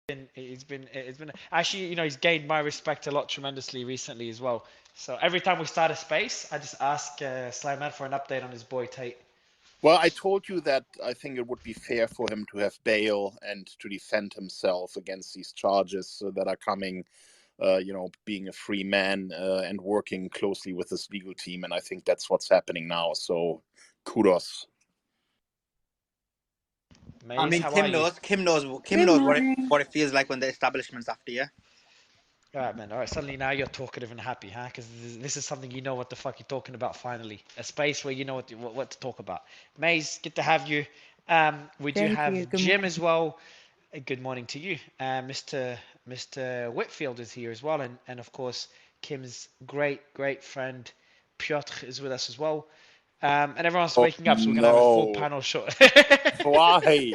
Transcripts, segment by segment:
It's been actually, he's gained my respect a lot tremendously recently as well. So every time we start a space, I just ask Sliman for an update on his boy Tate. Well, I told you that I think it would be fair for him to have bail and to defend himself against these charges that are coming. Being a free man and working closely with his legal team, and I think that's what's happening now. So, kudos. I Maze, mean, how are you? Kim Good knows morning. what it feels like when the establishment's after you. All right, man. All right. Suddenly now you're talkative and happy, huh? Because this is something you know what the fuck you're talking about. Finally, a space where you know what to talk about. Maze, good to have you. We do Thank you. have Good Jim morning. as well. Good morning to you. Mr. Whitfield is here as well, and of course Kim's great friend Piotr is with us as well. And everyone's Oh waking up, so we're gonna have a full no! panel short. Why?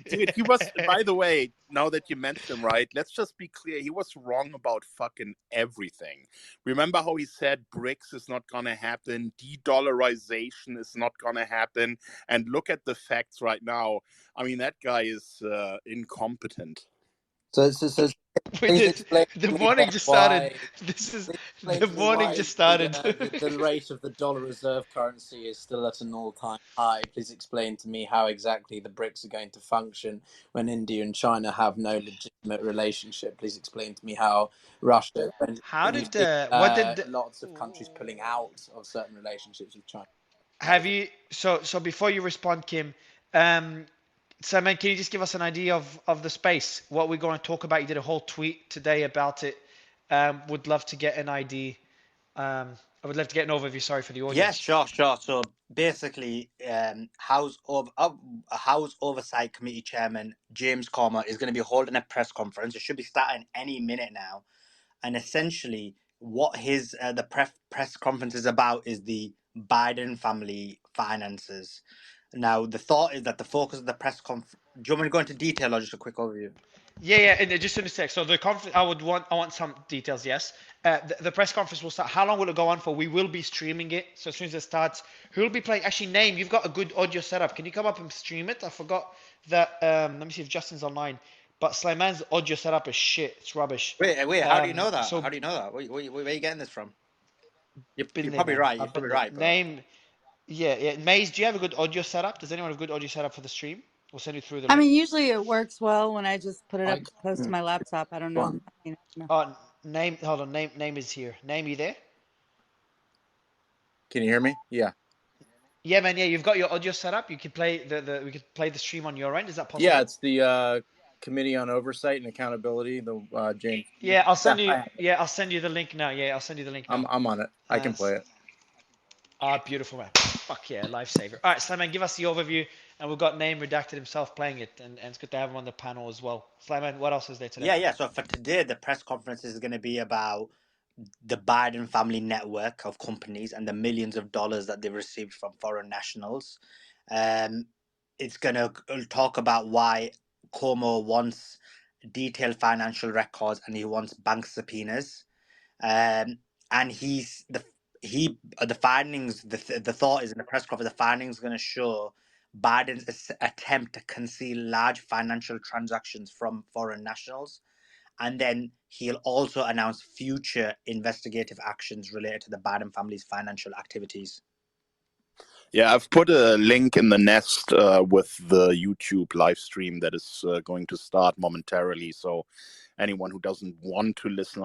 Dude, he was, by the way, now that you mentioned him, right, let's just be clear. He was wrong about fucking everything. Remember how he said BRICS is not going to happen, de-dollarization is not going to happen, and look at the facts right now. I mean, that guy is incompetent. So We please did. explain The to me morning then just started. why. This is Please explain the to me morning why just started. the rate of the dollar reserve currency is still at an all-time high. Please explain to me how exactly the BRICS are going to function when India and China have no legitimate relationship. Please explain to me how Russia, How when you did see what did lots of countries pulling out of certain relationships with China. have you so before you respond, Kim, um, so man, can you just give us an idea of the space, what we're going to talk about? You did a whole tweet today about it. Would love to get an idea. I would love to get an overview. Sorry for the Yeah, audience. sure. So basically, House Oversight Committee Chairman James Comer is going to be holding a press conference. It should be starting any minute now, and essentially, what his press conference is about is the Biden family finances. Now, the thought is that the focus of the press conference. Do you want me to go into detail or just a quick overview? Yeah, and just in a sec. So the conference, I want some details. Yes, the press conference will start. How long will it go on for? We will be streaming it. So as soon as it starts, who will be playing? Actually, name. You've got a good audio setup. Can you come up and stream it? I forgot that. Let me see if Justin's online. But Slayman's audio setup is shit. It's rubbish. Wait. How do you know that? So How do you know that? Where are you getting this from? been You're there, probably man. right. You're I've been probably there. right, but. Name. Yeah. Maze, do you have a good audio setup? Does anyone have a good audio setup for the stream? We'll send you through the I link. mean, usually it works well when I just put it up I close to my laptop. I don't know. can. I mean, no. Oh, name. Hold on. Name is here. Name, you there? Can you hear me? Yeah. Yeah, man. Yeah, you've got your audio set up. You can play we could play the stream on your end. Is that Yeah, possible? it's the Committee on Oversight and Accountability. The James. Yeah, I'll send Yeah, you. I have it. Yeah, I'll send you the link now. Yeah, I'll send you the link now. I'm on it. I can play it. Beautiful, man. Fuck yeah, lifesaver. All right, Sliman, give us the overview, and we've got Name Redacted himself playing it, and it's good to have him on the panel as well. Sliman, what else is there today? Yeah. So for today, the press conference is going to be about the Biden family network of companies and the millions of dollars that they've received from foreign nationals. Um, it's going to talk about why Cuomo wants detailed financial records and he wants bank subpoenas. And the findings. The thought is in the press conference. The findings are going to show Biden's attempt to conceal large financial transactions from foreign nationals, and then he'll also announce future investigative actions related to the Biden family's financial activities. Yeah, I've put a link in the nest with the YouTube live stream that is going to start momentarily. So anyone who doesn't want to listen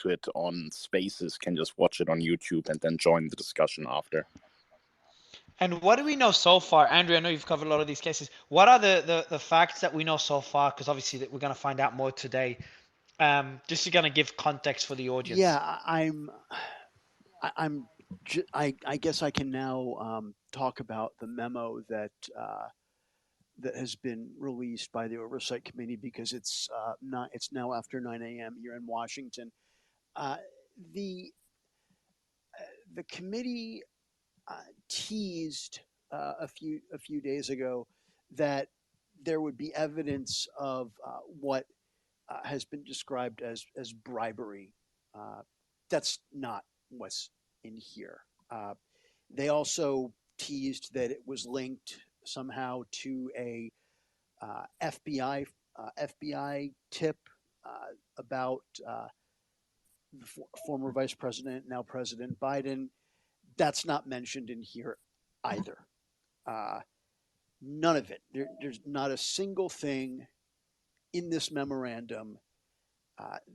to it on Spaces can just watch it on YouTube and then join the discussion after. And what do we know so far, Andrew? I know you've covered a lot of these cases. What are the facts that we know so far? Because obviously we're going to find out more today. Just to kind of give context for the audience. Yeah, I guess I can now talk about the memo that has been released by the Oversight Committee because it's now after 9 a.m. here in Washington. Uh, the the committee teased a few days ago that there would be evidence of what has been described as bribery. That's not what's in here. They also teased that it was linked somehow to a FBI FBI tip about the former Vice President, now President Biden. That's not mentioned in here either. None of it. There's not a single thing in this memorandum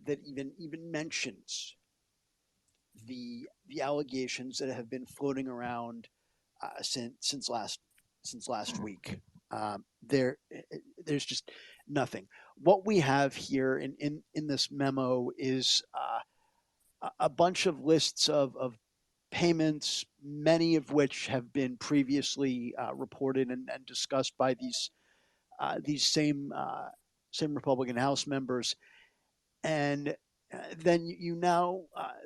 that even mentions the allegations that have been floating around since last week. There's just nothing. What we have here in this memo is a bunch of lists of payments, many of which have been previously reported and discussed by these same Republican House members, and then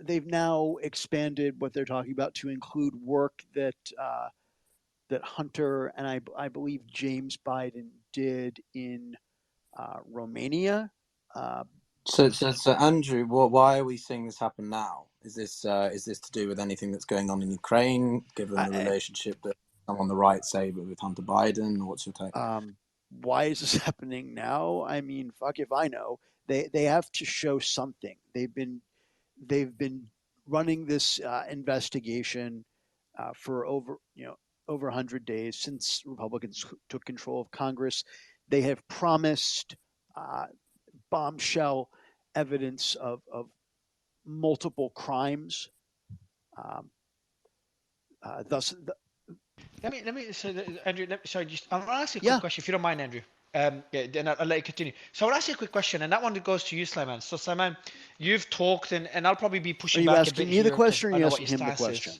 they've now expanded what they're talking about to include work that Hunter and I believe James Biden did in Romania. So Andrew, why are we seeing this happen now? Is this to do with anything that's going on in Ukraine, given the relationship that some on the right say with Hunter Biden? What's your take? Why is this happening now? I mean, fuck if I know. They have to show something. They've been running this investigation for over 100 days since Republicans took control of Congress. They have promised bombshell evidence of multiple crimes. Thus, Let me. So, Andrew, I'm gonna ask you a quick question, if you don't mind, Andrew. Then I'll let you continue. So I'll ask you a quick question, and that one goes to you, Sulaiman. So Sulaiman, you've talked, and I'll probably be pushing back a bit. Are you asking me the question, or are you asking him the question?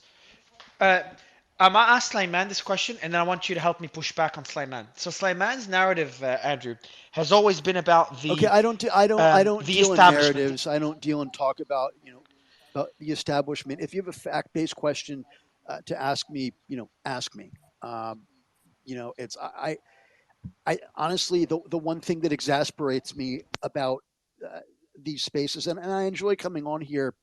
I'm gonna ask Sulaiman this question, and then I want you to help me push back on Sulaiman. So Sulaiman's narrative, Andrew, has always been about the. Okay, I don't deal in narratives. I don't deal and talk about about the establishment. If you have a fact-based question to ask me, ask me. It's I honestly the one thing that exasperates me about these spaces, and I enjoy coming on here,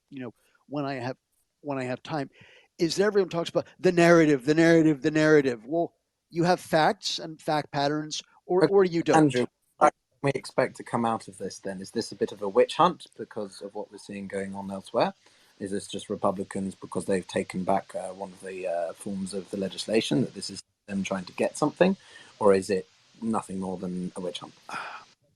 when I have time, is that everyone talks about the narrative. Well, you have facts and fact patterns, or you don't. Andrew, what can we expect to come out of this then? Is this a bit of a witch hunt because of what we're seeing going on elsewhere? Is this just Republicans because they've taken back one of the forms of the legislation, that this is them trying to get something? Or is it nothing more than a witch hunt?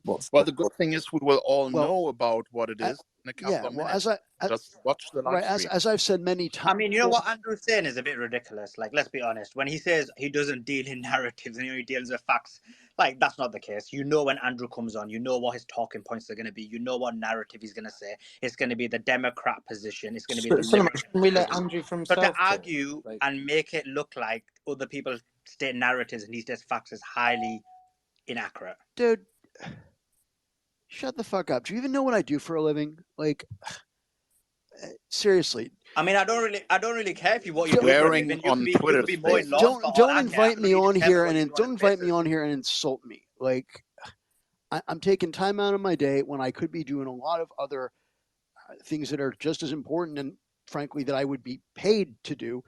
The good thing is we will all know about what it is in a couple of minutes. Just watch the live stream. As I've said many times. I mean, what Andrew's saying is a bit ridiculous. Like, let's be honest. When he says he doesn't deal in narratives and he deals with facts, like, that's not the case. When Andrew comes on, what his talking points are going to be. What narrative he's going to say. It's going to be the Democrat position. It's going to be can we let Andrew for himself? But to argue and make it look like other people state narratives and he states facts is highly inaccurate. Dude, shut the fuck up. Do you even know what I do for a living? Like, seriously. I mean, I don't really care if what you're wearing on Twitter. Don't invite me on here and insult me. Like, I'm taking time out of my day when I could be doing a lot of other things that are just as important, and frankly that I would be paid to do,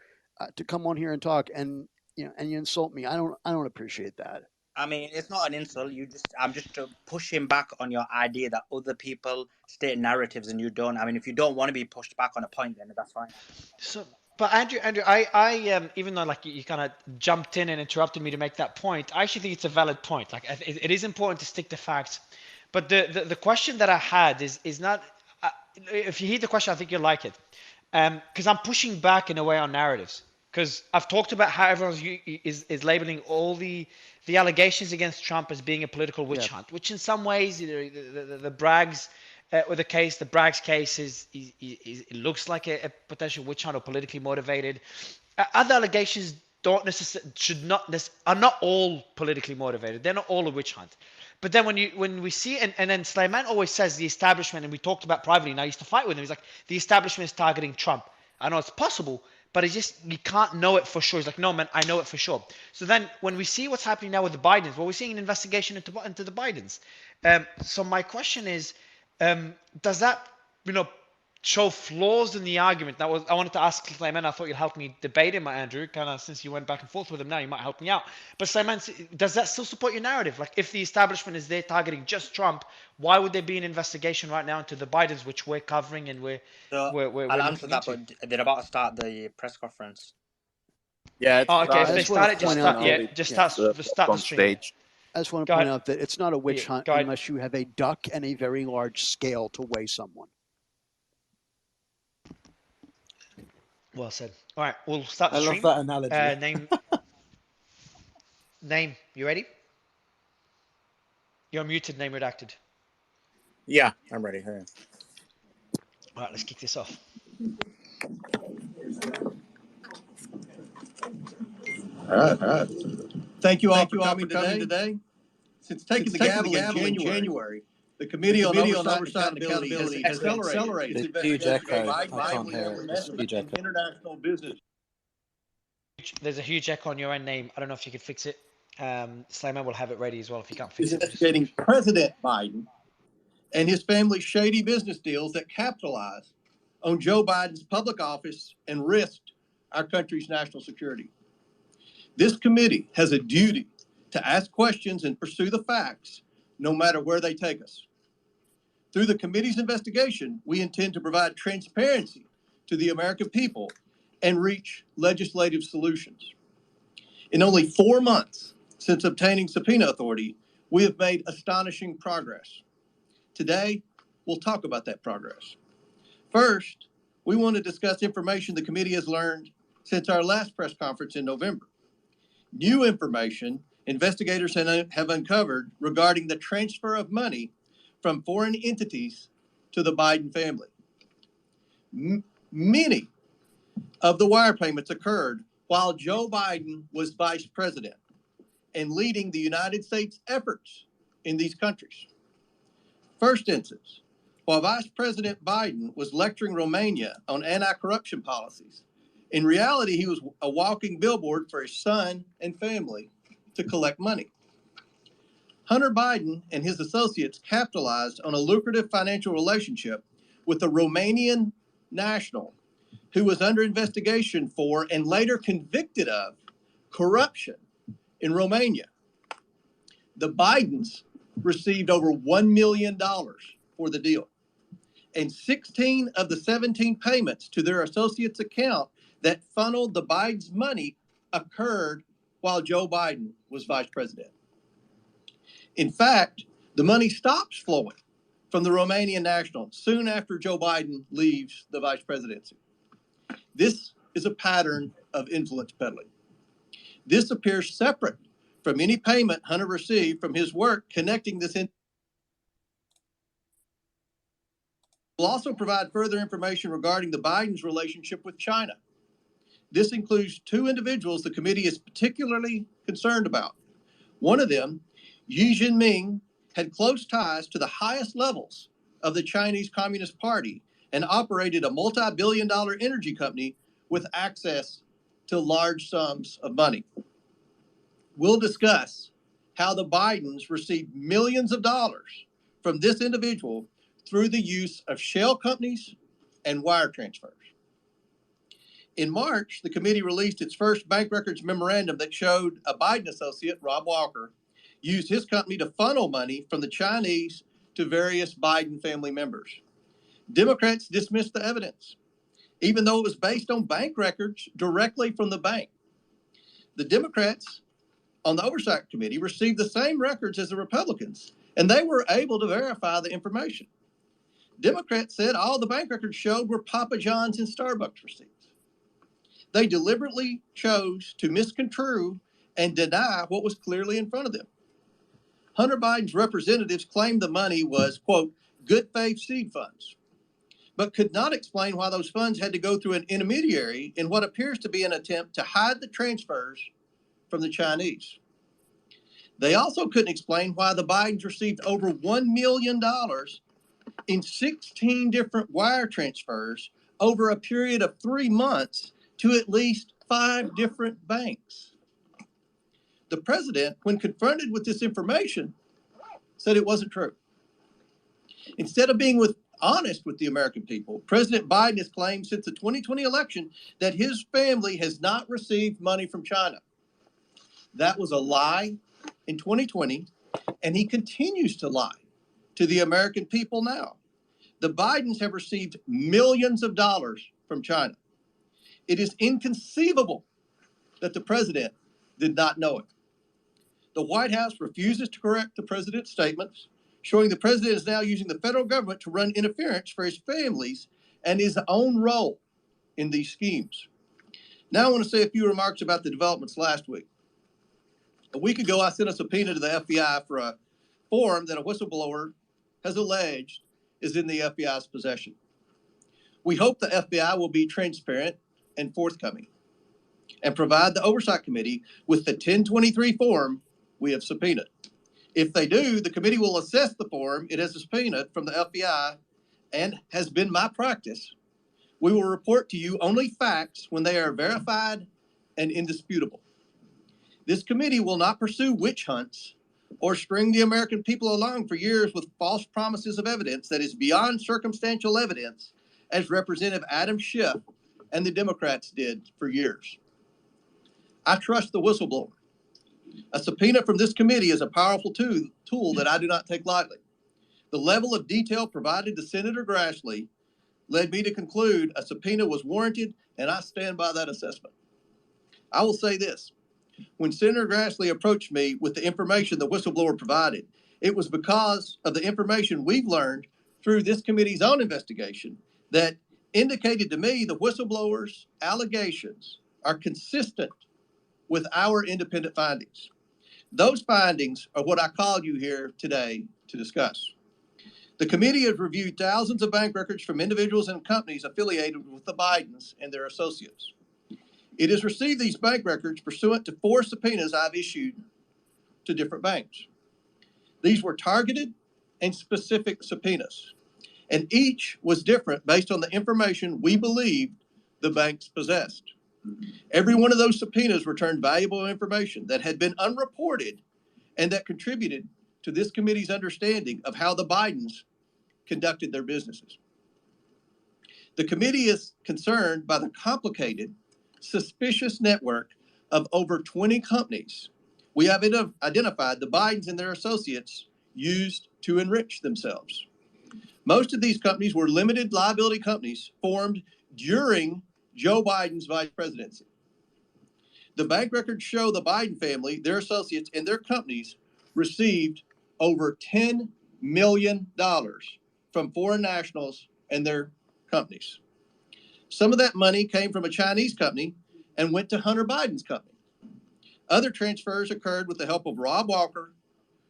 to come on here and talk, and you insult me. I don't appreciate that. I mean, it's not an insult. I'm just pushing back on your idea that other people state narratives and you don't. I mean, if you don't want to be pushed back on a point, then that's fine. So, but Andrew, I even though like you kind of jumped in and interrupted me to make that point, I actually think it's a valid point. Like, it is important to stick to facts. But the question that I had is not. If you hear the question, I think you'll like it, because I'm pushing back in a way on narratives. Because I've talked about how everyone is labeling all the allegations against Trump as being a political witch hunt, which in some ways, the Bragg's or the Bragg's case it looks like a potential witch hunt or politically motivated. Other allegations are not all politically motivated. They're not all a witch hunt. But then when we see, and then Sulaiman always says the establishment, and we talked about privately, and I used to fight with him. He's like, the establishment is targeting Trump. I know it's possible, but it's just, you can't know it for sure. He's like, no, man, I know it for sure. So then when we see what's happening now with the Bidens, well, we're seeing an investigation into the Bidens. So my question is, does that, show flaws in the argument. I wanted to ask Slayman. I thought you'd help me debate him, Andrew. Kind of since you went back and forth with him, now you might help me out. But Slayman, does that still support your narrative? Like, if the establishment is there targeting just Trump, why would there be an investigation right now into the Bidens, which we're covering and we're I'll answer that, into? but they're about to start the press conference. Yeah, it's Oh, okay. If started. they start it, just start. Yeah, just start The the stream. stage. I just want to Go point ahead. out that it's not a witch Yeah, hunt go ahead. unless you have a duck and a very large scale to weigh someone. Well said. All right, we'll start the I love stream. that analogy. Name. You ready? You're muted. Name redacted. Yeah, I'm ready. Hang on. All right, let's kick this off. All right. Thank you all for coming today. Since taking the gavel in January, the Committee on Oversight and Accountability has accelerated its There's huge investigation echo. of I can't hear it. There's huge echo. international business. There's a huge echo on your end, Name. I don't know if you can fix it. Slayman will have it ready as well if you can't fix it. Investigating President Biden and his family's shady business deals that capitalize on Joe Biden's public office and risked our country's national security. This committee has a duty to ask questions and pursue the facts, no matter where they take us. Through the committee's investigation, we intend to provide transparency to the American people and reach legislative solutions. In only 4 months since obtaining subpoena authority, we have made astonishing progress. Today, we'll talk about that progress. First, we want to discuss information the committee has learned since our last press conference in November. New information investigators have uncovered regarding the transfer of money from foreign entities to the Biden family. Many of the wire payments occurred while Joe Biden was vice president and leading the United States efforts in these countries. First instance, while Vice President Biden was lecturing Romania on anti-corruption policies, in reality, he was a walking billboard for his son and family to collect money. Hunter Biden and his associates capitalized on a lucrative financial relationship with a Romanian national who was under investigation for and later convicted of corruption in Romania. The Bidens received over $1 million for the deal, and 16 of the 17 payments to their associates' account that funneled the Biden's money occurred while Joe Biden was vice president. In fact, the money stops flowing from the Romanian national soon after Joe Biden leaves the vice presidency. This is a pattern of influence peddling. This appears separate from any payment Hunter received from his work connecting this in. We'll also provide further information regarding the Biden's relationship with China. This includes 2 individuals the committee is particularly concerned about. One of them, Xi Jinping, had close ties to the highest levels of the Chinese Communist Party and operated a multi-billion-dollar energy company with access to large sums of money. We'll discuss how the Bidens received millions of dollars from this individual through the use of shell companies and wire transfers. In March, the committee released its first bank records memorandum that showed a Biden associate, Rob Walker, used his company to funnel money from the Chinese to various Biden family members. Democrats dismissed the evidence, even though it was based on bank records directly from the bank. The Democrats on the Oversight Committee received the same records as the Republicans, and they were able to verify the information. Democrats said all the bank records showed were Papa John's and Starbucks receipts. They deliberately chose to misconstrue and deny what was clearly in front of them. Hunter Biden's representatives claimed the money was, quote, good faith seed funds, but could not explain why those funds had to go through an intermediary in what appears to be an attempt to hide the transfers from the Chinese. They also couldn't explain why the Bidens received over $1 million in 16 different wire transfers over a period of 3 months to at least 5 different banks. The president, when confronted with this information, said it wasn't true. Instead of being honest with the American people, President Biden has claimed since the 2020 election that his family has not received money from China. That was a lie in 2020, and he continues to lie to the American people now. The Bidens have received millions of dollars from China. It is inconceivable that the president did not know it. The White House refuses to correct the president's statements, showing the president is now using the federal government to run interference for his families and his own role in these schemes. Now I want to say a few remarks about the developments last week. A week ago, I sent a subpoena to the FBI for a form that a whistleblower has alleged is in the FBI's possession. We hope the FBI will be transparent and forthcoming and provide the Oversight Committee with the 1023 form we have subpoenaed. If they do, the committee will assess the form it has subpoenaed from the FBI, and has been my practice. We will report to you only facts when they are verified and indisputable. This committee will not pursue witch hunts or string the American people along for years with false promises of evidence that is beyond circumstantial evidence, as Representative Adam Schiff and the Democrats did for years. I trust the whistleblower. A subpoena from this committee is a powerful tool that I do not take lightly. The level of detail provided to Senator Grassley led me to conclude a subpoena was warranted, and I stand by that assessment. I will say this. When Senator Grassley approached me with the information the whistleblower provided, it was because of the information we've learned through this committee's own investigation that indicated to me the whistleblower's allegations are consistent with our independent findings. Those findings are what I called you here today to discuss. The committee has reviewed thousands of bank records from individuals and companies affiliated with the Bidens and their associates. It has received these bank records pursuant to 4 subpoenas I've issued to different banks. These were targeted and specific subpoenas, and each was different based on the information we believed the banks possessed. Every one of those subpoenas returned valuable information that had been unreported and that contributed to this committee's understanding of how the Bidens conducted their businesses. The committee is concerned by the complicated, suspicious network of over 20 companies we have identified the Bidens and their associates used to enrich themselves. Most of these companies were limited liability companies formed during Joe Biden's vice presidency. The bank records show the Biden family, their associates, and their companies received over $10 million from foreign nationals and their companies. Some of that money came from a Chinese company and went to Hunter Biden's company. Other transfers occurred with the help of Rob Walker,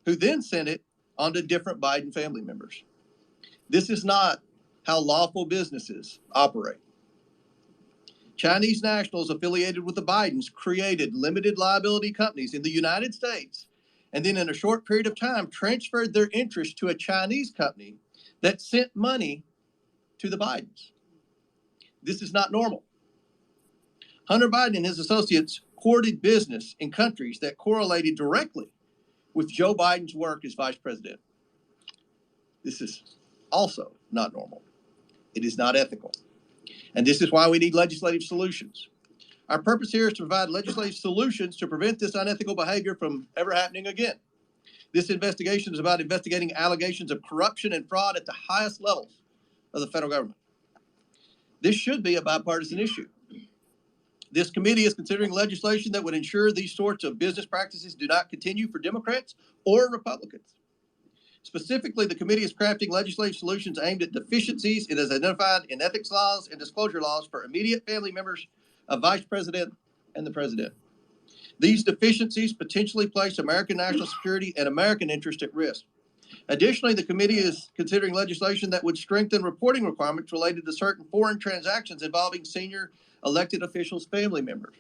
who then sent it on to different Biden family members. This is not how lawful businesses operate. Chinese nationals affiliated with the Bidens created limited liability companies in the United States, and then in a short period of time transferred their interest to a Chinese company that sent money to the Bidens. This is not normal. Hunter Biden and his associates courted business in countries that correlated directly with Joe Biden's work as vice president. This is also not normal. It is not ethical. And this is why we need legislative solutions. Our purpose here is to provide legislative solutions to prevent this unethical behavior from ever happening again. This investigation is about investigating allegations of corruption and fraud at the highest levels of the federal government. This should be a bipartisan issue. This committee is considering legislation that would ensure these sorts of business practices do not continue for Democrats or Republicans. Specifically, the committee is crafting legislative solutions aimed at deficiencies it has identified in ethics laws and disclosure laws for immediate family members of Vice President and the President. These deficiencies potentially place American national security and American interest at risk. Additionally, the committee is considering legislation that would strengthen reporting requirements related to certain foreign transactions involving senior elected officials' family members.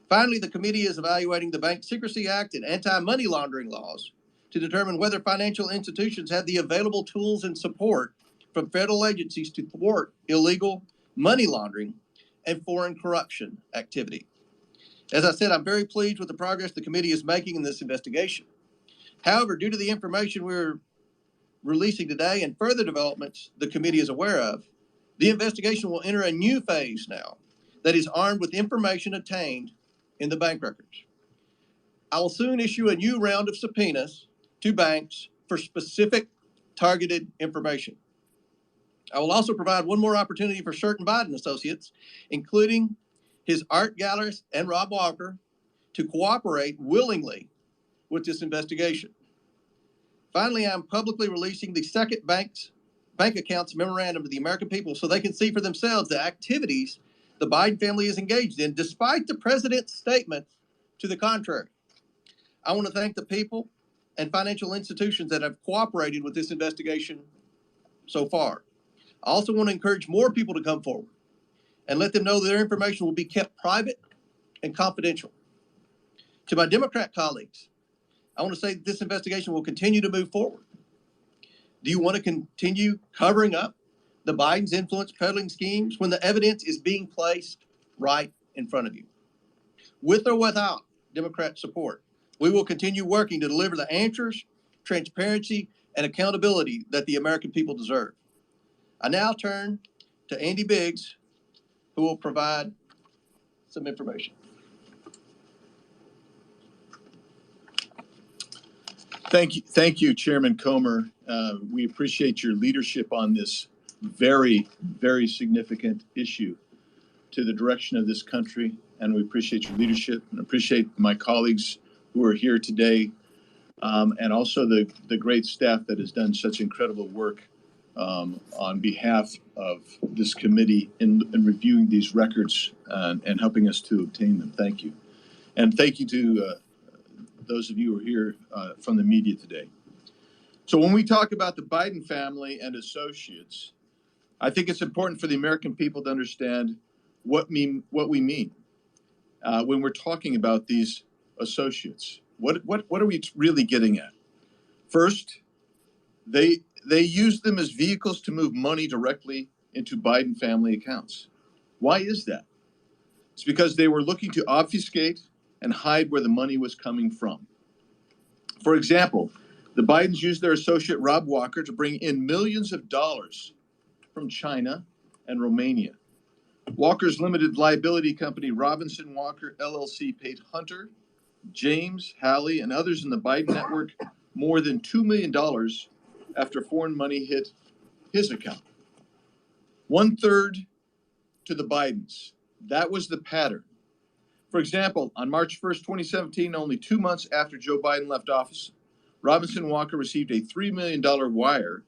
Finally, the committee is evaluating the Bank Secrecy Act and anti-money laundering laws to determine whether financial institutions have the available tools and support from federal agencies to thwart illegal money laundering and foreign corruption activity. As I said, I'm very pleased with the progress the committee is making in this investigation. However, due to the information we're releasing today and further developments the committee is aware of, the investigation will enter a new phase now that is armed with information obtained in the bank records. I will soon issue a new round of subpoenas to banks for specific targeted information. I will also provide one more opportunity for certain Biden associates, including his art gallerist and Rob Walker, to cooperate willingly with this investigation. Finally, I'm publicly releasing the second bank accounts memorandum to the American people so they can see for themselves the activities the Biden family is engaged in, despite the president's statement to the contrary. I want to thank the people and financial institutions that have cooperated with this investigation so far. I also want to encourage more people to come forward and let them know that their information will be kept private and confidential. To my Democrat colleagues, I want to say that this investigation will continue to move forward. Do you want to continue covering up the Biden's influence peddling schemes when the evidence is being placed right in front of you? With or without Democrat support, we will continue working to deliver the answers, transparency, and accountability that the American people deserve. I now turn to Andy Biggs, who will provide some information. Thank you, Chairman Comer. We appreciate your leadership on this very, very significant issue to the direction of this country, and we appreciate your leadership and appreciate my colleagues who are here today, and also the great staff that has done such incredible work on behalf of this committee in reviewing these records and helping us to obtain them. Thank you. And thank you to those of you who are here from the media today. So when we talk about the Biden family and associates, I think it's important for the American people to understand what we mean when we're talking about these associates. What are we really getting at? First, they use them as vehicles to move money directly into Biden family accounts. Why is that? It's because they were looking to obfuscate and hide where the money was coming from. For example, the Bidens used their associate Rob Walker to bring in millions of dollars from China and Romania. Walker's limited liability company, Robinson Walker LLC, paid Hunter, James, Hallie, and others in the Biden network more than $2 million after foreign money hit his account. 1/3 to the Bidens. That was the pattern. For example, on March 1st, 2017, only 2 months after Joe Biden left office, Robinson Walker received a $3 million wire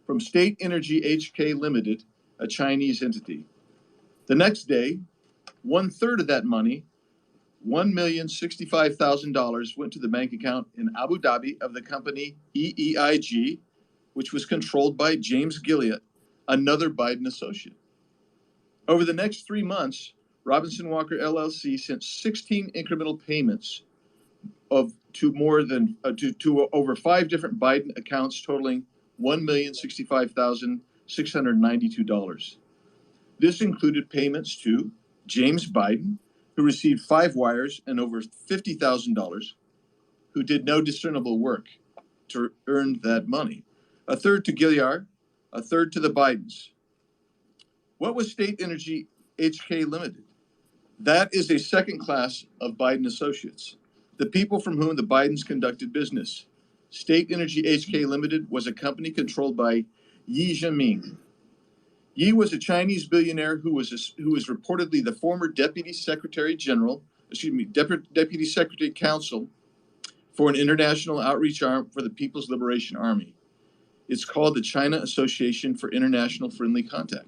from State Energy HK Limited, a Chinese entity. The next day, 1/3 of that money, $1,065,000, went to the bank account in Abu Dhabi of the company EEIG, which was controlled by James Gilliatt, another Biden associate. Over the next 3 months, Robinson Walker LLC sent 16 incremental payments to over 5 different Biden accounts totaling $1,065,692. This included payments to James Biden, who received 5 wires and over $50,000, who did no discernible work to earn that money. 1/3 to Gilliard, 1/3 to the Bidens. What was State Energy HK Limited? That is a second class of Biden associates, the people from whom the Bidens conducted business. State Energy HK Limited was a company controlled by Yi Jianming. Yi was a Chinese billionaire who was reportedly the former Deputy Secretary Counsel for an international outreach arm for the People's Liberation Army. It's called the China Association for International Friendly Contact.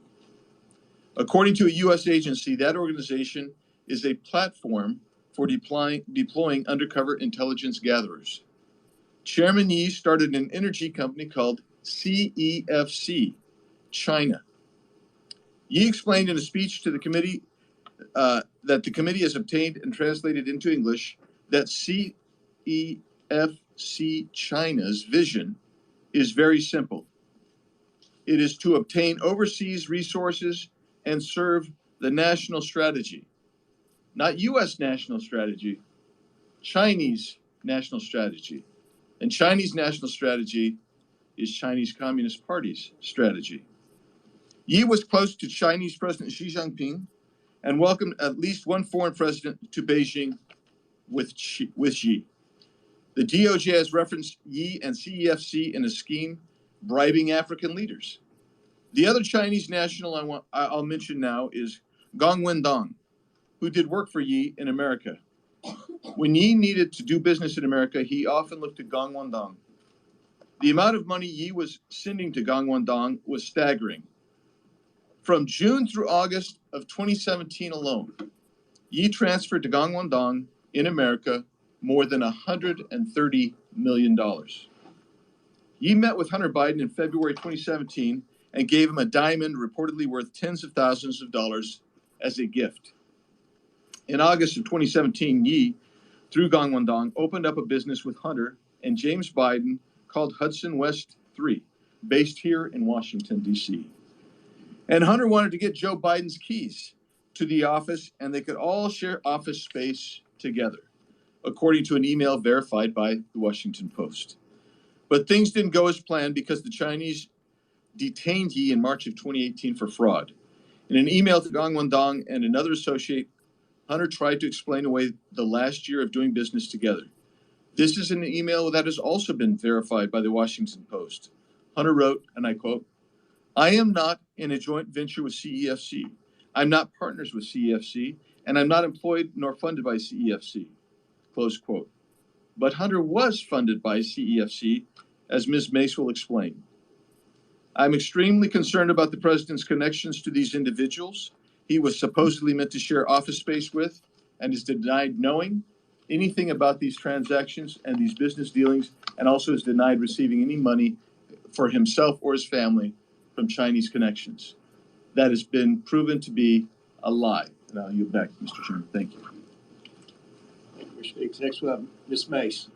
According to a U.S. agency, that organization is a platform for deploying undercover intelligence gatherers. Chairman Yi started an energy company called CEFC, China. Yi explained in a speech to the committee that the committee has obtained and translated into English that CEFC China's vision is very simple. It is to obtain overseas resources and serve the national strategy, not U.S. national strategy, Chinese national strategy. And Chinese national strategy is Chinese Communist Party's strategy. Yi was close to Chinese President Xi Jinping and welcomed at least one foreign president to Beijing with Xi. The DOJ has referenced Yi and CEFC in a scheme bribing African leaders. The other Chinese national I'll mention now is Gong Wendong, who did work for Yi in America. When Yi needed to do business in America, he often looked to Gong Wendong. The amount of money Yi was sending to Gong Wendong was staggering. From June through August of 2017 alone, Yi transferred to Gong Wendong in America more than $130 million. Yi met with Hunter Biden in February 2017 and gave him a diamond reportedly worth tens of thousands of dollars as a gift. In August of 2017, Yi, through Gong Wendong, opened up a business with Hunter and James Biden called Hudson West 3, based here in Washington, D.C. And Hunter wanted to get Joe Biden's keys to the office, and they could all share office space together, according to an email verified by the Washington Post. But things didn't go as planned because the Chinese detained Yi in March of 2018 for fraud. In an email to Gong Wendong and another associate, Hunter tried to explain away the last year of doing business together. This is an email that has also been verified by the Washington Post. Hunter wrote, and I quote, "I am not in a joint venture with CEFC. I'm not partners with CEFC, and I'm not employed nor funded by CEFC." Close quote. But Hunter was funded by CEFC, as Ms. Mace will explain. I'm extremely concerned about the president's connections to these individuals he was supposedly meant to share office space with, and is denied knowing anything about these transactions and these business dealings, and also is denied receiving any money for himself or his family from Chinese connections. That has been proven to be a lie. And I'll yield back, Mr. Chairman. Thank you. Next we have Ms. Mace.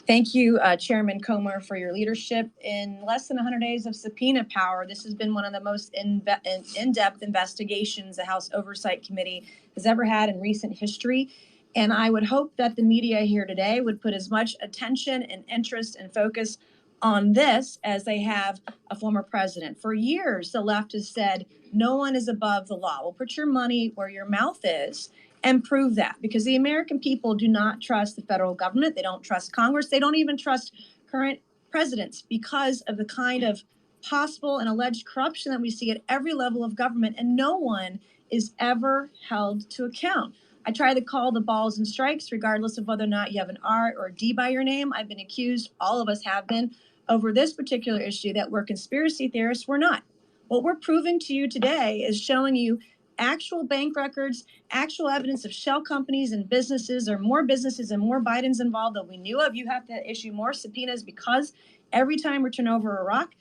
Thank you, Chairman Comer, for your leadership. In less than 100 days of subpoena power, this has been one of the most in-depth investigations the House Oversight Committee has ever had in recent history. And I would hope that the media here today would put as much attention and interest and focus on this as they have a former president. For years, the left has said, no one is above the law. Well, put your money where your mouth is and prove that, because the American people do not trust the federal government. They don't trust Congress. They don't even trust current presidents because of the kind of possible and alleged corruption that we see at every level of government, and no one is ever held to account. I try to call the balls and strikes regardless of whether or not you have an R or a D by your name. I've been accused, all of us have been, over this particular issue that we're conspiracy theorists. We're not. What we're proving to you today is showing you actual bank records, actual evidence of shell companies and businesses. There are more businesses and more Bidens involved that we knew of. You have to issue more subpoenas because every time we turn over a rock,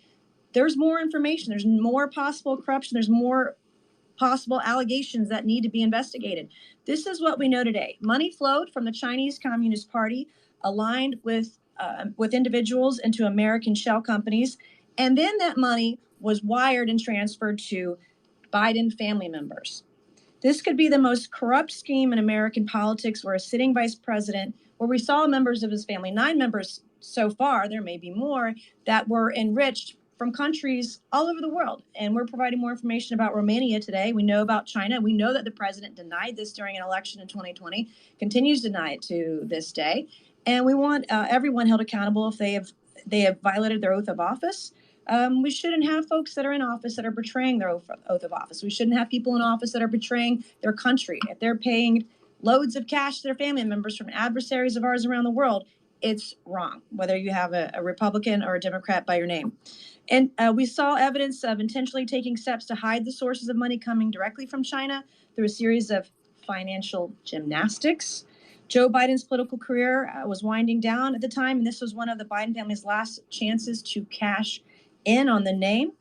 there's more information. There's more possible corruption. There's more possible allegations that need to be investigated. This is what we know today. Money flowed from the Chinese Communist Party, aligned with individuals into American shell companies, and then that money was wired and transferred to Biden family members. This could be the most corrupt scheme in American politics, where a sitting vice president, where we saw members of his family, 9 members so far, there may be more, that were enriched from countries all over the world. And we're providing more information about Romania today. We know about China. We know that the president denied this during an election in 2020, continues to deny it to this day. And we want everyone held accountable if they have violated their oath of office. We shouldn't have folks that are in office that are betraying their oath of office. We shouldn't have people in office that are betraying their country. If they're paying loads of cash to their family members from adversaries of ours around the world, it's wrong, whether you have a Republican or a Democrat by your name. And we saw evidence of intentionally taking steps to hide the sources of money coming directly from China through a series of financial gymnastics. Joe Biden's political career was winding down at the time, and this was one of the Biden family's last chances to cash in on the name.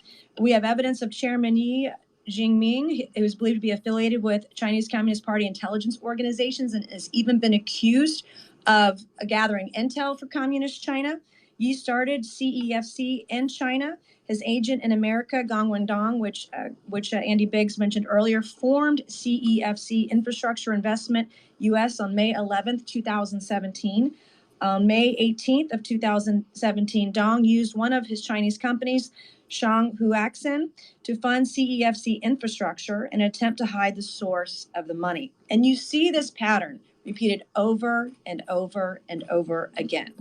We have evidence of Chairman Yi Jinping, who is believed to be affiliated with Chinese Communist Party intelligence organizations and has even been accused of gathering intel for communist China. Yi started CEFC in China. His agent in America, Gong Wendong, which Andy Biggs mentioned earlier, formed CEFC Infrastructure Investment US on May 11th, 2017. On May 18th of 2017, Dong used one of his Chinese companies, Shanghuaxin, to fund CEFC infrastructure in an attempt to hide the source of the money. And you see this pattern repeated over and over and over again.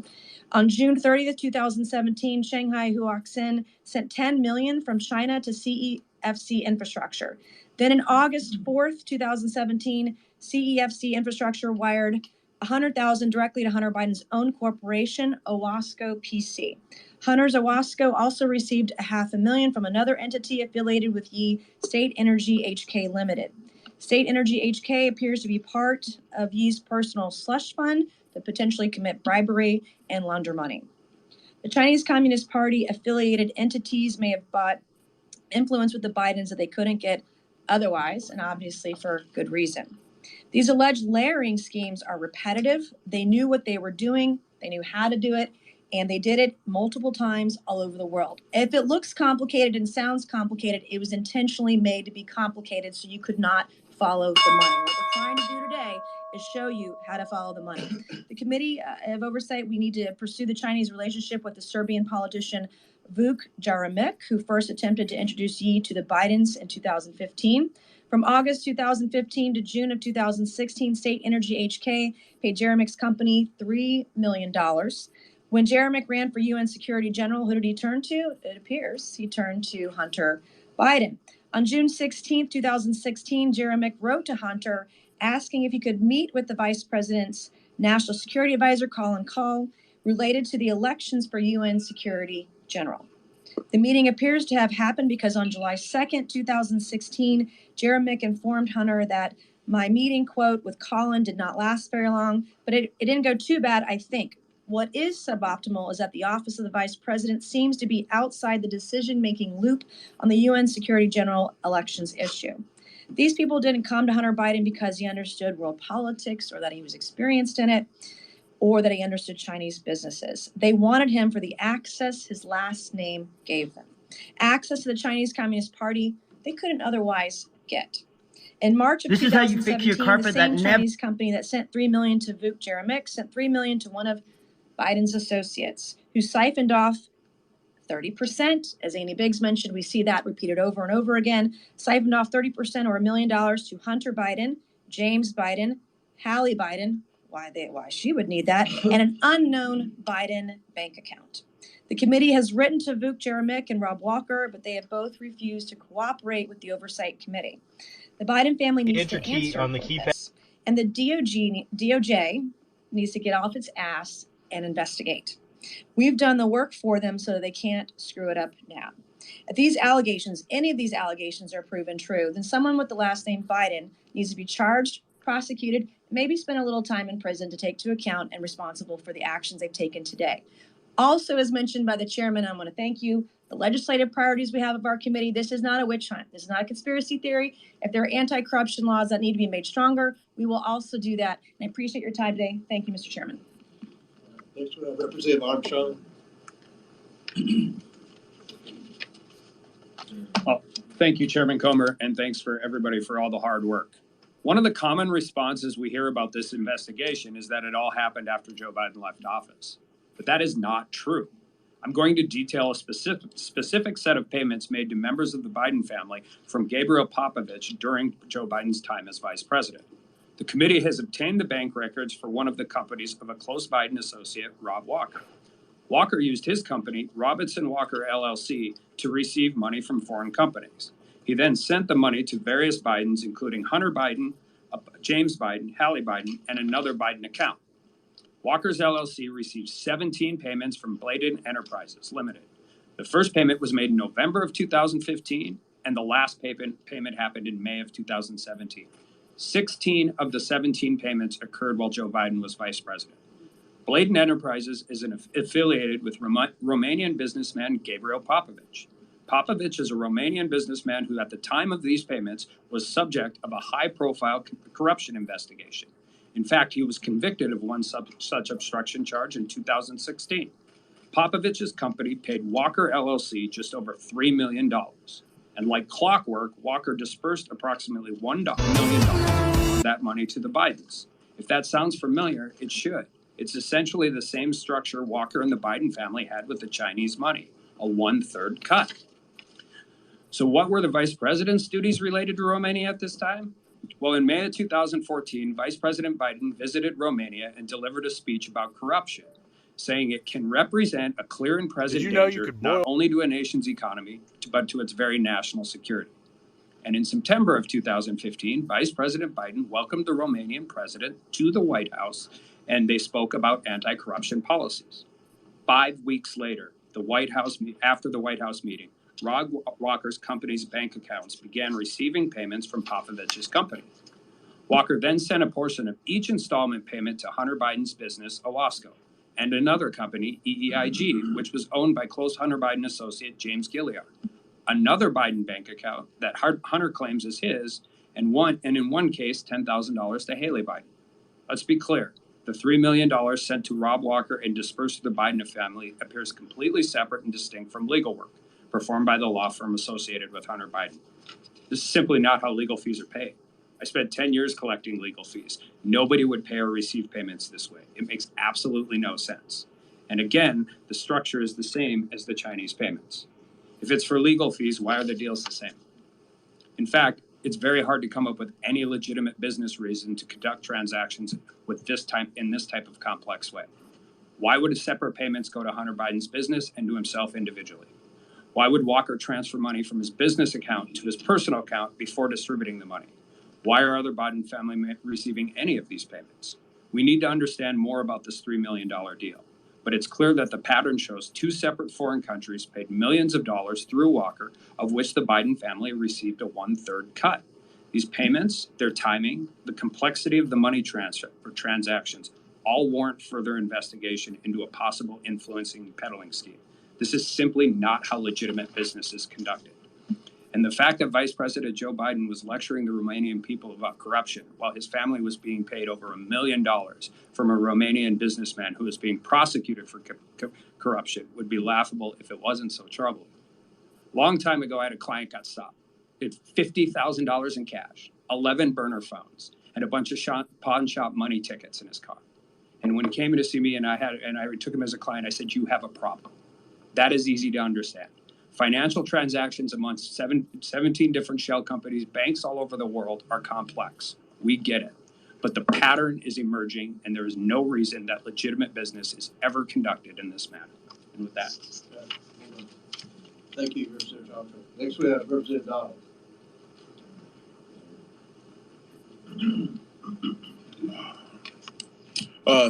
On June 30th, 2017, Shanghai Huaxin sent $10 million from China to CEFC infrastructure. Then in August 4th, 2017, CEFC infrastructure wired $100,000 directly to Hunter Biden's own corporation, Owasco PC. Hunter's Owasco also received $500,000 from another entity affiliated with Yi State Energy HK Limited. State Energy HK appears to be part of Yi's personal slush fund to potentially commit bribery and launder money. The Chinese Communist Party affiliated entities may have bought influence with the Bidens that they couldn't get otherwise, and obviously for good reason. These alleged layering schemes are repetitive. They knew what they were doing, they knew how to do it, and they did it multiple times all over the world. If it looks complicated and sounds complicated, it was intentionally made to be complicated so you could not follow the money. What we're trying to do today is show you how to follow the money. The Committee of Oversight, we need to pursue the Chinese relationship with the Serbian politician Vuk Jeremic, who first attempted to introduce Yi to the Bidens in 2015. From August 2015 to June of 2016, State Energy HK paid Jeremic's company $3 million. When Jeremic ran for UN Security General, who did he turn to? It appears he turned to Hunter Biden. On June 16, 2016, Jeremic wrote to Hunter asking if he could meet with the Vice President's National Security Advisor, Colin Kahl, related to the elections for UN Security General. The meeting appears to have happened because on July 2nd, 2016, Jeremic informed Hunter that my meeting, quote, with Colin did not last very long, but it didn't go too bad, I think. What is suboptimal is that the Office of the Vice President seems to be outside the decision-making loop on the UN Security General elections issue. These people didn't come to Hunter Biden because he understood world politics or that he was experienced in it or that he understood Chinese businesses. They wanted him for the access his last name gave them. Access to the Chinese Communist Party they couldn't otherwise get. In March of This is how you 2017, fix your carpet the same that never... Chinese company that sent $3 million to Vuk Jeremic sent $3 million to one of Biden's associates, who siphoned off 30%. As Annie Biggs mentioned, we see that repeated over and over again. Siphoned off 30% or $1 million to Hunter Biden, James Biden, Hallie Biden, why she would need that, and an unknown Biden bank account. The committee has written to Vuk Jeremic and Rob Walker, but they have both refused to cooperate with the Oversight Committee. The Biden family needs to answer on the this, and the DOJ needs to get off its ass and investigate. We've done the work for them so that they can't screw it up now. If these allegations, any of these allegations are proven true, then someone with the last name Biden needs to be charged, prosecuted, maybe spend a little time in prison to take to account and responsible for the actions they've taken today. Also, as mentioned by the chairman, I want to thank you. The legislative priorities we have of our committee, this is not a witch hunt. This is not a conspiracy theory. If there are anti-corruption laws that need to be made stronger, we will also do that. And I appreciate your time today. Thank you, Mr. Chairman. Thanks, Representative Armstrong. Thank you, Chairman Comer, and thanks for everybody for all the hard work. One of the common responses we hear about this investigation is that it all happened after Joe Biden left office. But that is not true. I'm going to detail a specific set of payments made to members of the Biden family from Gabriel Popovich during Joe Biden's time as vice president. The committee has obtained the bank records for one of the companies of a close Biden associate, Rob Walker. Walker used his company, Robinson Walker LLC, to receive money from foreign companies. He then sent the money to various Bidens, including Hunter Biden, James Biden, Hallie Biden, and another Biden account. Walker's LLC received 17 payments from Bladen Enterprises Limited. The first payment was made in November of 2015, and the last payment happened in May of 2017. 16 of the 17 payments occurred while Joe Biden was vice president. Bladen Enterprises is affiliated with Romanian businessman Gabriel Popovich. Popovich is a Romanian businessman who, at the time of these payments, was subject of a high-profile corruption investigation. In fact, he was convicted of one such obstruction charge in 2016. Popovich's company paid Walker LLC just over $3 million. And like clockwork, Walker dispersed approximately $1 million of that money to the Bidens. If that sounds familiar, it should. It's essentially the same structure Walker and the Biden family had with the Chinese money, a 1/3 cut. So what were the vice president's duties related to Romania at this time? Well, in May of 2014, Vice President Biden visited Romania and delivered a speech about corruption, saying it can represent a clear and present danger not only to a nation's economy, but to its very national security. And in September of 2015, Vice President Biden welcomed the Romanian president to the White House, and they spoke about anti-corruption policies. 5 weeks later, after the White House meeting, Rod Walker's company's bank accounts began receiving payments from Popovich's company. Walker then sent a portion of each installment payment to Hunter Biden's business, Owasco, and another company, EEIG, which was owned by close Hunter Biden associate James Gilliard. Another Biden bank account that Hunter claims is his, and in one case, $10,000 to Haley Biden. Let's be clear. The $3 million sent to Rob Walker and dispersed to the Biden family appears completely separate and distinct from legal work performed by the law firm associated with Hunter Biden. This is simply not how legal fees are paid. I spent 10 years collecting legal fees. Nobody would pay or receive payments this way. It makes absolutely no sense. And again, the structure is the same as the Chinese payments. If it's for legal fees, why are the deals the same? In fact, it's very hard to come up with any legitimate business reason to conduct transactions in this type of complex way. Why would separate payments go to Hunter Biden's business and to himself individually? Why would Walker transfer money from his business account to his personal account before distributing the money? Why are other Biden family receiving any of these payments? We need to understand more about this $3 million deal. But it's clear that the pattern shows two separate foreign countries paid millions of dollars through Walker, of which the Biden family received a 1/3 cut. These payments, their timing, the complexity of the money transfer or transactions all warrant further investigation into a possible influencing and peddling scheme. This is simply not how legitimate business is conducted. And the fact that Vice President Joe Biden was lecturing the Romanian people about corruption while his family was being paid over $1 million from a Romanian businessman who was being prosecuted for corruption would be laughable if it wasn't so troubling. Long time ago, I had a client got stopped. It had $50,000 in cash, 11 burner phones, and a bunch of pawn shop money tickets in his car. And when he came in to see me and I took him as a client, I said, "You have a problem." That is easy to understand. Financial transactions amongst 17 different shell companies, banks all over the world are complex. We get it. But the pattern is emerging, and there is no reason that legitimate business is ever conducted in this manner. And with that. Thank you, Representative Johnson. Next, we have Representative Donald.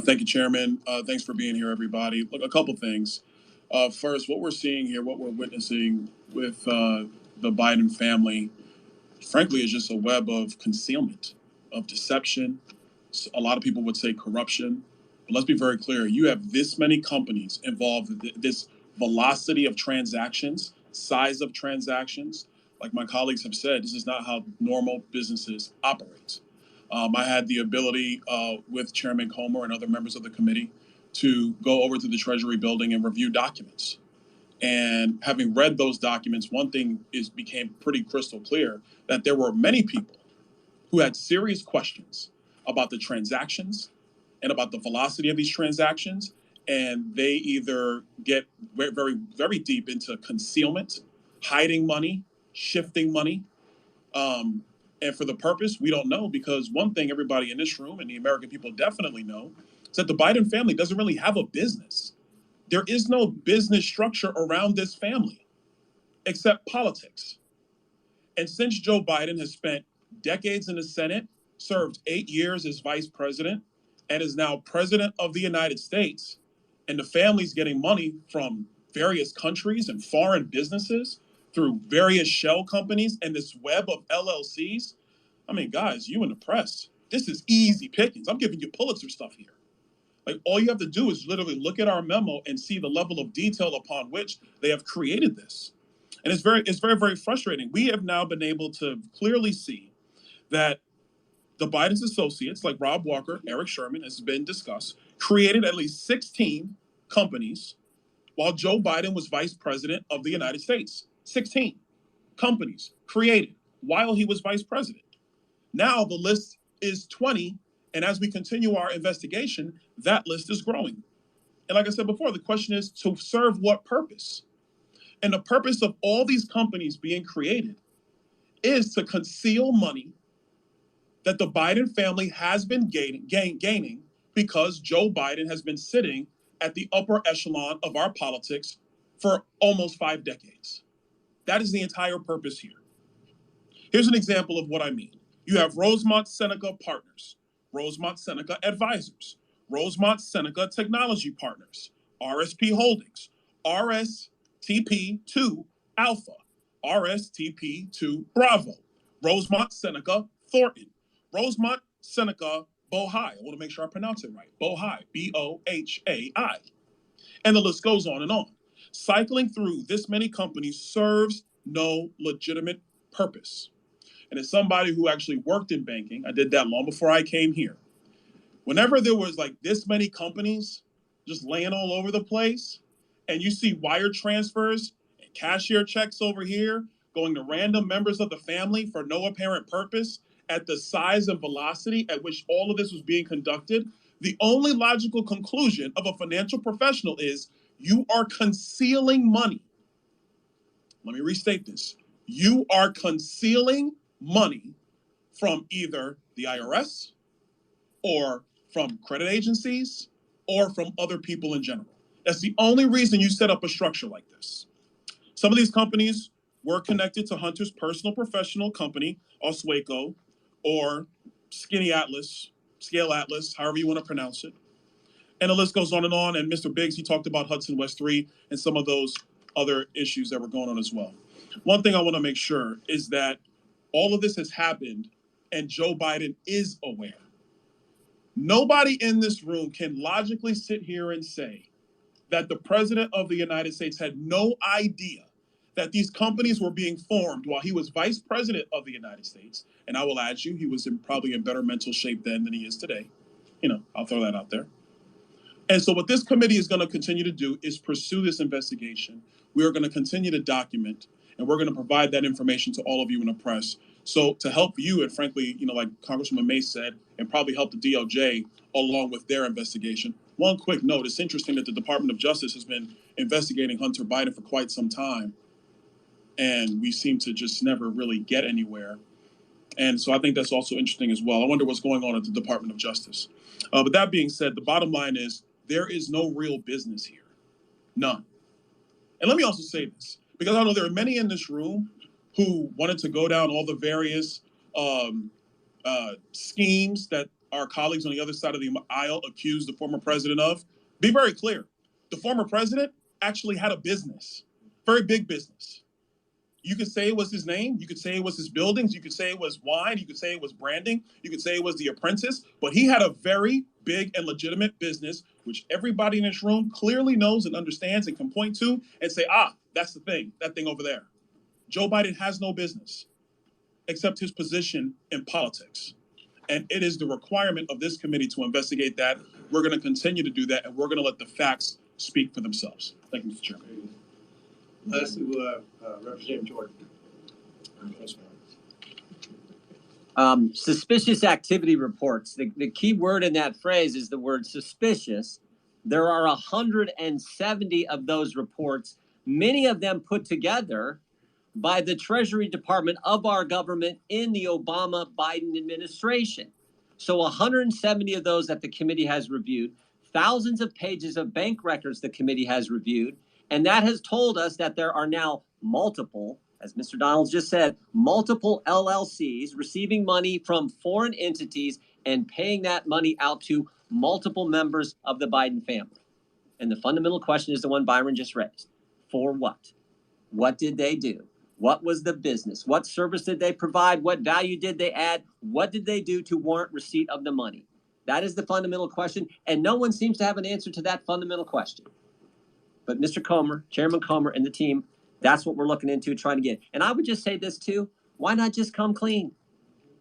Thank you, Chairman. Thanks for being here, everybody. Look, a couple things. First, what we're seeing here, what we're witnessing with the Biden family, frankly, is just a web of concealment, of deception. A lot of people would say corruption. But let's be very clear. You have this many companies involved, this velocity of transactions, size of transactions. Like my colleagues have said, this is not how normal businesses operate. I had the ability with Chairman Comer and other members of the committee to go over to the Treasury building and review documents. And having read those documents, one thing became pretty crystal clear, that there were many people who had serious questions about the transactions and about the velocity of these transactions. And they either get very, very deep into concealment, hiding money, shifting money. And for the purpose, we don't know, because one thing everybody in this room and the American people definitely know is that the Biden family doesn't really have a business. There is no business structure around this family except politics. And since Joe Biden has spent decades in the Senate, served 8 years as vice president, and is now president of the United States, and the family's getting money from various countries and foreign businesses through various shell companies and this web of LLCs. I mean, guys, you in the press, this is easy pickings. I'm giving you Pulitzer stuff here. Like, all you have to do is literally look at our memo and see the level of detail upon which they have created this. And it's very, very frustrating. We have now been able to clearly see that the Biden's associates, like Rob Walker, Eric Sherman, has been discussed, created at least 16 companies while Joe Biden was vice president of the United States. 16 companies created while he was vice president. Now the list is 20, And as we continue our investigation, that list is growing. And like I said before, the question is to serve what purpose? And the purpose of all these companies being created is to conceal money that the Biden family has been gaining because Joe Biden has been sitting at the upper echelon of our politics for almost 5 decades. That is the entire purpose here. Here's an example of what I mean. You have Rosemont Seneca Partners, Rosemont Seneca Advisors, Rosemont Seneca Technology Partners, RSP Holdings, RSTP2 Alpha, RSTP2 Bravo, Rosemont Seneca Thornton, Rosemont Seneca Bohai. I want to make sure I pronounce it right. Bohai, Bohai. And the list goes on and on. Cycling through this many companies serves no legitimate purpose. And as somebody who actually worked in banking, I did that long before I came here. Whenever there was like this many companies just laying all over the place, and you see wire transfers and cashier checks over here going to random members of the family for no apparent purpose at the size and velocity at which all of this was being conducted, the only logical conclusion of a financial professional is you are concealing money. Let me restate this. You are concealing money from either the IRS or from credit agencies or from other people in general. That's the only reason you set up a structure like this. Some of these companies were connected to Hunter's personal professional company, Oswego, or Skinny Atlas, Scale Atlas, however you want to pronounce it. And the list goes on. And Mr. Biggs, he talked about Hudson West 3 and some of those other issues that were going on as well. One thing I want to make sure is that all of this has happened and Joe Biden is aware. Nobody in this room can logically sit here and say that the president of the United States had no idea that these companies were being formed while he was vice president of the United States. And I will add you, he was probably in better mental shape then than he is today. I'll throw that out there. And so what this committee is going to continue to do is pursue this investigation. We are going to continue to document, and we're going to provide that information to all of you in the press. So to help you, and frankly, like Congresswoman May said, and probably help the DOJ along with their investigation. One quick note, it's interesting that the Department of Justice has been investigating Hunter Biden for quite some time, and we seem to just never really get anywhere. And so I think that's also interesting as well. I wonder what's going on at the Department of Justice. But that being said, the bottom line is there is no real business here. None. And let me also say this, because I know there are many in this room who wanted to go down all the various schemes that our colleagues on the other side of the aisle accused the former president of. Be very clear. The former president actually had a business, very big business. You could say it was his name. You could say it was his buildings. You could say it was wine. You could say it was branding. You could say it was The Apprentice. But he had a very big and legitimate business, which everybody in this room clearly knows and understands and can point to and say, that's the thing, that thing over there. Joe Biden has no business except his position in politics. And it is the requirement of this committee to investigate that. We're going to continue to do that, and we're going to let the facts speak for themselves. Thank you, Mr. Chairman. Let's do Representative Jordan. Suspicious activity reports. The key word in that phrase is the word suspicious. There are 170 of those reports, many of them put together by the Treasury Department of our government in the Obama-Biden administration. So 170 of those that the committee has reviewed, thousands of pages of bank records the committee has reviewed, and that has told us that there are now multiple, as Mr. Donalds just said, multiple LLCs receiving money from foreign entities and paying that money out to multiple members of the Biden family. And the fundamental question is the one Byron just raised. For what? What did they do? What was the business? What service did they provide? What value did they add? What did they do to warrant receipt of the money? That is the fundamental question, and no one seems to have an answer to that fundamental question. But Mr. Comer, Chairman Comer, and the team, that's what we're looking into, trying to get. And I would just say this too, why not just come clean?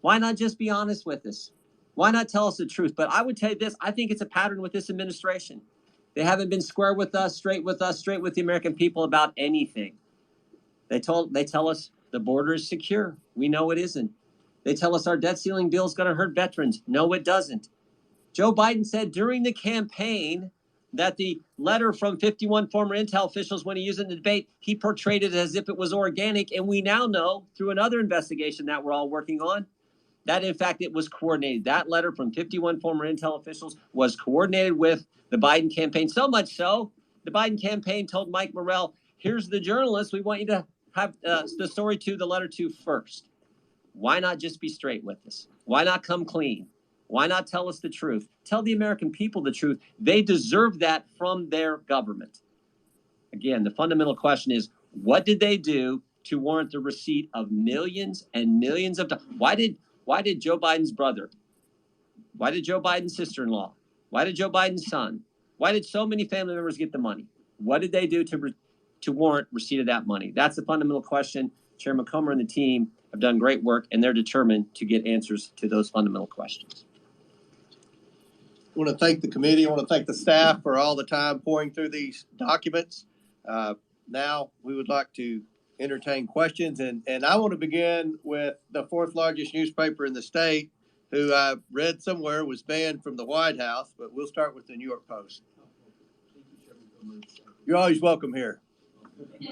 Why not just be honest with us? Why not tell us the truth? But I would tell you this, I think it's a pattern with this administration. They haven't been square with us, straight with the American people about anything. They tell us the border is secure. We know it isn't. They tell us our debt ceiling bill is going to hurt veterans. No, it doesn't. Joe Biden said during the campaign that the letter from 51 former intel officials, when he used it in the debate, he portrayed it as if it was organic. And we now know through another investigation that we're all working on that, in fact, it was coordinated. That letter from 51 former intel officials was coordinated with the Biden campaign. So much so, the Biden campaign told Mike Morrell, here's the journalist we want you to have the story to, the letter to first. Why not just be straight with us? Why not come clean? Why not tell us the truth? Tell the American people the truth. They deserve that from their government. Again, the fundamental question is, what did they do to warrant the receipt of millions and millions of dollars? Why did Joe Biden's brother? Why did Joe Biden's sister-in-law? Why did Joe Biden's son? Why did so many family members get the money? What did they do to warrant receipt of that money? That's the fundamental question. Chairman Comer and the team have done great work, and they're determined to get answers to those fundamental questions. I want to thank the committee. I want to thank the staff for all the time pouring through these documents. Now we would like to entertain questions, and I want to begin with the fourth largest newspaper in the state, who I read somewhere was banned from the White House, but we'll start with the New York Post. You're always welcome here. I'd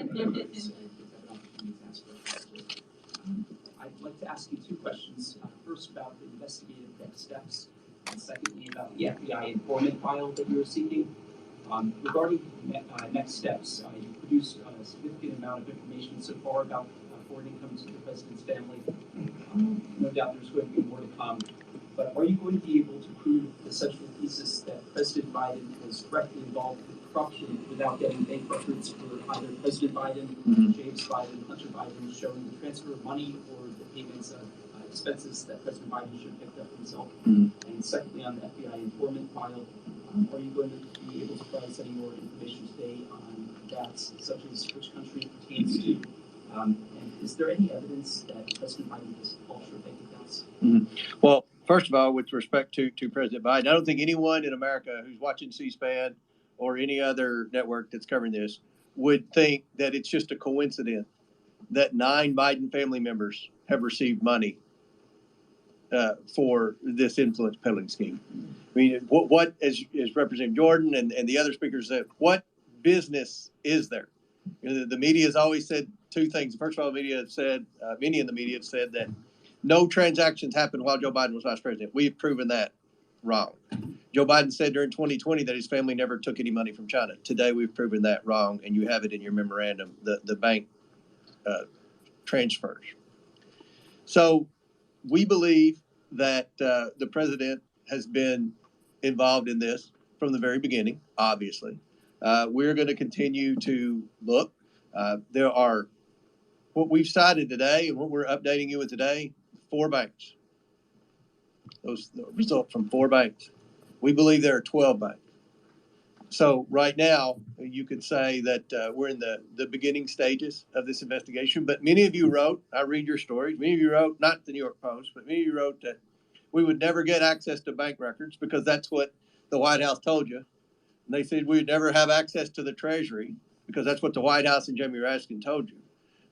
like to ask you two questions. First, about the investigative next steps, and secondly, about the FBI informant file that you're seeking. Regarding next steps, you produced a significant amount of information so far about foreign income to the president's family. No doubt there's going to be more to come. But are you going to be able to prove the central thesis that President Biden was directly involved with corruption without getting bank records for either President Biden, James Biden, Hunter Biden, showing the transfer of money or the payments of expenses that President Biden should have picked up himself? And secondly, on the FBI informant file, are you going to be able to provide us any more information today on that, such as which country it pertains to? And is there any evidence that President Biden has offshore bank accounts? Well, first of all, with respect to President Biden, I don't think anyone in America who's watching C-SPAN or any other network that's covering this would think that it's just a coincidence that 9 Biden family members have received money for this influence peddling scheme. I mean, what as Representative Jordan and the other speakers said, what business is there? You know, the media has always said two things. First of all, the media have said, many in the media have said that no transactions happened while Joe Biden was vice president. We've proven that wrong. Joe Biden said during 2020 that his family never took any money from China. Today, we've proven that wrong, and you have it in your memorandum, the bank transfers. So we believe that the president has been involved in this from the very beginning, obviously. We're going to continue to look. There are, what we've cited today and what we're updating you with today, 4 banks. Those result from 4 banks. We believe there are 12 banks. So right now, you could say that we're in the beginning stages of this investigation. But many of you wrote, I read your stories, many of you wrote, not the New York Post, but many of you wrote that we would never get access to bank records because that's what the White House told you. And they said we'd never have access to the Treasury because that's what the White House and Jamie Raskin told you.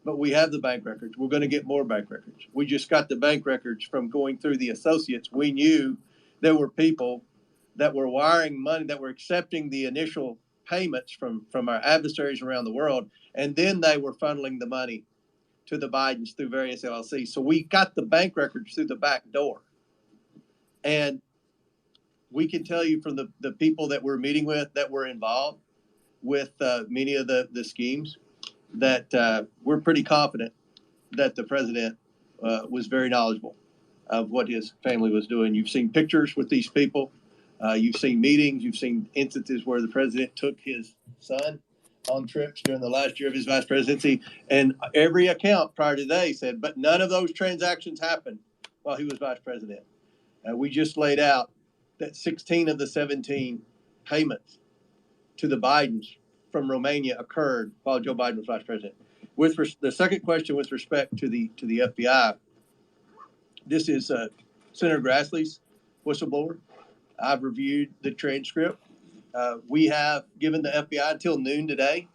But we have the bank records. We're going to get more bank records. We just got the bank records from going through the associates. We knew there were people that were wiring money, that were accepting the initial payments from our adversaries around the world, and then they were funneling the money to the Bidens through various LLCs. So we got the bank records through the back door. And we can tell you from the people that we're meeting with that were involved with many of the schemes that we're pretty confident that the president was very knowledgeable of what his family was doing. You've seen pictures with these people. You've seen meetings. You've seen instances where the president took his son on trips during the last year of his vice presidency. And every account prior to today said, but none of those transactions happened while he was vice president. We just laid out that 16 of the 17 payments to the Bidens from Romania occurred while Joe Biden was vice president. With the second question with respect to the FBI, this is Senator Grassley's whistleblower. I've reviewed the transcript. We have given the FBI until noon today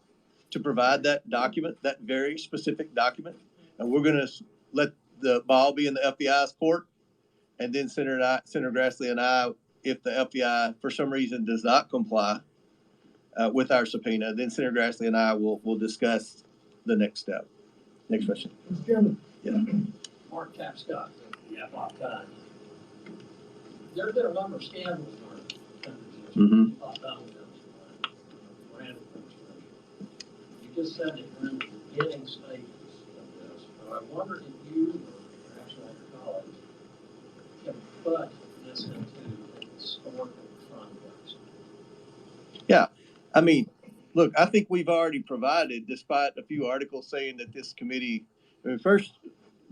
to provide that document, that very specific document. And we're going to let the ball be in the FBI's court. And then Senator Grassley and I if the FBI, for some reason, does not comply with our subpoena, then Senator Grassley and I will discuss the next step. Next question. Mr. Chairman. Yeah. Mark Tapscott, the Epoch Times. There have been a number of scandals in our country. Mm-hmm. Donald Trump's Miranda administration. You just said that you're in the beginning stages of this, but I wonder if you, or perhaps one of your colleagues, can put this into a historical context. Yeah. I mean, look, I think we've already provided, despite a few articles saying that this committee, I mean, first,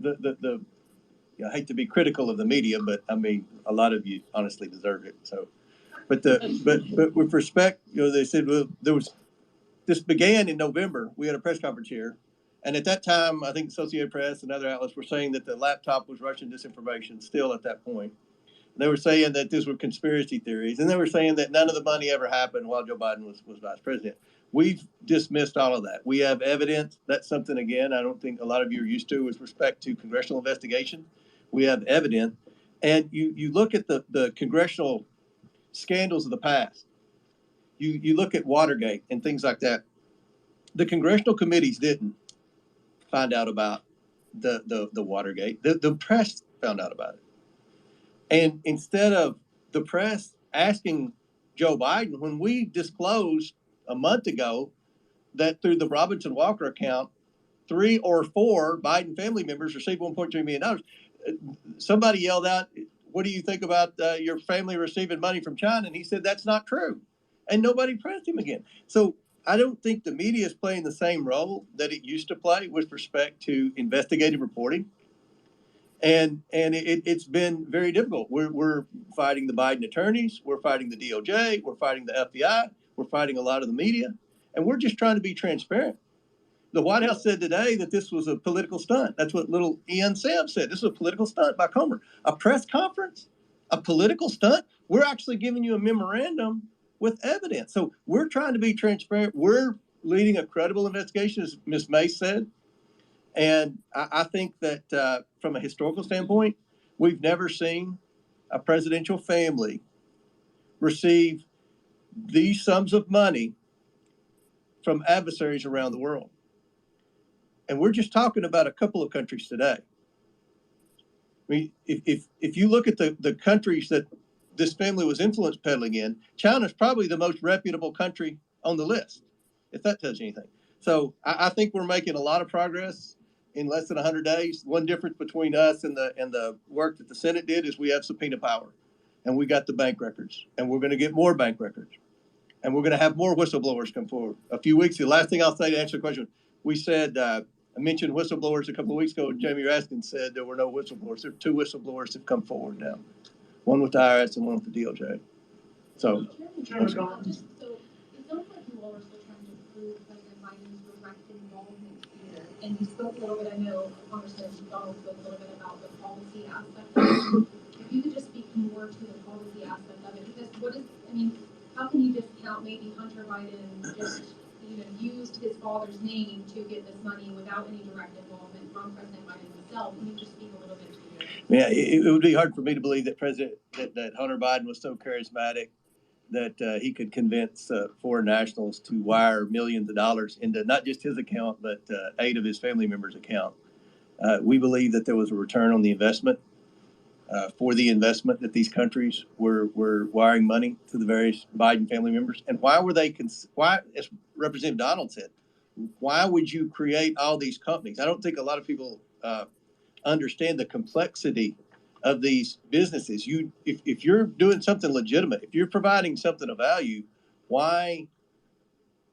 I hate to be critical of the media, but I mean, a lot of you honestly deserve it. So, but with respect, they said, well, this began in November. We had a press conference here. And at that time, I think Associated Press and other outlets were saying that the laptop was Russian disinformation still at that point. They were saying that these were conspiracy theories, and they were saying that none of the money ever happened while Joe Biden was vice president. We've dismissed all of that. We have evidence. That's something, again, I don't think a lot of you are used to with respect to congressional investigation. We have evidence. And you look at the congressional scandals of the past. You look at Watergate and things like that. The congressional committees didn't find out about the Watergate. The press found out about it. And instead of the press asking Joe Biden, when we disclosed a month ago that through the Robinson Walker account, 3 or 4 Biden family members received $1.3 million, somebody yelled out, "What do you think about your family receiving money from China?" And he said, "That's not true." And nobody pressed him again. So I don't think the media is playing the same role that it used to play with respect to investigative reporting. And it's been very difficult. We're fighting the Biden attorneys. We're fighting the DOJ. We're fighting the FBI. We're fighting a lot of the media. And we're just trying to be transparent. The White House said today that this was a political stunt. That's what little Ian Sam said. This is a political stunt by Comer. A press conference? A political stunt? We're actually giving you a memorandum with evidence. So we're trying to be transparent. We're leading a credible investigation, as Ms. May said. And I think that from a historical standpoint, we've never seen a presidential family receive these sums of money from adversaries around the world. And we're just talking about a couple of countries today. I mean, if you look at the countries that this family was influence peddling in, China's probably the most reputable country on the list, if that tells you anything. So I think we're making a lot of progress in less than 100 days. One difference between us and the work that the Senate did is we have subpoena power, and we got the bank records, and we're going to get more bank records, and we're going to have more whistleblowers come forward. A few weeks ago, last thing I'll say to answer the question, we said, I mentioned whistleblowers a couple of weeks ago, and Jamie Raskin said there were no whistleblowers. There are 2 whistleblowers that have come forward now, one with the IRS and one with the DOJ. So, it sounds like you all are still trying to prove President Biden's direct involvement here. And you spoke a little bit, I know Congressman Donald spoke a little bit about the policy aspect of it. If you could just speak more to the policy aspect of it, because how can you discount maybe Hunter Biden just used his father's name to get this money without any direct involvement from President Biden himself? Can you just speak a little bit to it? Yeah, it would be hard for me to believe that that Hunter Biden was so charismatic that he could convince foreign nationals to wire millions of dollars into not just his account, but 8 of his family members' account. We believe that there was a return on the investment for the investment that these countries were wiring money to the various Biden family members. And why were they, why, as Representative Donald said, why would you create all these companies? I don't think a lot of people understand the complexity of these businesses. If you're doing something legitimate, if you're providing something of value, why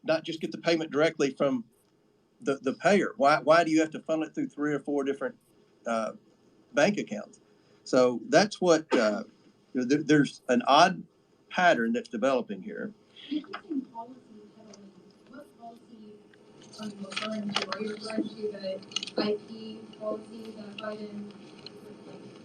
not just get the payment directly from the payer? Why do you have to funnel it through 3 or 4 different bank accounts? So that's what there's an odd pattern that's developing here. What policy are you referring to? Are you referring to the IP policies that Biden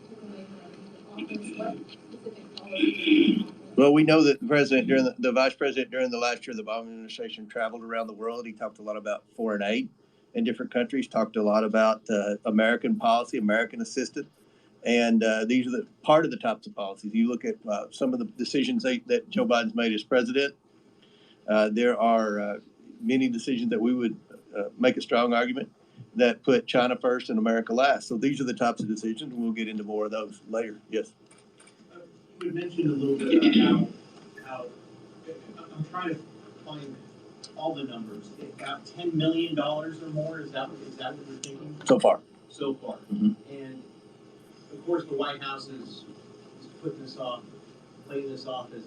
took away from office? What specific policies? Well, we know that the president, during the vice president, during the last year of the Obama administration, traveled around the world. He talked a lot about foreign aid in different countries. Talked a lot about American policy, American assistance. And these are the part of the types of policies. You look at some of the decisions that Joe Biden's made as president. There are many decisions that we would make a strong argument that put China first and America last. So these are the types of decisions, and we'll get into more of those later. Yes. You mentioned a little bit about how I'm trying to find all the numbers. About $10 million or more. Is that what you're thinking? So far. So far. Mm-hmm. And of course, the White House is putting this off, playing this off as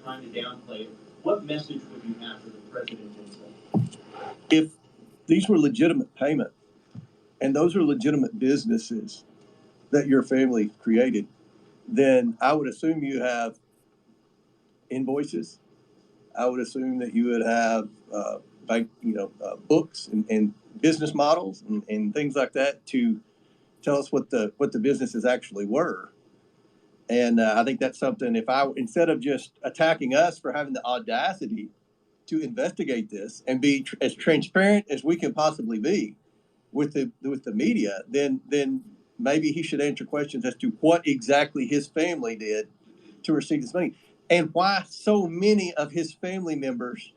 trying to downplay it. What message would you have for the president himself? If these were legitimate payment, and those are legitimate businesses that your family created, then I would assume you have invoices. I would assume that you would have books and business models and things like that to tell us what the businesses actually were. And I think that's something, instead of just attacking us for having the audacity to investigate this and be as transparent as we can possibly be with the media, then maybe he should answer questions as to what exactly his family did to receive this money and why so many of his family members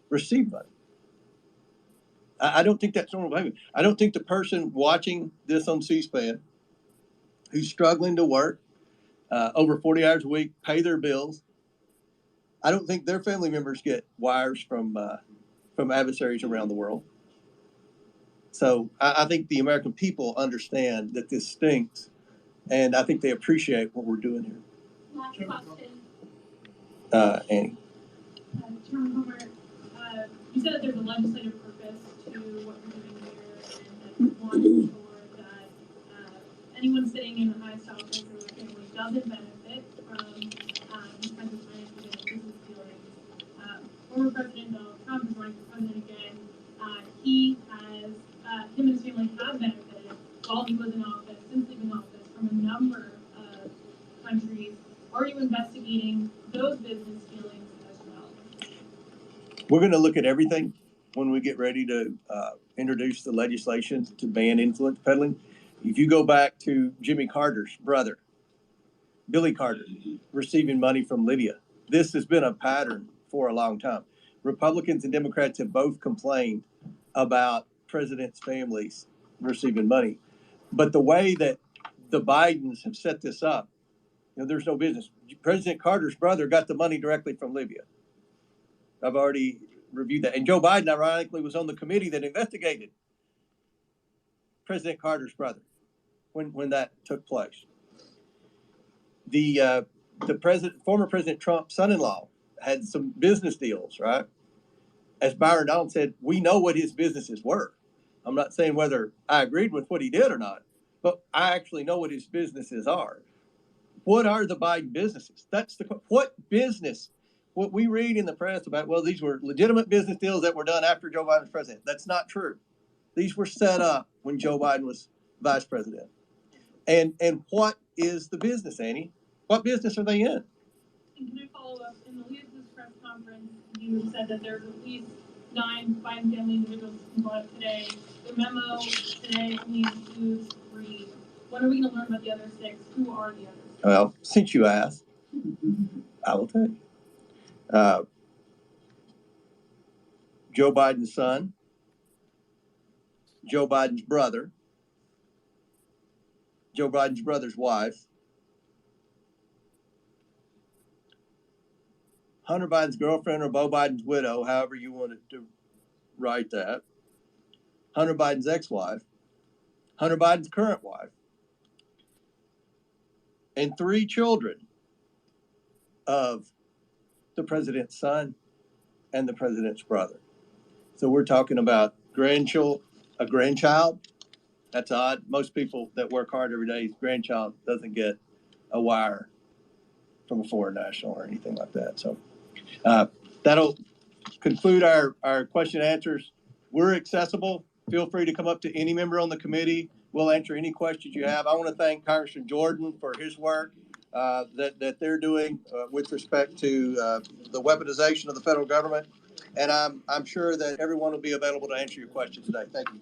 received money. I don't think that's normal behavior. I don't think the person watching this on C-SPAN who's struggling to work over 40 hours a week, pay their bills, I don't think their family members get wires from adversaries around the world. So I think the American people understand that this stinks, and I think they appreciate what we're doing here. Last question. Annie. Chairman Homer, you said that there's a legislative purpose to what you're doing here, and that you want to ensure that anyone sitting in the highest office or their family doesn't benefit from these kinds of financial business dealings. Former President Donald Trump is running for president again. Him and his family have benefited while he was in office, since leaving office, from a number of countries. Are you investigating those business dealings as well? We're going to look at everything when we get ready to introduce the legislation to ban influence peddling. If you go back to Jimmy Carter's brother, Billy Carter, receiving money from Libya, this has been a pattern for a long time. Republicans and Democrats have both complained about presidents' families receiving money. But the way that the Bidens have set this up, there's no business. President Carter's brother got the money directly from Libya. I've already reviewed that. And Joe Biden, ironically, was on the committee that investigated President Carter's brother when that took place. The former President Trump's son-in-law had some business deals, right? As Byron Donald said, we know what his businesses were. I'm not saying whether I agreed with what he did or not, but I actually know what his businesses are. What are the Biden businesses? What business? What we read in the press about, well, these were legitimate business deals that were done after Joe Biden was president. That's not true. These were set up when Joe Biden was vice president. And what is the business, Annie? What business are they in? And can I follow up? In the lead of this press conference, you said that there's at least 9 Biden family individuals brought up today. The memo today only includes 3. When are we going to learn about the other 6? Who are the others? Well, since you asked, I will tell you. Joe Biden's son, Joe Biden's brother, Joe Biden's brother's wife, Hunter Biden's girlfriend or Beau Biden's widow, however you wanted to write that, Hunter Biden's ex-wife, Hunter Biden's current wife, and 3 children of the president's son and the president's brother. So we're talking about a grandchild. That's odd. Most people that work hard every day, grandchild doesn't get a wire from a foreign national or anything like that. So that'll conclude our question and answers. We're accessible. Feel free to come up to any member on the committee. We'll answer any questions you have. I want to thank Congressman Jordan for his work that they're doing with respect to the weaponization of the federal government. And I'm sure that everyone will be available to answer your questions today. Thank you.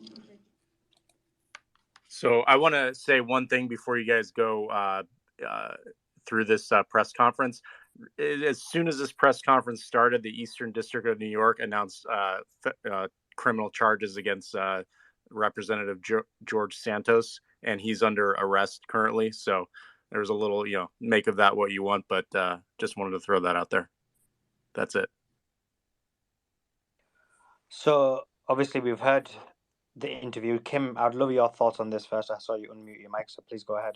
So I want to say one thing before you guys go through this press conference. As soon as this press conference started, the Eastern District of New York announced criminal charges against Representative George Santos, and he's under arrest currently. So there's a little, make of that what you want, but just wanted to throw that out there. That's it. So obviously we've heard the interview. Kim, I'd love your thoughts on this first. I saw you unmute your mic, so please go ahead.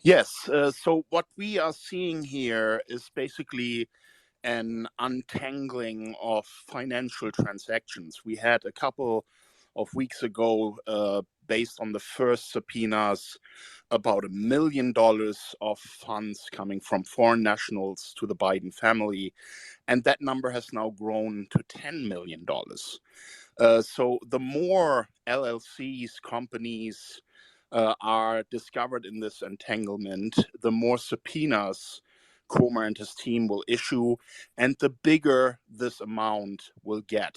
Yes. So what we are seeing here is basically an untangling of financial transactions. We had a couple of weeks ago, based on the first subpoenas, about $1 million of funds coming from foreign nationals to the Biden family. And that number has now grown to $10 million. So the more LLCs, companies are discovered in this entanglement, the more subpoenas Comer and his team will issue, and the bigger this amount will get.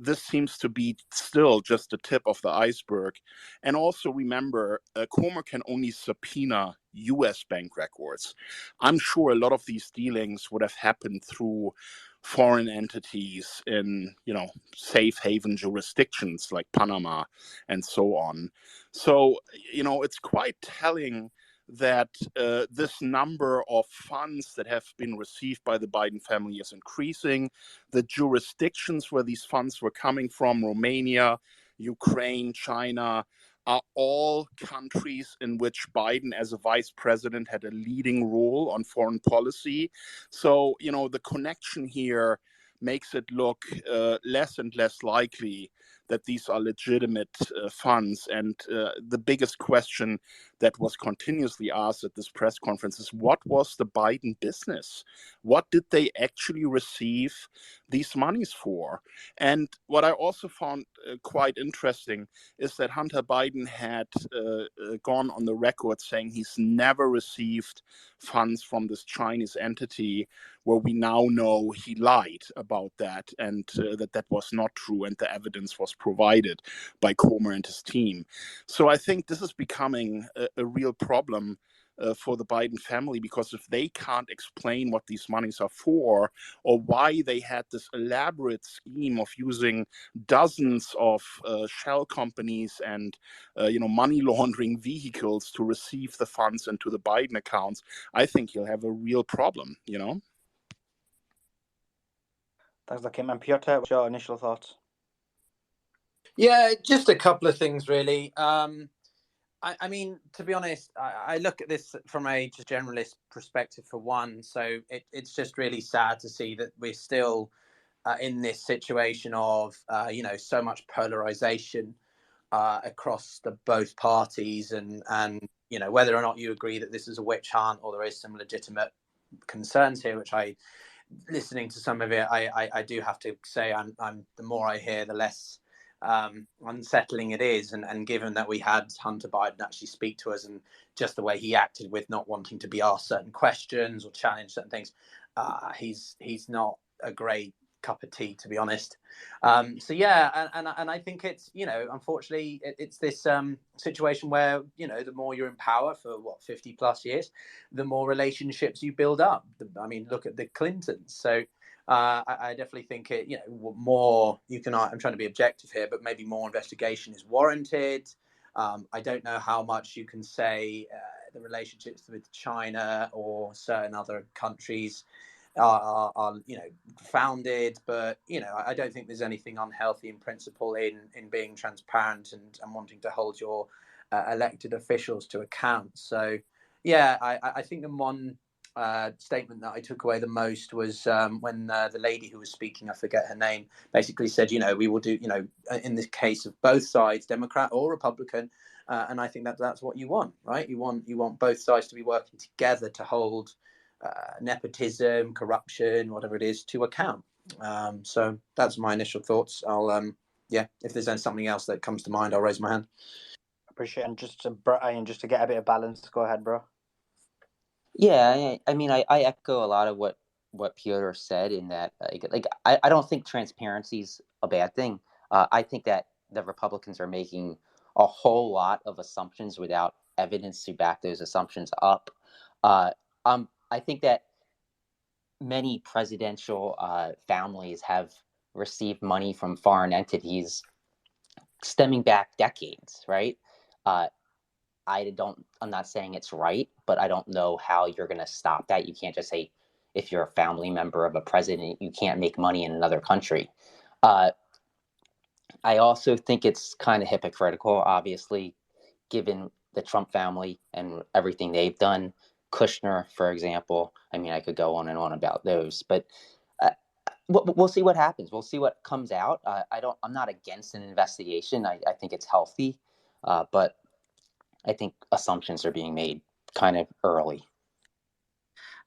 This seems to be still just the tip of the iceberg. And also remember, Comer can only subpoena US bank records. I'm sure a lot of these dealings would have happened through foreign entities in, safe haven jurisdictions like Panama and so on. So, it's quite telling that this number of funds that have been received by the Biden family is increasing. The jurisdictions where these funds were coming from, Romania, Ukraine, China, are all countries in which Biden, as a vice president, had a leading role on foreign policy. So, the connection here makes it look less and less likely that these are legitimate funds. And the biggest question that was continuously asked at this press conference is, what was the Biden business? What did they actually receive these monies for? And what I also found quite interesting is that Hunter Biden had gone on the record saying he's never received funds from this Chinese entity, where we now know he lied about that, and that was not true, and the evidence was provided by Comer and his team. So I think this is becoming a real problem for the Biden family, because if they can't explain what these monies are for, or why they had this elaborate scheme of using dozens of shell companies and money laundering vehicles to receive the funds into the Biden accounts, I think you'll have a real problem. Thanks, Kim. And Piotr, what's your initial thoughts? Yeah, just a couple of things, really. I mean, to be honest, I look at this from a just generalist perspective for one. So it's just really sad to see that we're still in this situation of, so much polarization across both parties, and whether or not you agree that this is a witch hunt or there is some legitimate concerns here, which listening to some of it, I do have to say I'm the more I hear, the less unsettling it is, and given that we had Hunter Biden actually speak to us, and just the way he acted with not wanting to be asked certain questions or challenge certain things, he's not a great cup of tea, to be honest. So yeah, and I think it's, unfortunately it's this situation where, the more you're in power for 50 plus years, the more relationships you build up. I mean, look at the Clintons. So I definitely think it, more you can. I'm trying to be objective here, but maybe more investigation is warranted. I don't know how much you can say the relationships with China or certain other countries are founded, but I don't think there's anything unhealthy in principle in being transparent and wanting to hold your elected officials to account. So yeah, I think the one statement that I took away the most was when the lady who was speaking, I forget her name, basically said, we will do, in this case of both sides, Democrat or Republican, and I think that's what you want, right? You want both sides to be working together to hold nepotism, corruption, whatever it is, to account. So that's my initial thoughts. I'll if there's something else that comes to mind, I'll raise my hand. Appreciate it. And just to get a bit of balance, go ahead, bro. Yeah, I mean, I echo a lot of what Piotr said, in that I don't think transparency is a bad thing. I think that the Republicans are making a whole lot of assumptions without evidence to back those assumptions up. I think that many presidential families have received money from foreign entities stemming back decades, right? I'm not saying it's right, but I don't know how you're going to stop that. You can't just say, if you're a family member of a president, you can't make money in another country. I also think it's kind of hypocritical, obviously, given the Trump family and everything they've done. Kushner, for example. I mean, I could go on and on about those, but we'll see what happens. We'll see what comes out. I'm not against an investigation. I think it's healthy, but I think assumptions are being made kind of early.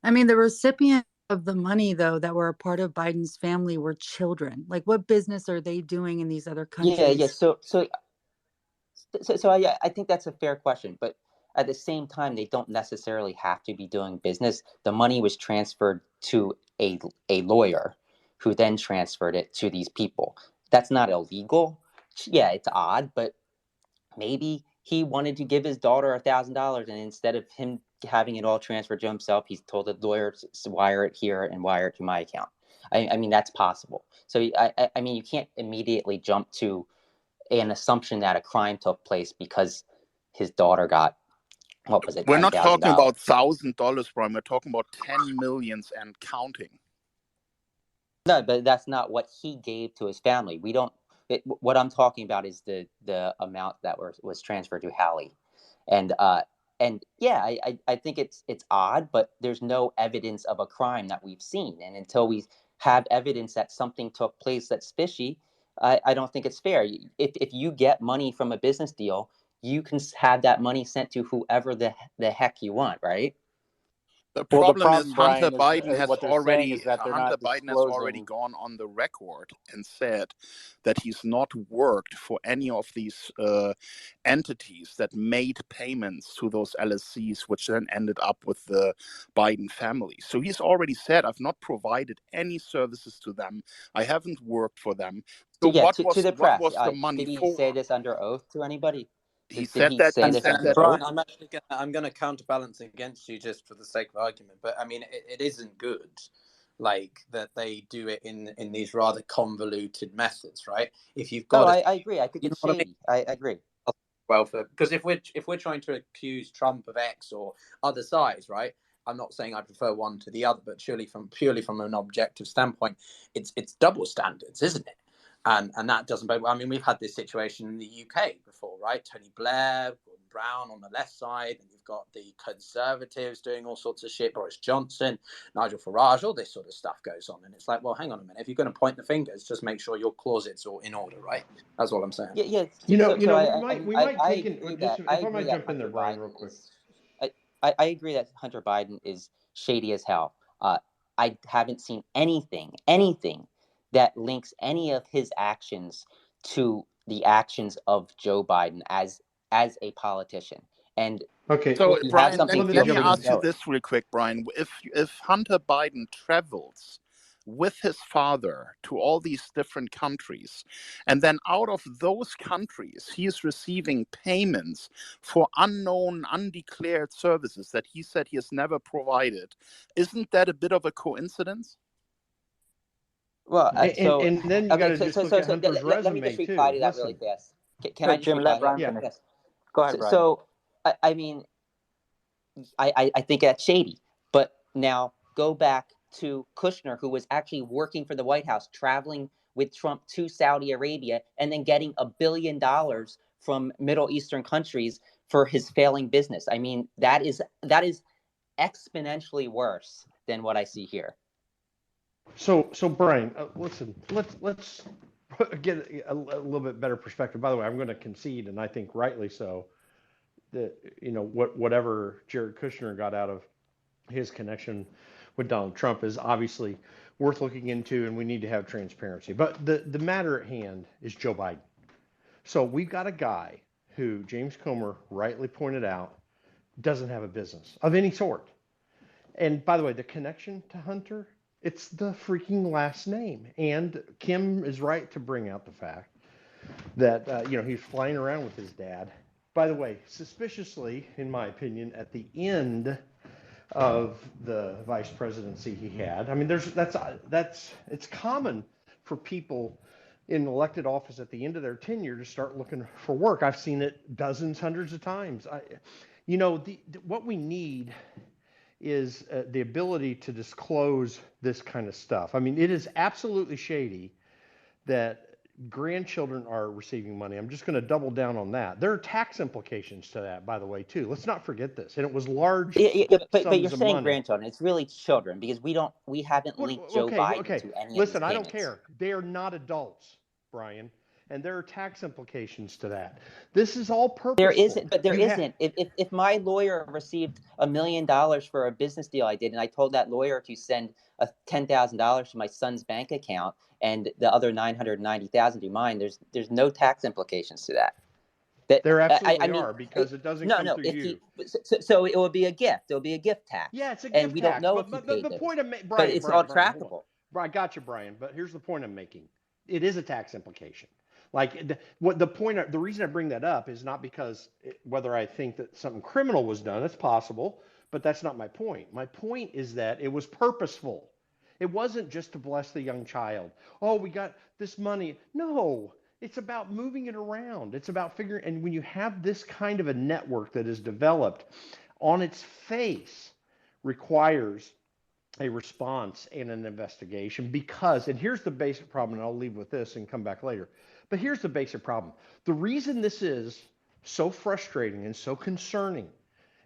I mean, the recipient of the money, though, that were a part of Biden's family were children. Like, what business are they doing in these other countries? Yeah. So I think that's a fair question, but at the same time, they don't necessarily have to be doing business. The money was transferred to a lawyer who then transferred it to these people. That's not illegal. Yeah, it's odd, but maybe he wanted to give his daughter $1,000, and instead of him having it all transferred to himself, he's told the lawyer to wire it here and wire it to my account. I mean, that's possible. So I mean, you can't immediately jump to an assumption that a crime took place because his daughter got, what was it? We're not talking about $10,000. $1,000, Brian. We're talking about 10 millions and counting. No, but that's not what he gave to his family. What I'm talking about is the amount that was transferred to Hallie, and yeah, I think it's odd, but there's no evidence of a crime that we've seen, and until we have evidence that something took place that's fishy, I don't think it's fair. If you get money from a business deal, you can have that money sent to whoever the heck you want, right? The Well, the problem is problem, Hunter Brian, Biden has what they're saying is already that they're Hunter not Biden has already disclosing. gone on the record and said that he's not worked for any of these entities that made payments to those LSCs, which then ended up with the Biden family. So he's already said, I've not provided any services to them. I haven't worked for them. So Yeah, what to was the press. the money Did he for? say this under oath to anybody? He Did said he that. say He this said under that. Brian, oath? I'm gonna counterbalance against you just for the sake of argument, but I mean it isn't good, like that they do it in these rather convoluted methods, right? If you've got, I agree. I think it's shady. I agree. Well, because if we're trying to accuse Trump of X or other sides, right? I'm not saying I prefer one to the other, but purely from an objective standpoint, it's double standards, isn't it? And that doesn't. I mean, we've had this situation in the UK before, right? Tony Blair, Gordon Brown on the left side, and you've got the Conservatives doing all sorts of shit. Boris Johnson, Nigel Farage, all this sort of stuff goes on, and it's like, well, hang on a minute. If you're going to point the fingers, just make sure your closets are in order, right? That's what I'm saying. Yeah. We might take in just if I might jump in there, Brian, real quick. I agree that Hunter Biden is shady as hell. I haven't seen anything that links any of his actions to the actions of Joe Biden as a politician. And okay, so if you Brian, have something let me fishy, ask you this real quick, Brian. If Hunter Biden travels with his father to all these different countries, and then out of those countries he is receiving payments for unknown, undeclared services that he said he has never provided, isn't that a bit of a coincidence? Well, and then you got to just look at Hunter's resume let me just reply to that really fast. Can I just Jim, reply let Brian to that? finish. Yes. Go ahead, Brian. So I mean, I think that's shady. But now go back to Kushner, who was actually working for the White House, traveling with Trump to Saudi Arabia, and then getting $1 billion from Middle Eastern countries for his failing business. I mean, that is exponentially worse than what I see here. So Brian, listen, let's get a little bit better perspective. By the way, I'm going to concede, and I think rightly so, that whatever Jared Kushner got out of his connection with Donald Trump is obviously worth looking into, and we need to have transparency. But the matter at hand is Joe Biden. So we've got a guy who James Comer rightly pointed out doesn't have a business of any sort. And by the way, the connection to Hunter, it's the freaking last name. And Kim is right to bring out the fact that he was flying around with his dad. By the way, suspiciously, in my opinion, at the end of the vice presidency he had. I mean, it's common for people in elected office at the end of their tenure to start looking for work. I've seen it dozens, hundreds of times. What we need is the ability to disclose this kind of stuff. I mean, it is absolutely shady that grandchildren are receiving money. I'm just going to double down on that. There are tax implications to that, by the way, too. Let's not forget this. And it was large But you're sums of saying money. grandchildren. It's really children because we haven't linked Joe Biden to any of these Listen, I don't payments. care. They are not adults, Brian. And there are tax implications to that. This is all purposeful. There isn't, but there isn't. If my lawyer received $1 million for a business deal I did, and I told that lawyer to send $10,000 to my son's bank account and the other $990,000 to mine, there's no tax implications to that. There absolutely are, because it doesn't come through you. So it will be a gift. It will be a gift tax. Yeah, it's a gift and we tax. don't know But if you paid the point of Brian, but it's Brian, all Brian, trackable. I got you, Brian. But here's the point I'm making. It is a tax implication. Like the reason I bring that up is not because whether I think that something criminal was done. It's possible, but that's not my point. My point is that it was purposeful. It wasn't just to bless the young child. Oh, we got this money. No, it's about moving it around. It's about figuring. And when you have this kind of a network that is developed, on its face, requires a response and an investigation because, and here's the basic problem, and I'll leave with this and come back later. But here's the basic problem. The reason this is so frustrating and so concerning,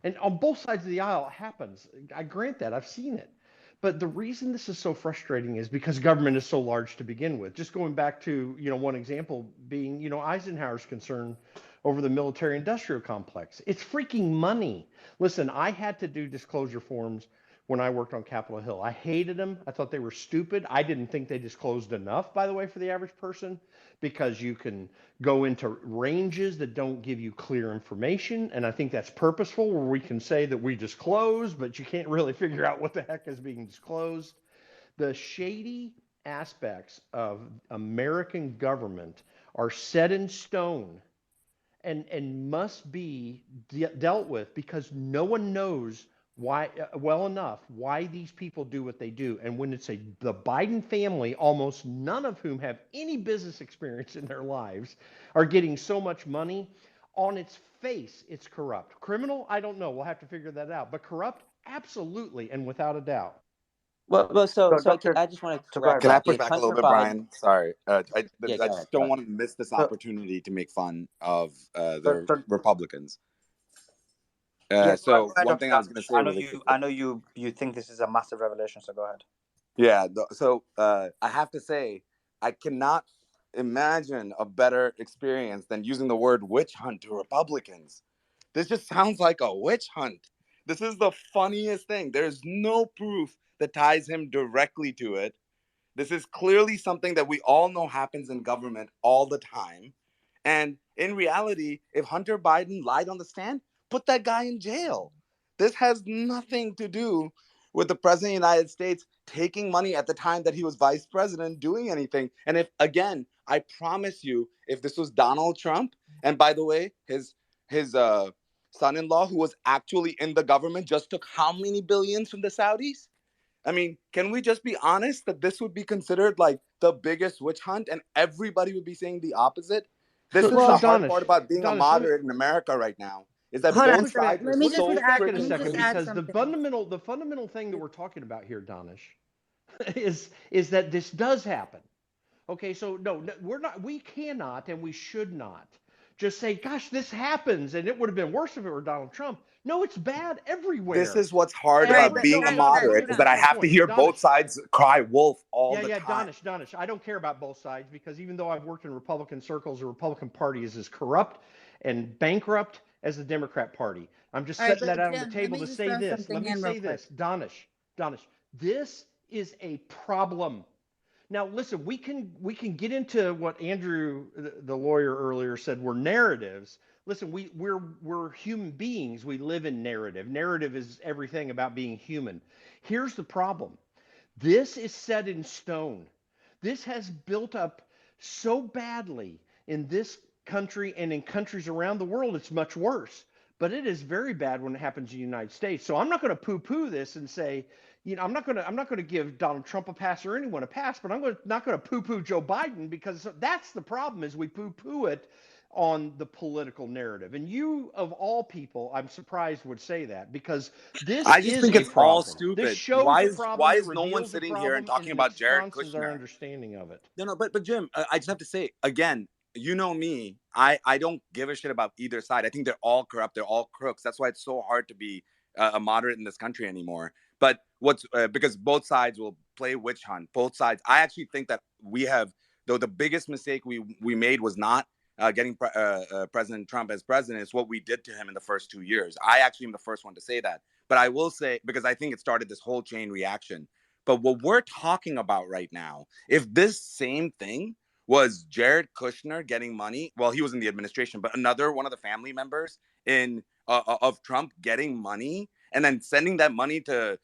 and on both sides of the aisle it happens, I grant that, I've seen it. But the reason this is so frustrating is because government is so large to begin with. Just going back to, one example being, Eisenhower's concern over the military industrial complex. It's freaking money. Listen, I had to do disclosure forms when I worked on Capitol Hill. I hated them. I thought they were stupid. I didn't think they disclosed enough, by the way, for the average person, because you can go into ranges that don't give you clear information. And I think that's purposeful, where we can say that we disclose, but you can't really figure out what the heck is being disclosed. The shady aspects of American government are set in stone and must be dealt with, because no one knows why well enough why these people do what they do. And when it's the Biden family, almost none of whom have any business experience in their lives, are getting so much money, on its face it's corrupt. Criminal, I don't know, we'll have to figure that out. But corrupt, absolutely, and without a doubt. So Dr. I just want to correct Can I that. push If back a little Hunter bit, Biden, Brian? Sorry. I yeah, go just ahead. don't want to miss this opportunity to make fun of the So, Republicans. yeah, go So ahead, one Dr. thing I was going to Danish. say really quickly. I know you think this is a massive revelation, so go ahead. Yeah. So I have to say, I cannot imagine a better experience than using the word witch hunt to Republicans. This just sounds like a witch hunt. This is the funniest thing. There's no proof that ties him directly to it. This is clearly something that we all know happens in government all the time. And in reality, if Hunter Biden lied on the stand, put that guy in jail. This has nothing to do with the president of the United States taking money at the time that he was vice president, doing anything. And if, again, I promise you, if this was Donald Trump, and by the way, his son-in-law, who was actually in the government, just took how many billions from the Saudis? I mean, can we just be honest that this would be considered like the biggest witch hunt and everybody would be saying the opposite? This is the hard part about being a moderate in America right now, is that both sides are so Push back in a freaking second, crazy. because the fundamental thing that we're talking about here, Donish, is that this does happen. Okay, so no, we cannot and we should not just say, gosh, this happens and it would have been worse if it were Donald Trump. No, it's bad everywhere. This is what's hard about being a moderate, is that I have to hear both sides cry wolf all the time. Donish, I don't care about both sides, because even though I've worked in Republican circles, the Republican Party is as corrupt and bankrupt as the Democrat Party. I'm just setting that out on the table to say this. Let me say this, Donish, this is a problem. Now, listen, we can get into what Andrew, the lawyer, earlier said were narratives. Listen, we're human beings. We live in narrative. Narrative is everything about being human. Here's the problem. This is set in stone. This has built up so badly In this country and in countries around the world, it's much worse. But it is very bad when it happens in the United States. So I'm not going to poo-poo this and say, I'm not going to give Donald Trump a pass or anyone a pass, but not going to poo-poo Joe Biden, because that's the problem, is we poo-poo it on the political narrative. And you, of all people, I'm surprised would say that, because this I just is think a it's all problem. This stupid. shows a problem. Why It is no one reveals a sitting here and problem, talking and it about Jared ensconces our Kushner? understanding of it. No, but Jim, I just have to say again, you know me, I don't give a shit about either side. I think they're all corrupt, they're all crooks. That's why it's so hard to be a moderate in this country anymore. But because both sides will play witch hunt. Both sides. I actually think that we have, though the biggest mistake we made was not getting President Trump as president. It's what we did to him in the first 2 years. I actually am the first one to say that. But I will say, because I think it started this whole chain reaction. But what we're talking about right now, if this same thing was Jared Kushner getting money, well, he was in the administration, but another one of the family members of Trump getting money and then sending that money to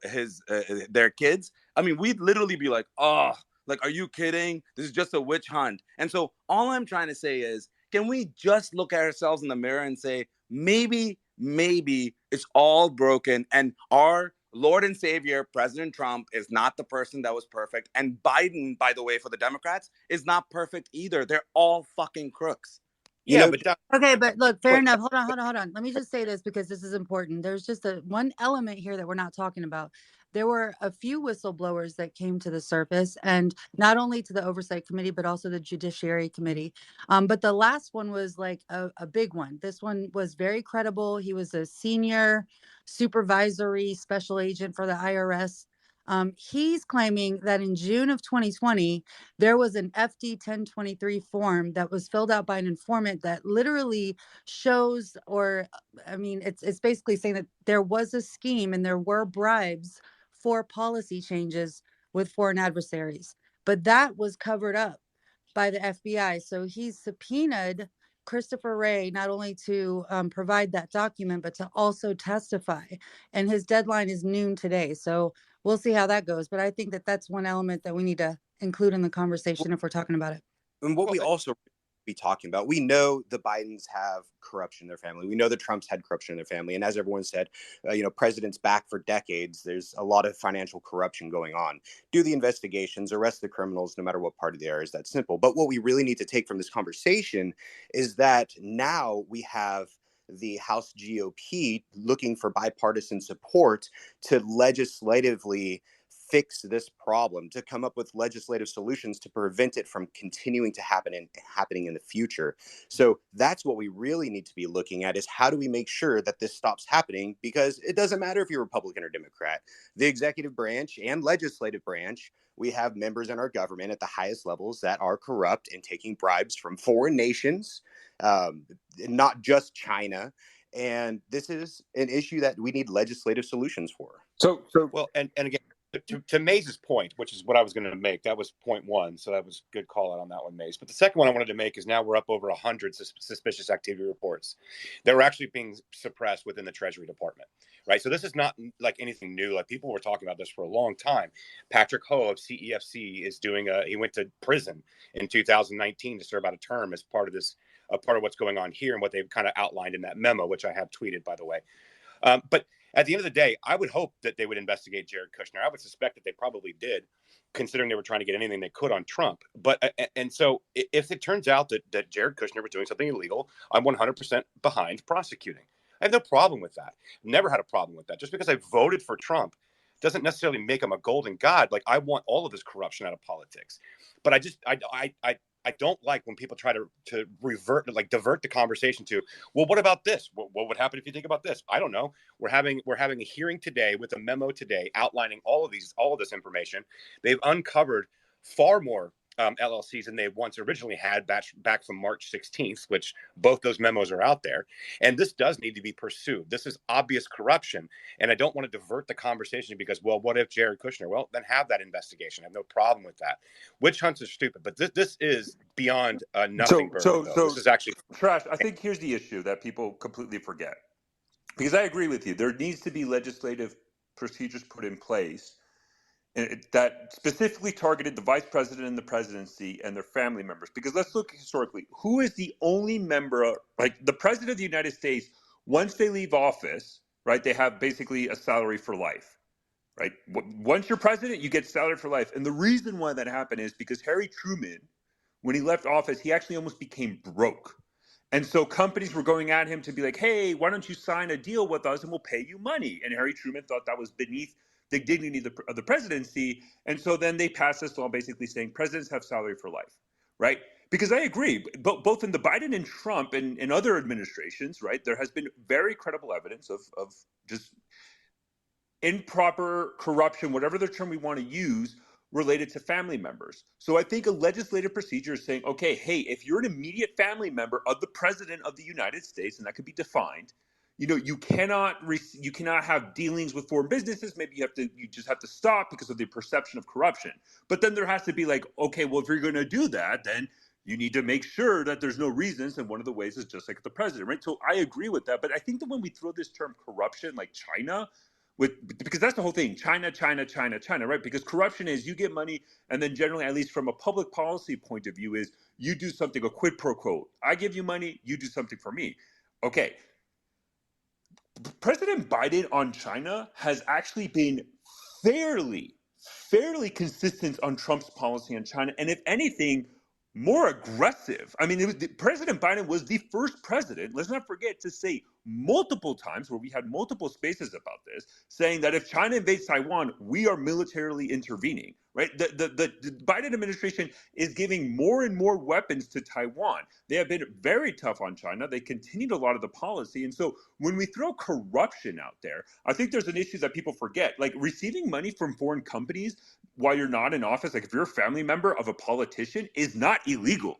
his their kids, I mean, we'd literally be like, oh, like, are you kidding? This is just a witch hunt. And so all I'm trying to say is, can we just look at ourselves in the mirror and say, maybe it's all broken, and our Lord and Savior, President Trump, is not the person that was perfect. And Biden, by the way, for the Democrats, is not perfect either. They're all fucking crooks. Okay, but look, fair enough. Hold on. Let me just say this, because this is important. There's just one element here that we're not talking about. There were a few whistleblowers that came to the surface, and not only to the Oversight Committee, but also the Judiciary Committee. But the last one was like a big one. This one was very credible. He was a senior supervisory special agent for the IRS. He's claiming that in June of 2020, there was an FD 1023 form that was filled out by an informant that literally shows, it's basically saying that there was a scheme and there were bribes for policy changes with foreign adversaries. But that was covered up by the FBI. So he's subpoenaed Christopher Wray not only to provide that document, but to also testify. And his deadline is noon today. So we'll see how that goes. But I think that that's one element that we need to include in the conversation if we're talking about it. And what we also be talking about, we know the Bidens have corruption in their family. We know the Trumps had corruption in their family. And as everyone said, presidents back for decades, there's a lot of financial corruption going on. Do the investigations, arrest the criminals, no matter what party they are. Is that simple? But what we really need to take from this conversation is that now we have the House GOP looking for bipartisan support to legislatively fix this problem, to come up with legislative solutions to prevent it from continuing to happening in the future. So that's what we really need to be looking at, is how do we make sure that this stops happening? Because it doesn't matter if you're Republican or Democrat. The executive branch and legislative branch, we have members in our government at the highest levels that are corrupt and taking bribes from foreign nations, not just China. And this is an issue that we need legislative solutions for. So well, and again, to Maze's point, which is what I was going to make, that was point one. So that was a good call out on that one, Maze. But the second one I wanted to make is now we're up over 100 suspicious activity reports that were actually being suppressed within the Treasury Department, right? So this is not like anything new. Like, people were talking about this for a long time. Patrick Ho of CEFC is he went to prison in 2019 to serve out a term as part of this, part of what's going on here and what they've kind of outlined in that memo, which I have tweeted, by the way. But at the end of the day, I would hope that they would investigate Jared Kushner. I would suspect that they probably did, considering they were trying to get anything they could on Trump. But and so if it turns out that Jared Kushner was doing something illegal, I'm 100% behind prosecuting. I have no problem with that. Never had a problem with that. Just because I voted for Trump doesn't necessarily make him a golden god. Like, I want all of this corruption out of politics. But I don't like when people try to divert the conversation to, well, what about this? What would happen if you think about this? I don't know. We're having a hearing today with a memo today outlining all of this information. They've uncovered far more LLCs than they once originally had back from March 16th, which both those memos are out there. And this does need to be pursued. This is obvious corruption. And I don't want to divert the conversation because, well, what if Jared Kushner? Well, then have that investigation. I have no problem with that. Witch hunts are stupid, but this is beyond nothing. So this is actually Trash. I think here's the issue that people completely forget. Because I agree with you. There needs to be legislative procedures put in place. that specifically targeted the vice president and the presidency and their family members. Because let's look historically. Who is the only member, like the president of the United States, once they leave office, right, they have basically a salary for life, right? Once you're president, you get salary for life. And the reason why that happened is because Harry Truman, when he left office, he actually almost became broke. And so companies were going at him to be like, hey, why don't you sign a deal with us and we'll pay you money? And Harry Truman thought that was beneath the dignity of the presidency. And so then they passed this law basically saying presidents have salary for life, right? Because I agree, both in the Biden and Trump and other administrations, right, there has been very credible evidence of just improper corruption, whatever the term we want to use, related to family members. So I think a legislative procedure is saying, okay, hey, if you're an immediate family member of the president of the United States, and that could be defined, you cannot have dealings with foreign businesses. Maybe you just have to stop because of the perception of corruption. But then there has to be like, okay, well, if you're going to do that, then you need to make sure that there's no reasons. And one of the ways is just like the president, right? So I agree with that. But I think that when we throw this term corruption, like China, because that's the whole thing, China, right? Because corruption is you get money, and then generally, at least from a public policy point of view, is you do something, a quid pro quo. I give you money, you do something for me. Okay. President Biden on China has actually been fairly consistent on Trump's policy on China, and if anything, more aggressive. I mean, President Biden was the first president, let's not forget, to say multiple times, where we had multiple spaces about this, saying that if China invades Taiwan, we are militarily intervening, right? The Biden administration is giving more and more weapons to Taiwan. They have been very tough on China. They continued a lot of the policy. And so when we throw corruption out there, I think there's an issue that people forget. Like receiving money from foreign companies while you're not in office, like if you're a family member of a politician, is not illegal.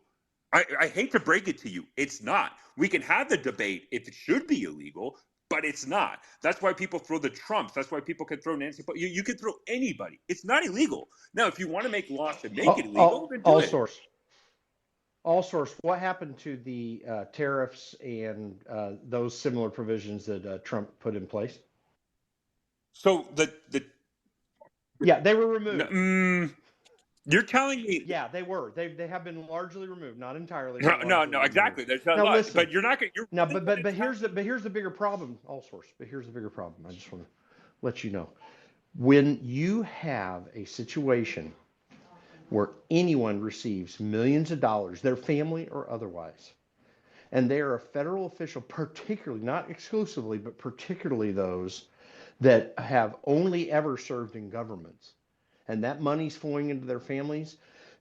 I hate to break it to you. It's not. We can have the debate if it should be illegal, but it's not. That's why people throw the Trumps. That's why people can throw Nancy. You can throw anybody. It's not illegal. Now, if you want to make laws to make it illegal, then do it. All source. What happened to the tariffs and those similar provisions that Trump put in place? So yeah, they were removed. You're telling me? Yeah, they were. They have been largely removed, not entirely. No, exactly. There's a now, lot, listen, but you're not going. No, but here's the bigger problem. All source. But here's the bigger problem. I just want to let you know, when you have a situation where anyone receives millions of dollars, their family or otherwise, and they are a federal official, particularly, not exclusively, but particularly those that have only ever served in governments, and that money's flowing into their families.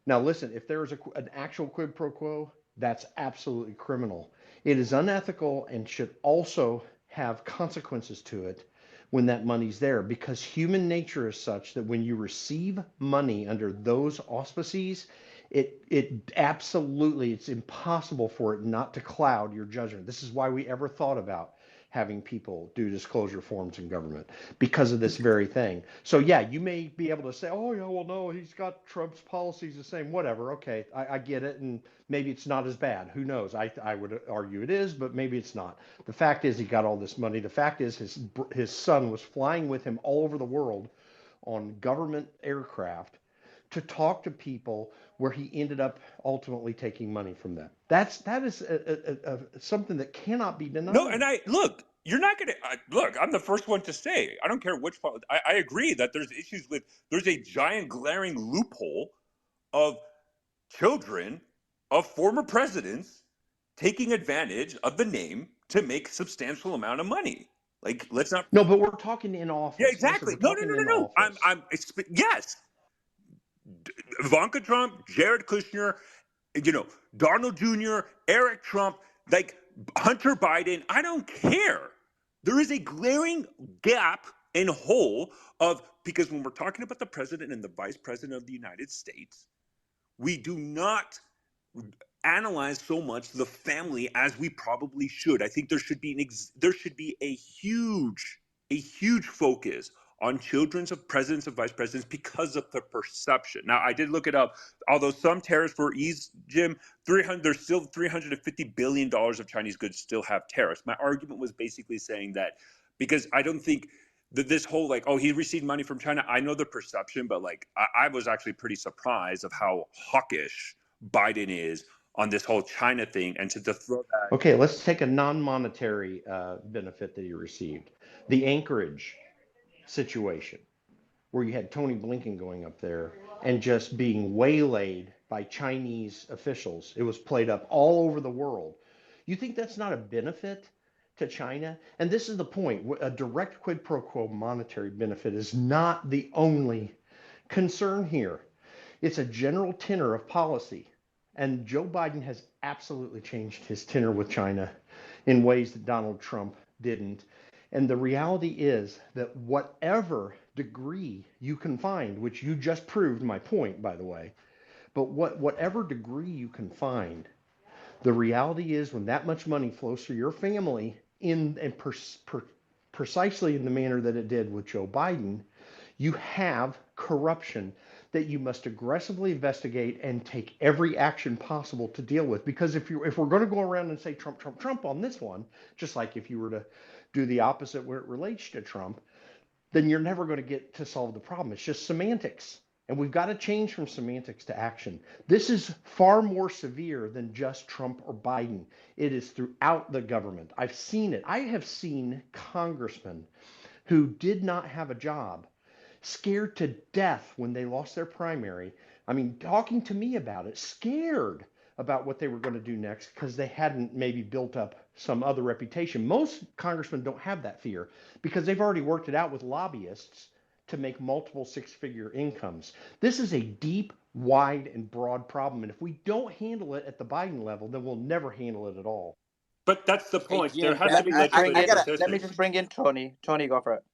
Now, listen, if there is an actual quid pro quo, that's absolutely criminal. It is unethical and should also have consequences to it when that money's there, because human nature is such that when you receive money under those auspices, it absolutely, it's impossible for it not to cloud your judgment. This is why we ever thought about having people do disclosure forms in government, because of this very thing. So yeah, you may be able to say, oh yeah, well no, he's got Trump's policies the same, whatever. Okay, I get it, and maybe it's not as bad. Who knows? I would argue it is, but maybe it's not. The fact is he got all this money. The fact is his son was flying with him all over the world on government aircraft to talk to people, where he ended up ultimately taking money from them. That is something that cannot be denied. No, and you're not going to look. I'm the first one to say, I don't care which. I agree that there's issues with. There's a giant glaring loophole of children of former presidents taking advantage of the name to make substantial amount of money. Like, let's not. No, but we're talking in office. Yeah, exactly. Listen, no. Yes. Ivanka Trump, Jared Kushner, Donald Jr., Eric Trump, like Hunter Biden. I don't care. There is a glaring gap and hole because when we're talking about the president and the vice president of the United States, we do not analyze so much the family as we probably should. I think there should be a huge focus on children of presidents and vice presidents because of the perception. Now, I did look it up. Although some tariffs were eased, Jim, there's still $350 billion of Chinese goods still have tariffs. My argument was basically saying that because I don't think this whole like, oh, he received money from China. I know the perception, but like I was actually pretty surprised of how hawkish Biden is on this whole China thing, and to throw that. Okay, let's take a non-monetary benefit that he received. The Anchorage situation, where you had Tony Blinken going up there and just being waylaid by Chinese officials. It was played up all over the world. You think that's not a benefit to China? And this is the point. A direct quid pro quo monetary benefit is not the only concern here. It's a general tenor of policy. And Joe Biden has absolutely changed his tenor with China in ways that Donald Trump didn't. And the reality is that whatever degree you can find, which you just proved my point, by the way, but whatever degree you can find, the reality is when that much money flows through your family precisely in the manner that it did with Joe Biden, you have corruption that you must aggressively investigate and take every action possible to deal with. Because if we're going to go around and say Trump, Trump, Trump on this one, just like if you were to do the opposite where it relates to Trump, then you're never going to get to solve the problem. It's just semantics. And we've got to change from semantics to action. This is far more severe than just Trump or Biden. It is throughout the government. I've seen it. I have seen congressmen who did not have a job scared to death when they lost their primary. I mean, talking to me about it, scared about what they were going to do next because they hadn't maybe built up some other reputation. Most congressmen don't have that fear because they've already worked it out with lobbyists to make multiple six-figure incomes. This is a deep, wide, and broad problem. And if we don't handle it at the Biden level, then we'll never handle it at all. But that's the point. Hey, There Jim, has to be legislative let me just bring in Tony. Tony, go for it.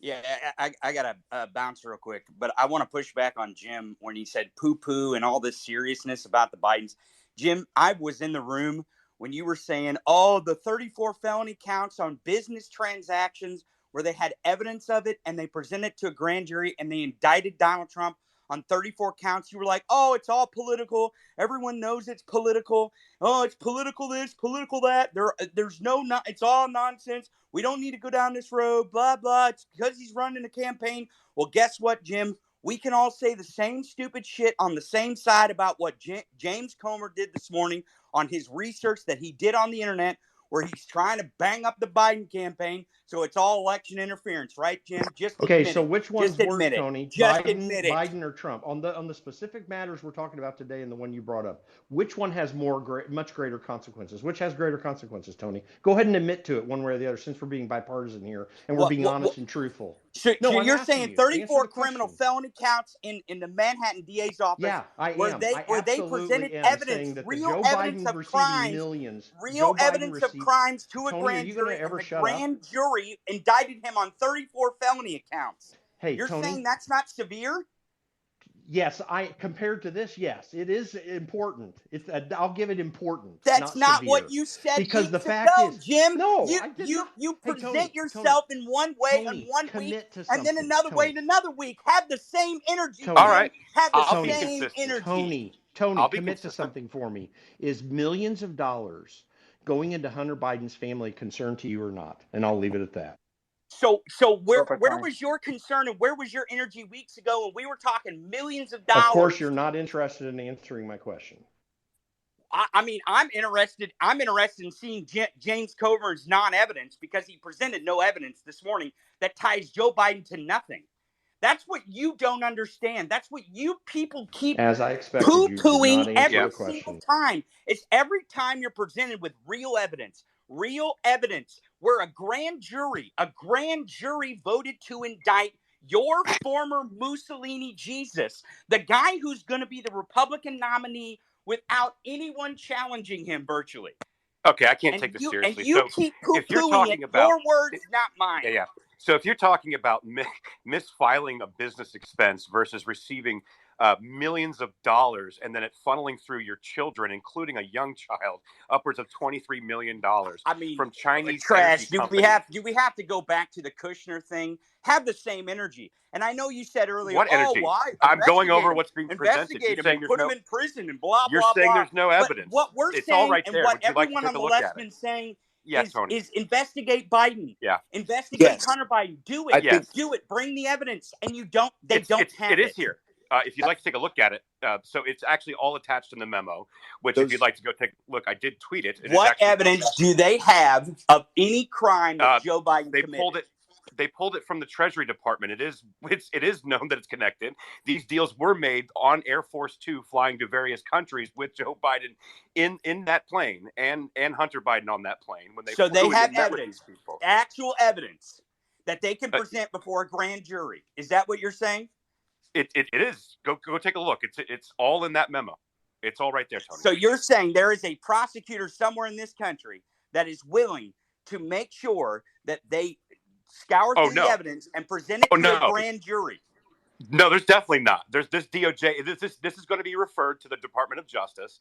Yeah, I got to bounce real quick, but I want to push back on Jim when he said poo-poo and all this seriousness about the Bidens. Jim, I was in the room when you were saying, oh, the 34 felony counts on business transactions where they had evidence of it and they presented it to a grand jury and they indicted Donald Trump on 34 counts. You were like, oh, it's all political. Everyone knows it's political. Oh, it's political this, political that. There's no, it's all nonsense. We don't need to go down this road, blah, blah. It's because he's running a campaign. Well, guess what, Jim? We can all say the same stupid shit on the same side about what James Comer did this morning on his research that he did on the internet, where he's trying to bang up the Biden campaign. So it's all election interference, right, Jim? Just okay. Admit So it. which one's Just worse, admit it. Tony? Just admit it. Biden or Trump? On the specific matters we're talking about today and the one you brought up, which one has much greater consequences? Which has greater consequences, Tony? Go ahead and admit to it one way or the other, since we're being bipartisan here and we're being honest and truthful. So you're I'm saying 34 criminal felony counts in the Manhattan DA's office? Yeah, I where am. They presented evidence, real evidence of crimes, real evidence of crimes to a grand jury, and the grand jury indicted him on 34 felony accounts. Hey, you're Tony, saying that's not severe? Yes, compared to this, yes, it is important. I'll give it importance. That's not severe. What you said because weeks the fact ago, is, Jim. No, you present Tony, yourself in one way in one week, and then another way in another week. Have the same energy. Tony, all right, have the I'll same energy. Tony, commit to something for me. Is millions of dollars going into Hunter Biden's family a concern to you or not? And I'll leave it at that. So where was your concern and where was your energy weeks ago when we were talking millions of dollars? Of course, you're not interested in answering my question. I mean, I'm interested in seeing James Comer's non-evidence because he presented no evidence this morning that ties Joe Biden to nothing. That's what you don't understand. That's what you people keep poo-pooing every single time. It's every time you're presented with real evidence where a grand jury voted to indict your former Mussolini Jesus, the guy who's going to be the Republican nominee without anyone challenging him virtually. Okay, I can't take this seriously. And you keep poo-pooing it. Your words, not mine. Yeah. So if you're talking about misfiling a business expense versus receiving millions of dollars and then it funneling through your children, including a young child, upwards of $23 million. I mean, from Chinese trash. Do we have to go back to the Kushner thing? Have the same energy. And I know you said earlier, what energy? I'm going over what's being presented. You're saying put him in prison and blah, you're blah, saying blah. there's no evidence. But what we're it's saying all right and there. what Would you like everyone to on take the a look left's at been it? saying Tony. is investigate Biden. Yeah. Investigate Yes. Hunter Biden. Do I it. think- Do it. Bring the evidence. And you don't. They don't have it. It is here. If you'd like to take a look at it, so it's actually all attached in the memo. Which, if you'd like to go take a look, I did tweet it. What evidence do they have of any crime that Joe Biden committed? They pulled it from the Treasury Department. It is known that it's connected. These deals were made on Air Force Two, flying to various countries with Joe Biden in that plane, and Hunter Biden on that plane. When they they flew have and met with evidence, these people. actual evidence that they can present before a grand jury. Is that what you're saying? It is. Go take a look. It's all in that memo. It's all right there, Tony. So you're saying there is a prosecutor somewhere in this country that is willing to make sure that they scour through the evidence and present it to a grand jury? No, there's definitely not. There's this DOJ. This is going to be referred to the Department of Justice.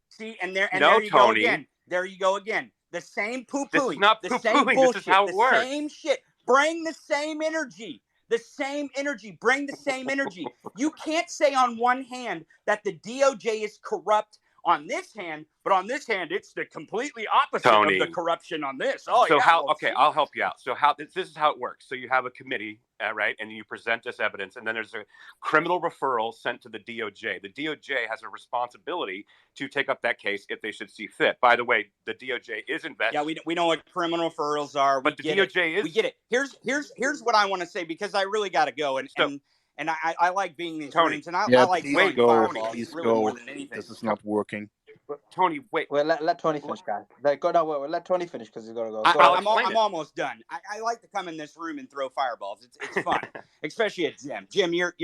See, there you go again. There you go again. The same poo-pooing. This is not the same poo-pooing. bullshit. This is how it works. The same shit. Bring the same energy. The same energy. Bring the same energy. You can't say on one hand that the DOJ is corrupt on this hand, but on this hand, it's the completely opposite Tony. of the corruption on this. Oh, so yeah. how? Okay, I'll help you out. So this is how it works. So you have a committee, right, and you present this evidence, and then there's a criminal referral sent to the DOJ. The DOJ has a responsibility to take up that case if they should see fit. By the way, the DOJ is investigating. Yeah, we know what criminal referrals are. But the DOJ is. We get it. Here's what I want to say, because I really got to go, and I like being in these rooms, and I like throwing fireballs really more than anything. This is not working. Tony, wait. Well, let Tony finish, guys. Let Tony finish because he's got to go. I'm almost done. I like to come in this room and throw fireballs. It's fun, especially at Jim. Jim, you're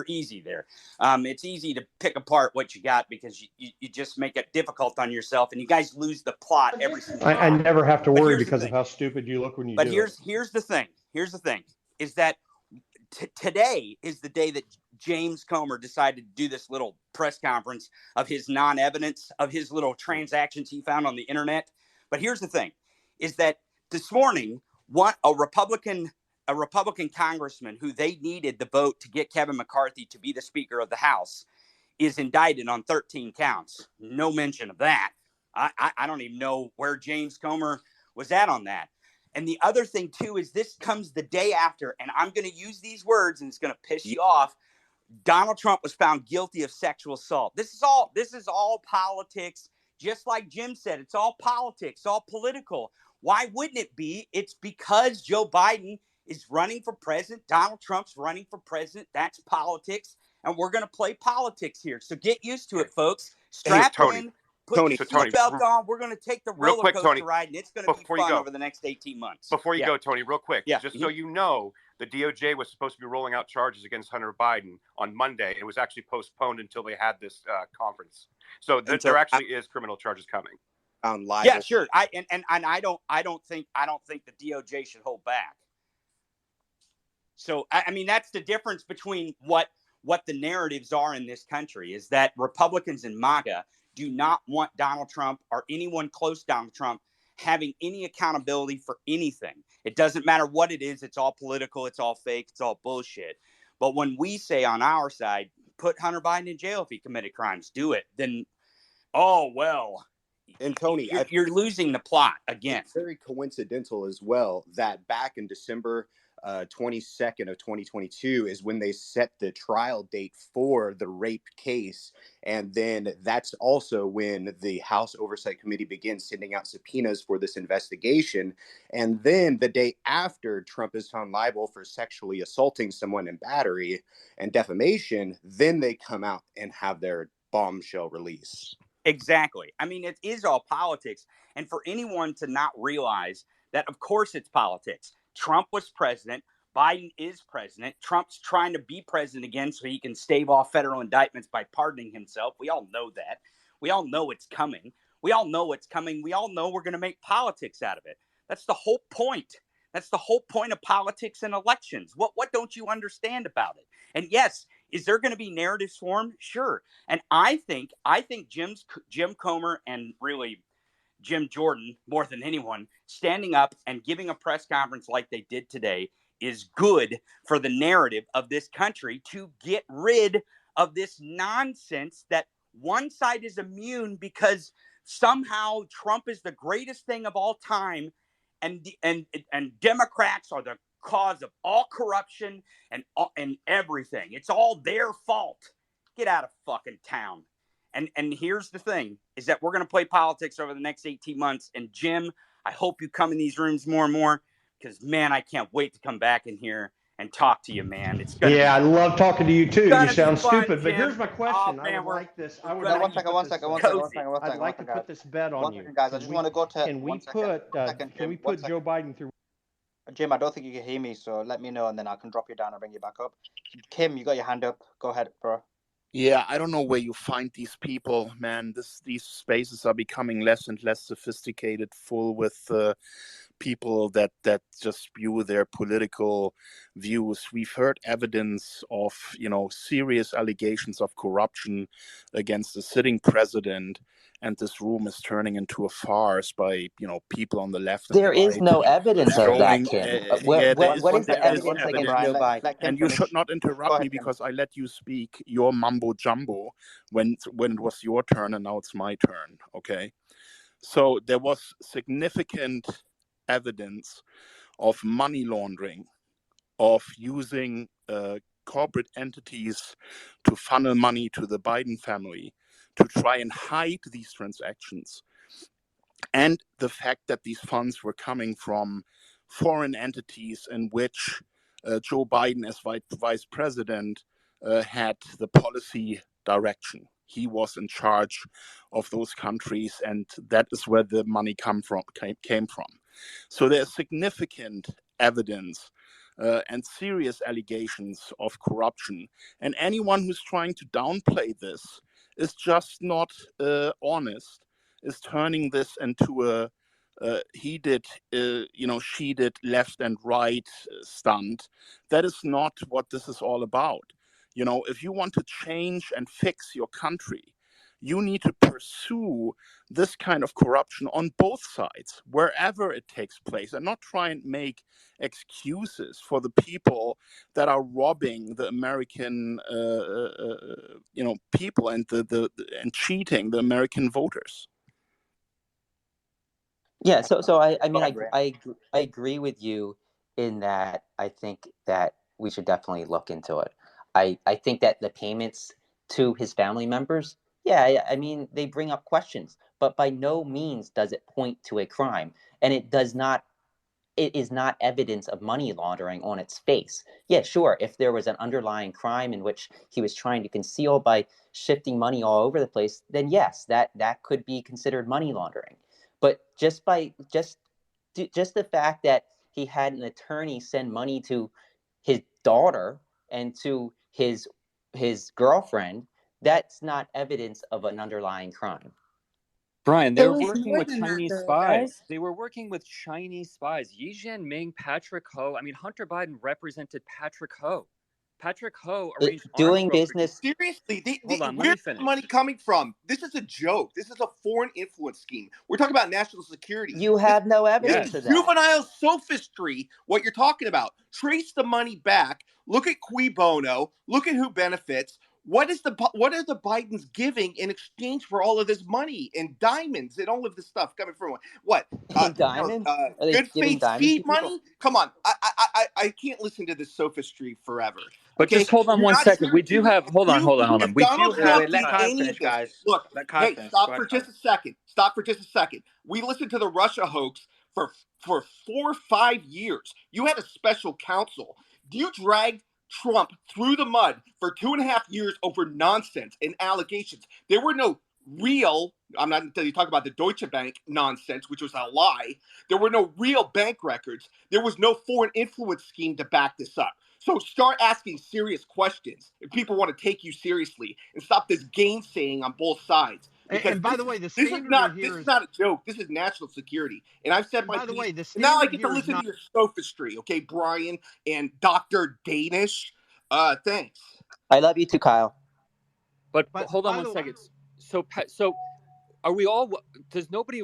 easy there. It's easy to pick apart what you got because you just make it difficult on yourself, and you guys lose the plot every single time. I never have to worry because of how stupid you look when you do it. But here's the thing. Here's the thing: is that today is the day that James Comer decided to do this little press conference of his non-evidence, of his little transactions he found on the internet. But here's the thing, is that this morning, a Republican congressman who they needed the vote to get Kevin McCarthy to be the Speaker of the House is indicted on 13 counts. No mention of that. I don't even know where James Comer was at on that. And the other thing, too, is this comes the day after, and I'm going to use these words, and it's going to piss you off. Donald Trump was found guilty of sexual assault. This is all politics. Just like Jim said, it's all politics, all political. Why wouldn't it be? It's because Joe Biden is running for president. Donald Trump's running for president. That's politics. And we're going to play politics here. So get used to it, folks. Strap in. Put your seatbelt on. We're going to take the roller coaster ride, and it's going to be fun over the next 18 months. Before you go, Tony, real quick, just so you know, the DOJ was supposed to be rolling out charges against Hunter Biden on Monday. It was actually postponed until they had this conference. So there actually is criminal charges coming. Yeah, sure. I don't think the DOJ should hold back. So I mean, that's the difference between what the narratives are in this country, is that Republicans and MAGA do not want Donald Trump or anyone close to Donald Trump having any accountability for anything. It doesn't matter what it is. It's all political. It's all fake. It's all bullshit. But when we say on our side, put Hunter Biden in jail if he committed crimes, do it, then, oh, well. And Tony, you're losing the plot again. It's very coincidental as well that back in December 22nd of 2022 is when they set the trial date for the rape case. And then that's also when the House Oversight Committee begins sending out subpoenas for this investigation. And then the day after Trump is found liable for sexually assaulting someone in battery and defamation, then they come out and have their bombshell release. Exactly. I mean, it is all politics. And for anyone to not realize that, of course, it's politics. Trump was president. Biden is president. Trump's trying to be president again so he can stave off federal indictments by pardoning himself. We all know that. We all know it's coming. We all know it's coming. We all know we're going to make politics out of it. That's the whole point. That's the whole point of politics and elections. What don't you understand about it? And yes, is there going to be narratives formed? Sure. And I think Jim Comer and really Jim Jordan, more than anyone, standing up and giving a press conference like they did today is good for the narrative of this country to get rid of this nonsense that one side is immune because somehow Trump is the greatest thing of all time, and Democrats are the cause of all corruption and everything. It's all their fault. Get out of fucking town. And here's the thing, is that we're going to play politics over the next 18 months. And Jim, I hope you come in these rooms more and more, because, man, I can't wait to come back in here and talk to you, man. It's going to Yeah, I be love talking to you too. You gonna be sound fun, stupid, but Jim. here's my question. Oh, I man, would like this. I would No, like one to second, put one this. second, one cozy. second, one second, one I'd second, one like to second, put guys. this bet on One you. second, guys. I Can just we want to go to can we one second. put One second, can we Jim. One put second. Joe Biden through? Jim, I don't think you can hear me, so let me know, and then I can drop you down and bring you back up. Kim, you got your hand up. Go ahead, bro. Yeah, I don't know where you find these people, man. These spaces are becoming less and less sophisticated, full with people that just spew their political views. We've heard evidence of, serious allegations of corruption against the sitting president, and this room is turning into a farce by, people on the left and the There is right no evidence of that, showing. Kim. Yeah, there What is the there is evidence One second, against Brian. Joe Let Biden? Kim and you finish. should not Go interrupt me ahead, Kim. because I let you speak your mumbo jumbo when it was your turn, and now it's my turn. Okay, so there was significant evidence of money laundering, of using corporate entities to funnel money to the Biden family to try and hide these transactions, and the fact that these funds were coming from foreign entities in which Joe Biden, as vice president, had the policy direction. He was in charge of those countries, and that is where the money came from. So there's significant evidence and serious allegations of corruption. And anyone who's trying to downplay this is just not honest, is turning this into a he did, she did left and right stunt. That is not what this is all about. If you want to change and fix your country, you need to pursue this kind of corruption on both sides, wherever it takes place, and not try and make excuses for the people that are robbing the American, people and and cheating the American voters. Yeah, so I Go mean ahead, Brian. I agree with you in that I think that we should definitely look into it. I think that the payments to his family members, yeah, I mean they bring up questions, but by no means does it point to a crime, and it is not evidence of money laundering on its face. Yeah, sure, if there was an underlying crime in which he was trying to conceal by shifting money all over the place, then yes, that could be considered money laundering. But just the fact that he had an attorney send money to his daughter and to his girlfriend, that's not evidence of an underlying crime. Brian, they It were was working more with than that, Chinese though, spies. guys. They were working with Chinese spies. Yi Jianming, Patrick Ho. I mean, Hunter Biden represented Patrick Ho. Patrick Ho arranged arms Doing brokers. business. Seriously, Hold on, let me where's the finish. money coming from? This is a joke. This is a foreign influence scheme. We're talking about national security. You have no This evidence is of that. juvenile sophistry, what you're talking about. Trace the money back. Look at cui bono. Look at who benefits. What are the Bidens giving in exchange for all of this money and diamonds and all of this stuff coming from what? Diamonds? Are they Good giving faith diamonds to seed people? money? Come on, I can't listen to this sophistry forever. But Okay, just hold on you're one not second. We do have. Hold on. if Donald Wait, Trump let did Kyle any finish, of this, guys. look, Let Kyle hey, finish. stop Go for ahead, Kyle. just a second. Stop for just a second. We listened to the Russia hoax for 4 or 5 years. You had a special counsel. You dragged Trump through the mud for 2.5 years over nonsense and allegations. There were no real, I'm not until you talk about the Deutsche Bank nonsense, which was a lie. There were no real bank records. There was no foreign influence scheme to back this up. So start asking serious questions if people want to take you seriously, and stop this gainsaying on both sides. Because And by the way, the this is standard not here is. a joke. This is national security. And I've said And my by the piece. way, the And now I standard get to here is listen not. to your sophistry, okay, Brian and Dr. Danish. Thanks. I love you too, Kyle. But hold on one second. So are we all? Does nobody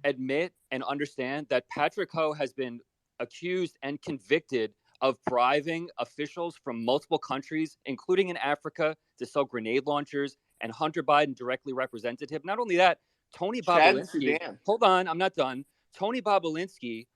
admit and understand that Patrick Ho has been accused and convicted of bribing officials from multiple countries, including in Africa, to sell grenade launchers, and Hunter Biden directly represented him? Not only that, Tony Chad Bobolinsky, Sudan. hold on, I'm not done. Tony Bobolinsky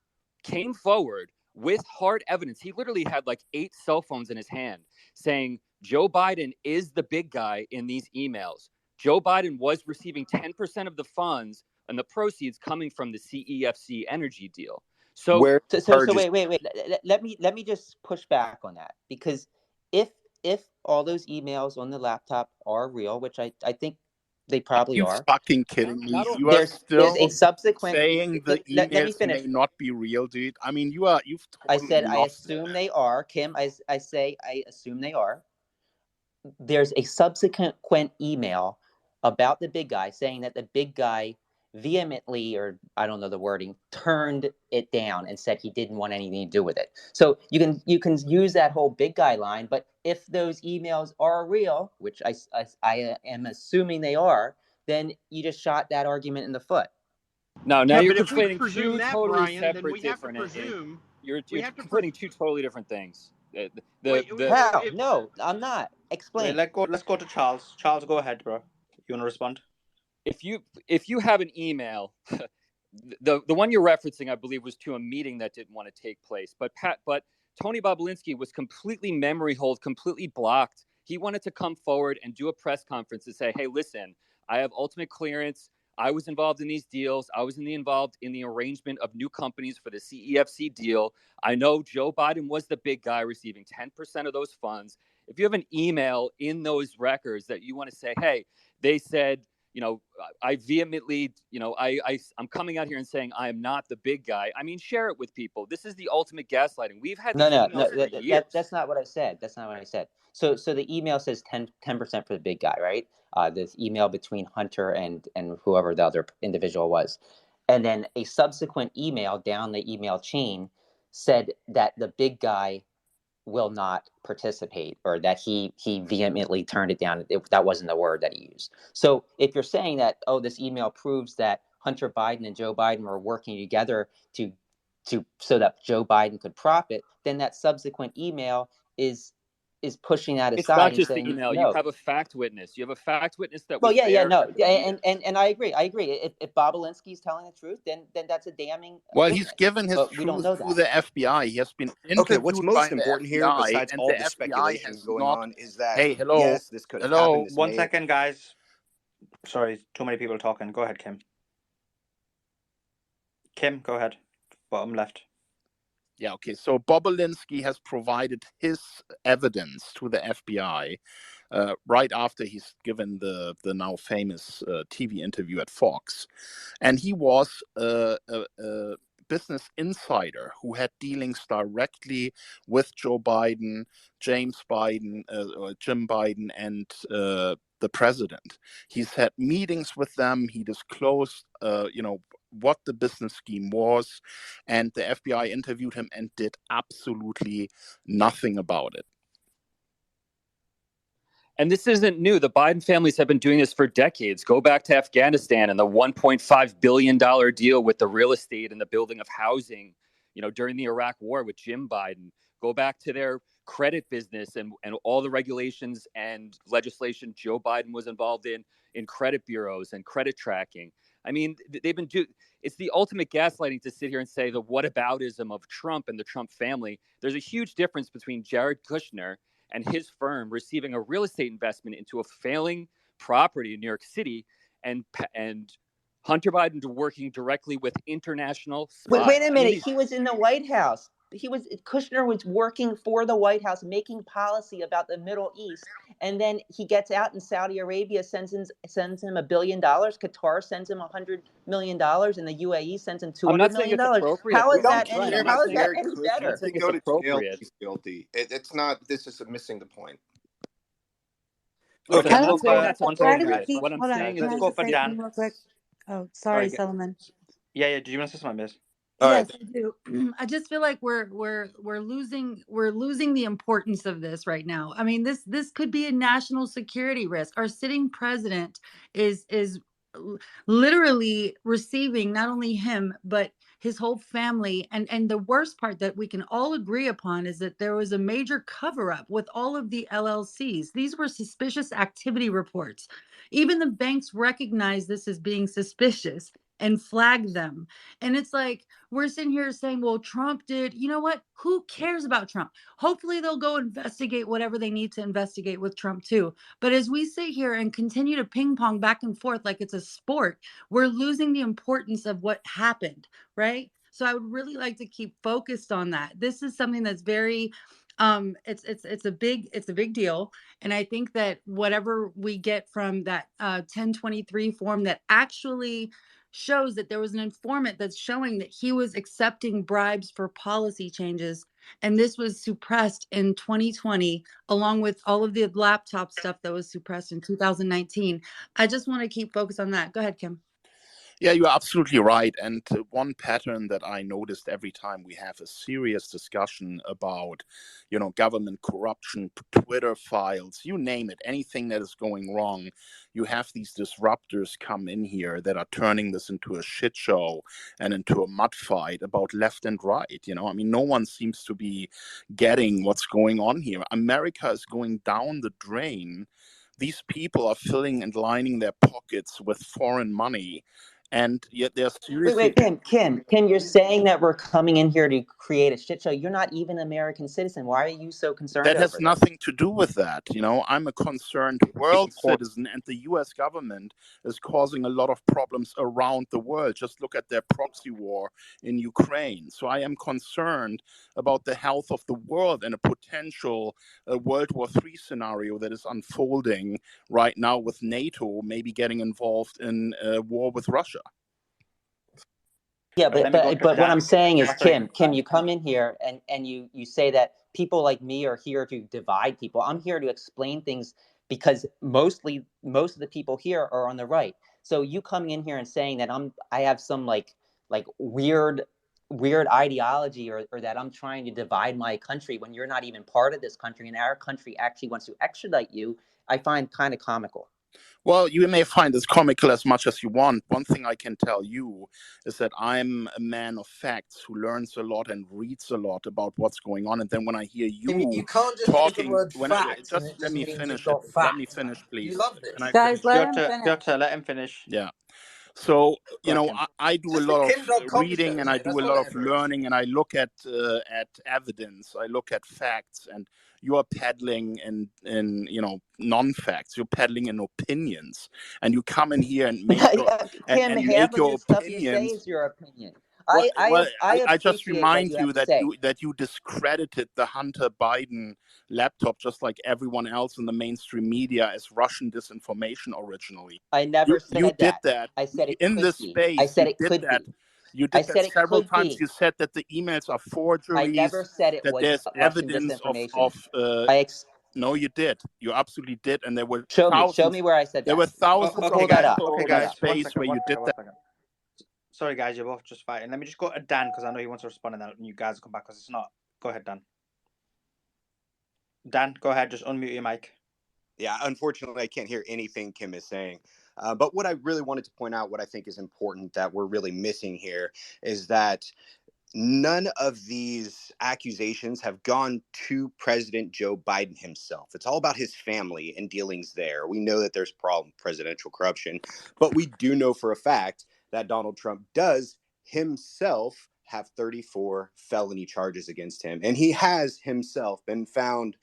came forward with hard evidence. He literally had like 8 cell phones in his hand saying Joe Biden is the big guy in these emails. Joe Biden was receiving 10% of the funds and the proceeds coming from the CEFC energy deal. So Where wait. Let me just push back on that, because if all those emails on the laptop are real, which I think they probably You are. fucking kidding me? You are There's a still subsequent. saying the Let me emails finish. may not be real, dude. I mean, you've I totally said I lost it. assume they are, Kim. I assume they are. There's a subsequent email about the big guy saying that the big guy vehemently, or I don't know the wording, turned it down and said he didn't want anything to do with it. So you can use that whole big guy line, but if those emails are real, which I am assuming they are, then you just shot that argument in the foot. No, now Yeah, you're but if we conflating presume two that, totally Brian, then separate, we have to different. presume. You're We have to conflating two totally different things. How? No, I'm not. Wait, Explain. let's go to Charles. Charles, go ahead, bro. You want to respond? If you have an email, the one you're referencing, I believe, was to a meeting that didn't want to take place. But Tony Bobolinsky was completely memory hold, completely blocked. He wanted to come forward and do a press conference and say, "Hey, listen, I have ultimate clearance. I was involved in these deals. I was involved in the arrangement of new companies for the CEFC deal. I know Joe Biden was the big guy receiving 10% of those funds." If you have an email in those records that you want to say, "Hey, they said, I vehemently, I'm coming out here and saying I am not the big guy." I mean, share it with people. This is the ultimate gaslighting. We've had these emails for years. That's not what I said. That's not what I said. So the email says 10% for the big guy, right? This email between Hunter and whoever the other individual was. And then a subsequent email down the email chain said that the big guy will not participate, or that he vehemently turned it down. That wasn't the word that he used. So if you're saying that, this email proves that Hunter Biden and Joe Biden were working together to so that Joe Biden could profit, then that subsequent email is pushing that It's aside not and just the saying email. You no. have a fact witness. You have a fact witness that Well, was yeah, there. no, for years. and I agree. If Bobolinsky is telling the truth, then that's a damning Well, witness. he's given his But we don't truth know to that. the FBI. He has been Okay, what's interviewed by most the important here, FBI, besides and all the the FBI speculation has going not. on, is that Hey, hello, yes, this could have happened. This One may second, guys. Sorry, too many people talking. Go ahead, Kim. Kim, go ahead. Bottom left. Yeah, okay. So Bobolinsky has provided his evidence to the FBI right after he's given the now famous TV interview at Fox, and he was a business insider who had dealings directly with Joe Biden, James Biden, Jim Biden, and the president. He's had meetings with them. He disclosed, what the business scheme was, and the FBI interviewed him and did absolutely nothing about it. And this isn't new. The Biden families have been doing this for decades. Go back to Afghanistan and the $1.5 billion deal with the real estate and the building of housing, during the Iraq War with Jim Biden. Go back to their credit business and all the regulations and legislation Joe Biden was involved in credit bureaus and credit tracking. I mean, they've been it's the ultimate gaslighting to sit here and say the whataboutism of Trump and the Trump family. There's a huge difference between Jared Kushner and his firm receiving a real estate investment into a failing property in New York City, and Hunter Biden working directly with international spies. Wait a minute. He was in the White House. Kushner was working for the White House, making policy about the Middle East, and then he gets out, and Saudi Arabia sends him $1 billion. Qatar sends him $100 million, and the UAE sends him $200 million. How is that any better? I think go to jail if he's guilty. It's not. This is missing the point. Okay, I'm not saying that's one appropriate. second, guys. What I'm saying is, let's go for Dan. Real quick. Oh, sorry, Solomon. Yeah. Do you want to say something, Miss? Yes, I do. I just feel like we're losing the importance of this right now. I mean, this could be a national security risk. Our sitting president is literally receiving not only him but his whole family. And the worst part that we can all agree upon is that there was a major cover up with all of the LLCs. These were suspicious activity reports. Even the banks recognized this as being suspicious and flagged them. And it's like we're sitting here saying, well, Trump did. You know what? Who cares about Trump? Hopefully they'll go investigate whatever they need to investigate with Trump too. But as we sit here and continue to ping pong back and forth like it's a sport, we're losing the importance of what happened, right? So I would really like to keep focused on that. This is something that's very it's a big deal. And I think that whatever we get from that 1023 form that actually shows that there was an informant that's showing that he was accepting bribes for policy changes, and this was suppressed in 2020 along with all of the laptop stuff that was suppressed in 2019. I just want to keep focused on that. Go ahead, Kim. Yeah, you're absolutely right. And one pattern that I noticed every time we have a serious discussion about, government corruption, Twitter files, you name it, anything that is going wrong, you have these disruptors come in here that are turning this into a shit show and into a mud fight about left and right. I mean, no one seems to be getting what's going on here. America is going down the drain. These people are filling and lining their pockets with foreign money. And yet they're seriously... Wait, Kim, you're saying that we're coming in here to create a shit show. You're not even an American citizen. Why are you so concerned That has over nothing to do with that. I'm a concerned world citizen, and the US government is causing a lot of problems around the world. Just look at their proxy war in Ukraine. So I am concerned about the health of the world and a potential World War III scenario that is unfolding right now with NATO maybe getting involved in a war with Russia. Yeah, but what I'm saying is, Kim, you come in here and you say that people like me are here to divide people. I'm here to explain things because most of the people here are on the right. So you coming in here and saying that I have some like weird ideology or that I'm trying to divide my country when you're not even part of this country and our country actually wants to extradite you, I find kind of comical. Well, you may find this comical as much as you want. One thing I can tell you is that I'm a man of facts who learns a lot and reads a lot about what's going on. And then when I hear you can't just talking, use the word fact and it let just me means finish you've got it. Let me facts. finish, please. You love this. Guys, let him finish. Piotr, let him finish. Yeah. So, I do a lot of reading and I do a lot of learning and I look at evidence, I look at facts, and you are peddling in non-facts. You're peddling in opinions, and you come in here and make your Kim, and half make of your the stuff you say opinions. is your opinion. I just remind you that you discredited the Hunter Biden laptop just like everyone else in the mainstream media as Russian disinformation originally. I never said you did that. that. I said it in could this be. space. I said you it did could that. be. You I did said that it several could times. be. You said that the emails are forgeries. I never said it that was there's Russian evidence disinformation. No, you did. You absolutely did, and there were Show thousands. me where I said that. There were thousands Pull of that up. people Pull in that the up. space where you did that. Sorry, guys, you're both just fighting. Let me just go to Dan because I know he wants to respond, and then you guys come back because it's not. Go ahead, Dan. Dan, go ahead. Just unmute your mic. Yeah, unfortunately, I can't hear anything Kim is saying. But what I really wanted to point out, what I think is important that we're really missing here, is that none of these accusations have gone to President Joe Biden himself. It's all about his family and dealings there. We know that there's presidential corruption, but we do know for a fact that Donald Trump does himself have 34 felony charges against him. And he has himself been found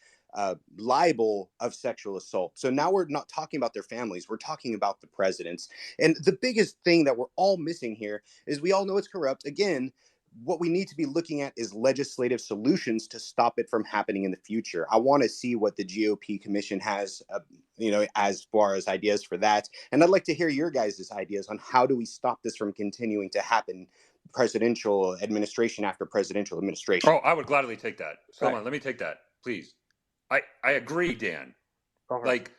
liable of sexual assault. So now we're not talking about their families. We're talking about the presidents. And the biggest thing that we're all missing here is we all know it's corrupt. Again, what we need to be looking at is legislative solutions to stop it from happening in the future. I want to see what the GOP commission has, as far as ideas for that. And I'd like to hear your guys' ideas on how do we stop this from continuing to happen, presidential administration after presidential administration. Oh, I would gladly take that. Salman, let me take that, please. I agree, Dan. Like,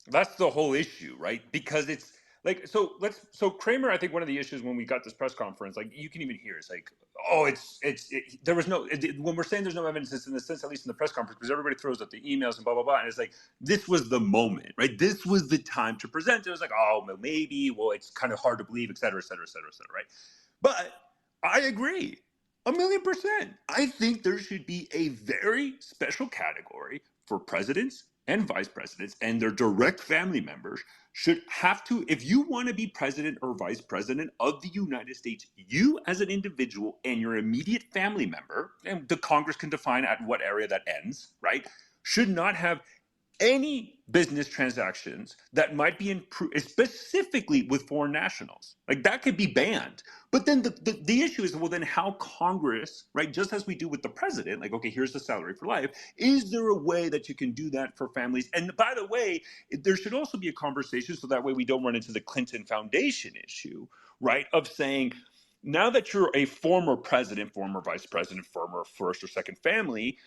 that's the whole issue, right? Because it's like, so Kramer, I think one of the issues when we got this press conference, like you can even hear, it's like oh, there was no, when we're saying there's no evidence, it's in the sense, at least in the press conference, because everybody throws up the emails and blah, blah, blah. And it's like, this was the moment, right? This was the time to present. It was like, oh, maybe, well, it's kind of hard to believe, et cetera, et cetera, et cetera, et cetera, right? But I agree 1,000,000%. I think there should be a very special category for presidents and vice presidents and their direct family members should have to, if you want to be president or vice president of the United States, you as an individual and your immediate family member, and the Congress can define at what area that ends, right, should not have any business transactions that might be specifically with foreign nationals. Like that could be banned. But then the issue is, well, then how Congress, right, just as we do with the president, like, okay, here's the salary for life, is there a way that you can do that for families? And by the way, there should also be a conversation so that way we don't run into the Clinton Foundation issue, right, of saying, now that you're a former president, former vice president, former first or second family,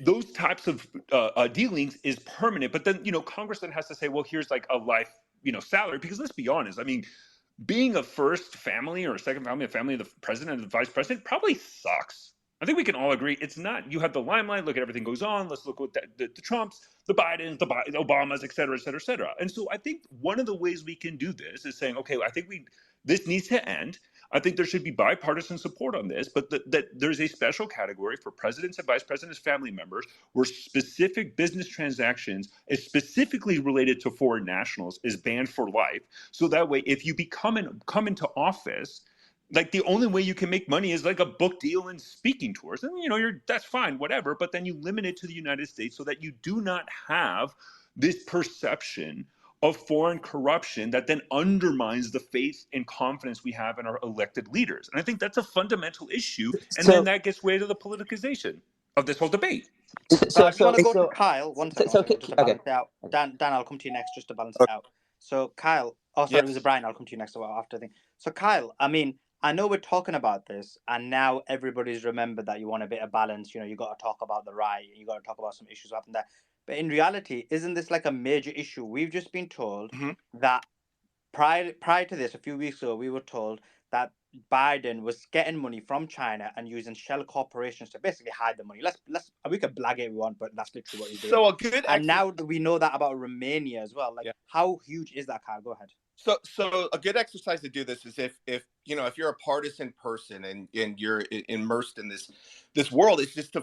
those types of dealings is permanent. But then, Congress then has to say, well, here's like a life, salary. Because let's be honest, I mean, being a first family or a second family, a family of the president and the vice president probably sucks. I think we can all agree it's not. You have the limelight, look at everything goes on. Let's look at the Trumps, the Bidens, the Obamas, et cetera, et cetera, et cetera. And so I think one of the ways we can do this is saying, okay, I think this needs to end. I think there should be bipartisan support on this, but that there's a special category for presidents and vice presidents, family members, where specific business transactions, specifically related to foreign nationals, is banned for life. So that way, if you come into office, like the only way you can make money is like a book deal and speaking tours, and that's fine, whatever. But then you limit it to the United States so that you do not have this perception of foreign corruption that then undermines the faith and confidence we have in our elected leaders. And I think that's a fundamental issue. And then that gets way to the politicization of this whole debate. So I just want to go to Kyle. One second, just to balance okay. it out. Dan, I'll come to you next just to balance it out. So Kyle, sorry, it was Brian. I'll come to you next after the thing. So Kyle, I mean, I know we're talking about this, and now everybody's remembered that you want a bit of balance. You got to talk about the riot, you got to talk about some issues that happened there. But in reality, isn't this like a major issue? We've just been told that prior to this, a few weeks ago, we were told that Biden was getting money from China and using shell corporations to basically hide the money. We could blag it if we want, but that's literally what he's doing. So a good and now we know that about Romania as well. Like, how huge is that, Kyle? Go ahead. So a good exercise to do this is if you're a partisan person and you're immersed in this world, it's just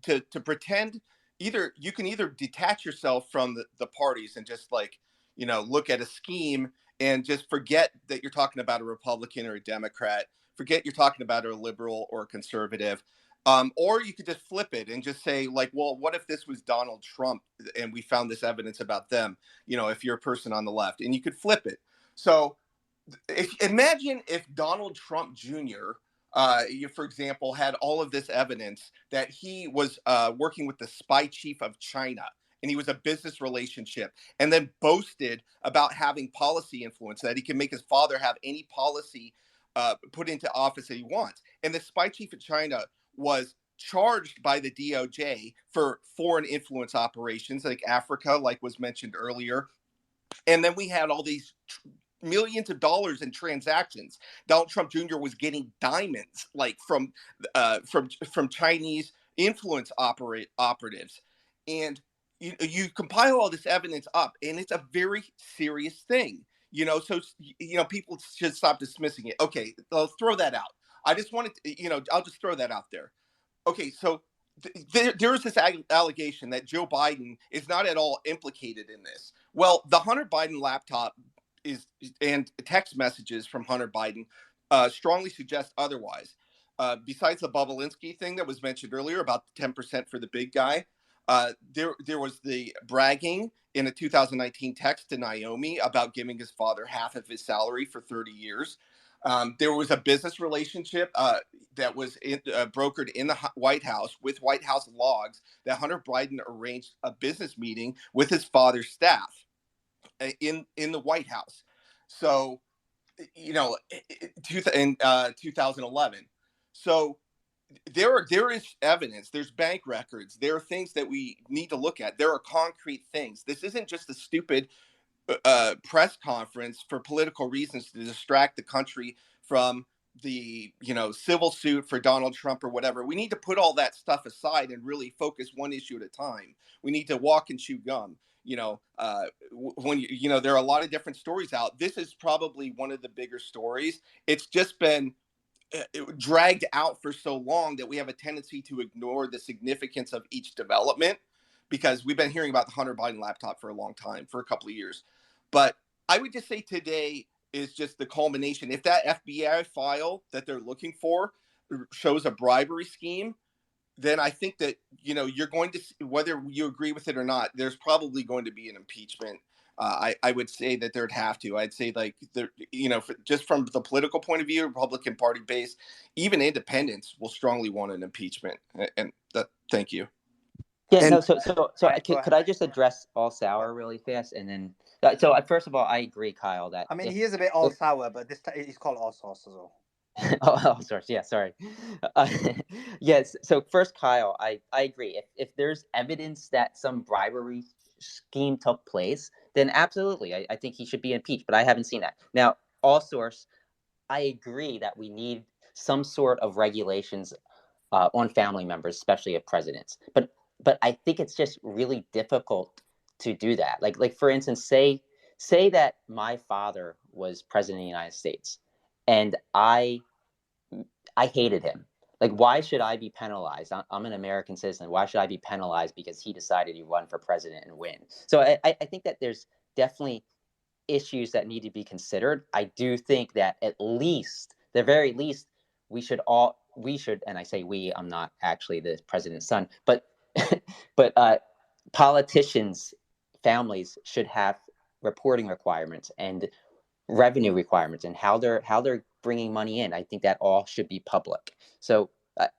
to pretend you can either detach yourself from the parties and just look at a scheme and just forget that you're talking about a Republican or a Democrat, forget you're talking about a liberal or a conservative, or you could just flip it and just say well, what if this was Donald Trump and we found this evidence about them, if you're a person on the left, and you could flip it. So imagine if Donald Trump Jr., for example, had all of this evidence that he was working with the spy chief of China, and he was a business relationship, and then boasted about having policy influence, that he can make his father have any policy put into office that he wants. And the spy chief of China was charged by the DOJ for foreign influence operations like Africa, like was mentioned earlier. And then we had all these millions of dollars in transactions. Donald Trump Jr. was getting diamonds from Chinese influence operatives. And you compile all this evidence up, and it's a very serious thing. So people should stop dismissing it. Okay, I'll throw that out. I just wanted to, I'll just throw that out there. Okay, so there is this allegation that Joe Biden is not at all implicated in this. Well, the Hunter Biden laptop and text messages from Hunter Biden strongly suggest otherwise. Besides the Bobulinski thing that was mentioned earlier about 10% for the big guy, there was the bragging in a 2019 text to Naomi about giving his father half of his salary for 30 years. There was a business relationship that was brokered in the White House with White House logs that Hunter Biden arranged a business meeting with his father's staff in the White House. So, in 2011. So there is evidence. There's bank records. There are things that we need to look at. There are concrete things. This isn't just a stupid press conference for political reasons to distract the country from the civil suit for Donald Trump or whatever. We need to put all that stuff aside and really focus one issue at a time. We need to walk and chew gum. When there are a lot of different stories out. This is probably one of the bigger stories. It's just been dragged out for so long that we have a tendency to ignore the significance of each development, because we've been hearing about the Hunter Biden laptop for a long time, for a couple of years. But I would just say today is just the culmination. If that FBI file that they're looking for shows a bribery scheme, then I think that, you're going to, whether you agree with it or not, there's probably going to be an impeachment. I would say that there'd have to. I'd say, like, just from the political point of view, Republican Party base, even independents will strongly want an impeachment. And thank you. Yeah, no. So could I just address All Sour really fast, and then first of all, I agree, Kyle, that I mean, he is a bit all sour, but this time he's called all sauce as well. sorry. Yeah, sorry. Yes. So first, Kyle, I agree. If there's evidence that some bribery scheme took place, then absolutely, I think he should be impeached. But I haven't seen that. Now, all source, I agree that we need some sort of regulations on family members, especially of presidents. But I think it's just really difficult to do that. Like for instance, say that my father was president of the United States, and I hated him. Like, why should I be penalized? I'm an American citizen. Why should I be penalized because he decided to run for president and win? So I think that there's definitely issues that need to be considered. I do think that at least, the very least, we should, and I say we, I'm not actually the president's son, but politicians' families should have reporting requirements and revenue requirements and how they're bringing money in. I think that all should be public. So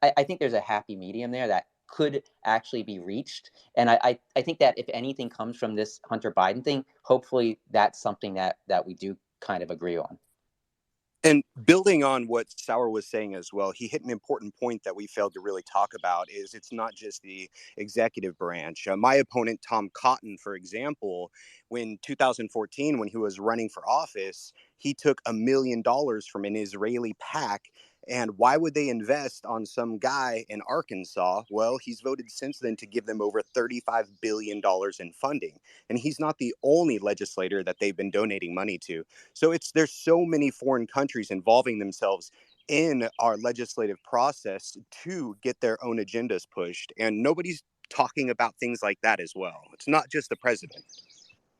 I think there's a happy medium there that could actually be reached. And I think that if anything comes from this Hunter Biden thing, hopefully that's something that we do kind of agree on. And building on what Sauer was saying as well, he hit an important point that we failed to really talk about, is it's not just the executive branch. My opponent, Tom Cotton, for example, in 2014, when he was running for office, he took $1 million from an Israeli PAC. And why would they invest on some guy in Arkansas? Well, he's voted since then to give them over $35 billion in funding. And he's not the only legislator that they've been donating money to. So there's so many foreign countries involving themselves in our legislative process to get their own agendas pushed. And nobody's talking about things like that as well. It's not just the president.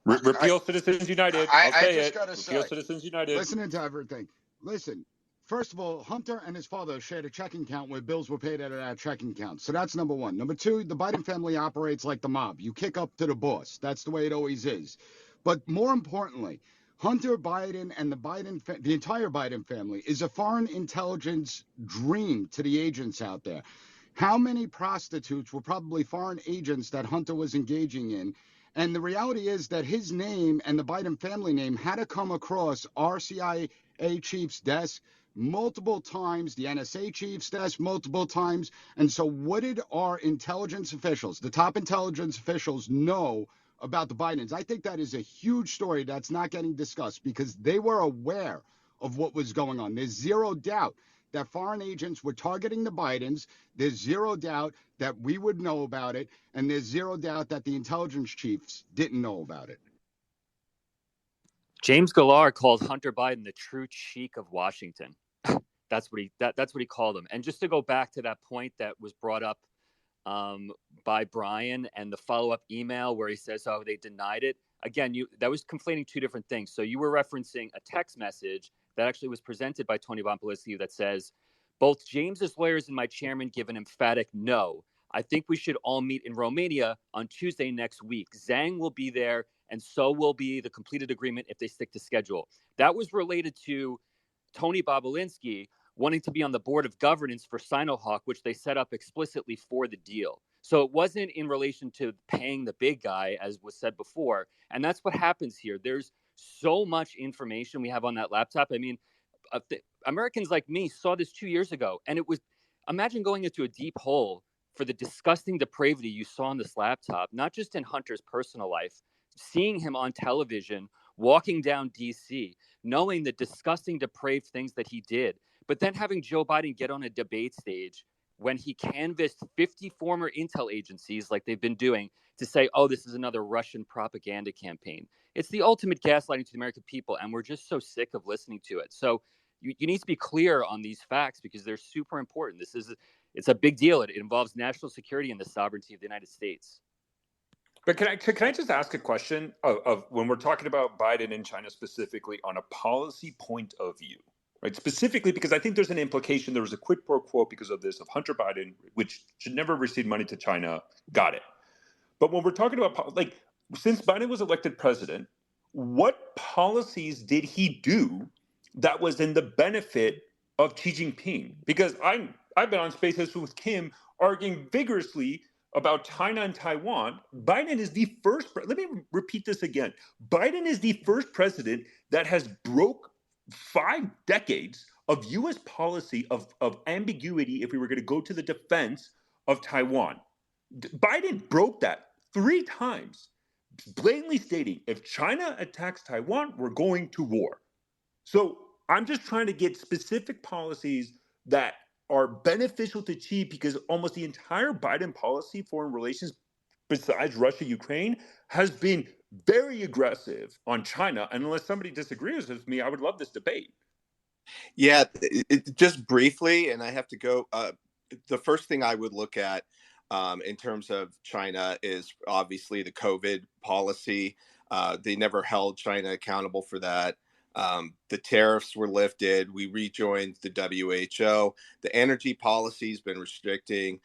Repeal Citizens United. I'll say it. Repeal Citizens United. Listening to everything. Listen, first of all, Hunter and his father shared a checking account where bills were paid out of that checking account. So that's number one. Number two, the Biden family operates like the mob. You kick up to the boss. That's the way it always is. But more importantly, Hunter Biden and the entire Biden family is a foreign intelligence dream to the agents out there. How many prostitutes were probably foreign agents that Hunter was engaging in? And the reality is that his name and the Biden family name had to come across our CIA chief's desk multiple times, the NSA chief's desk multiple times. And so what did our intelligence officials, the top intelligence officials, know about the Bidens? I think that is a huge story that's not getting discussed because they were aware of what was going on. There's zero doubt that foreign agents were targeting the Bidens. There's zero doubt that we would know about it. And there's zero doubt that the intelligence chiefs didn't know about it. James Gallard called Hunter Biden the true cheek of Washington. That's what he called him. And just to go back to that point that was brought up by Brian and the follow-up email where he says, oh, they denied it. Again, that was conflating two different things. So you were referencing a text message that actually was presented by Tony Bombshell that says, both James's lawyers and my chairman give an emphatic no. I think we should all meet in Romania on Tuesday next week. Zhang will be there, and so will be the completed agreement if they stick to schedule. That was related to Tony Bobulinski wanting to be on the board of governance for Sinohawk, which they set up explicitly for the deal. So it wasn't in relation to paying the big guy, as was said before. And that's what happens here. There's so much information we have on that laptop. I mean, Americans like me saw this 2 years ago, and it was, imagine going into a deep hole for the disgusting depravity you saw on this laptop, not just in Hunter's personal life, seeing him on television, walking down DC, knowing the disgusting, depraved things that he did, But then having Joe Biden get on a debate stage when he canvassed 50 former intel agencies like they've been doing to say, oh, this is another Russian propaganda campaign. It's the ultimate gaslighting to the American people, and we're just so sick of listening to it. So you need to be clear on these facts because they're super important. It's a big deal. It involves national security and the sovereignty of the United States. But can I just ask a question of when we're talking about Biden and China specifically on a policy point of view, right? Specifically because I think there's an implication there was a quid pro quo because of this of Hunter Biden, which should never receive money to China. Got it. But when we're talking about like since Biden was elected president, what policies did he do that was in the benefit of Xi Jinping? Because I've been on Spaces with Kim arguing vigorously about China and Taiwan. Biden is the first, let me repeat this again. Biden is the first president that has broke 5 decades of US policy of ambiguity if we were going to go to the defense of Taiwan. Biden broke that 3 times, blatantly stating if China attacks Taiwan, we're going to war. So I'm just trying to get specific policies that are beneficial to Xi because almost the entire Biden policy, foreign relations, besides Russia, Ukraine, has been very aggressive on China. And unless somebody disagrees with me, I would love this debate. Yeah, just briefly, and I have to go. The first thing I would look at in terms of China is obviously the COVID policy. They never held China accountable for that. The tariffs were lifted. We rejoined the WHO. The energy policy has been restricting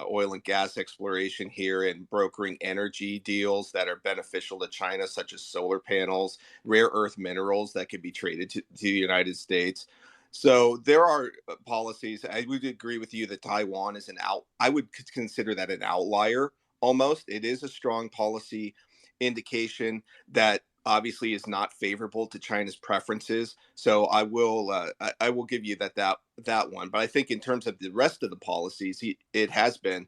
oil and gas exploration here and brokering energy deals that are beneficial to China, such as solar panels, rare earth minerals that could be traded to the United States. So there are policies. I would agree with you that Taiwan is I would consider that an outlier almost. It is a strong policy indication that obviously is not favorable to China's preferences. So I will give you that one. But I think in terms of the rest of the policies, it has been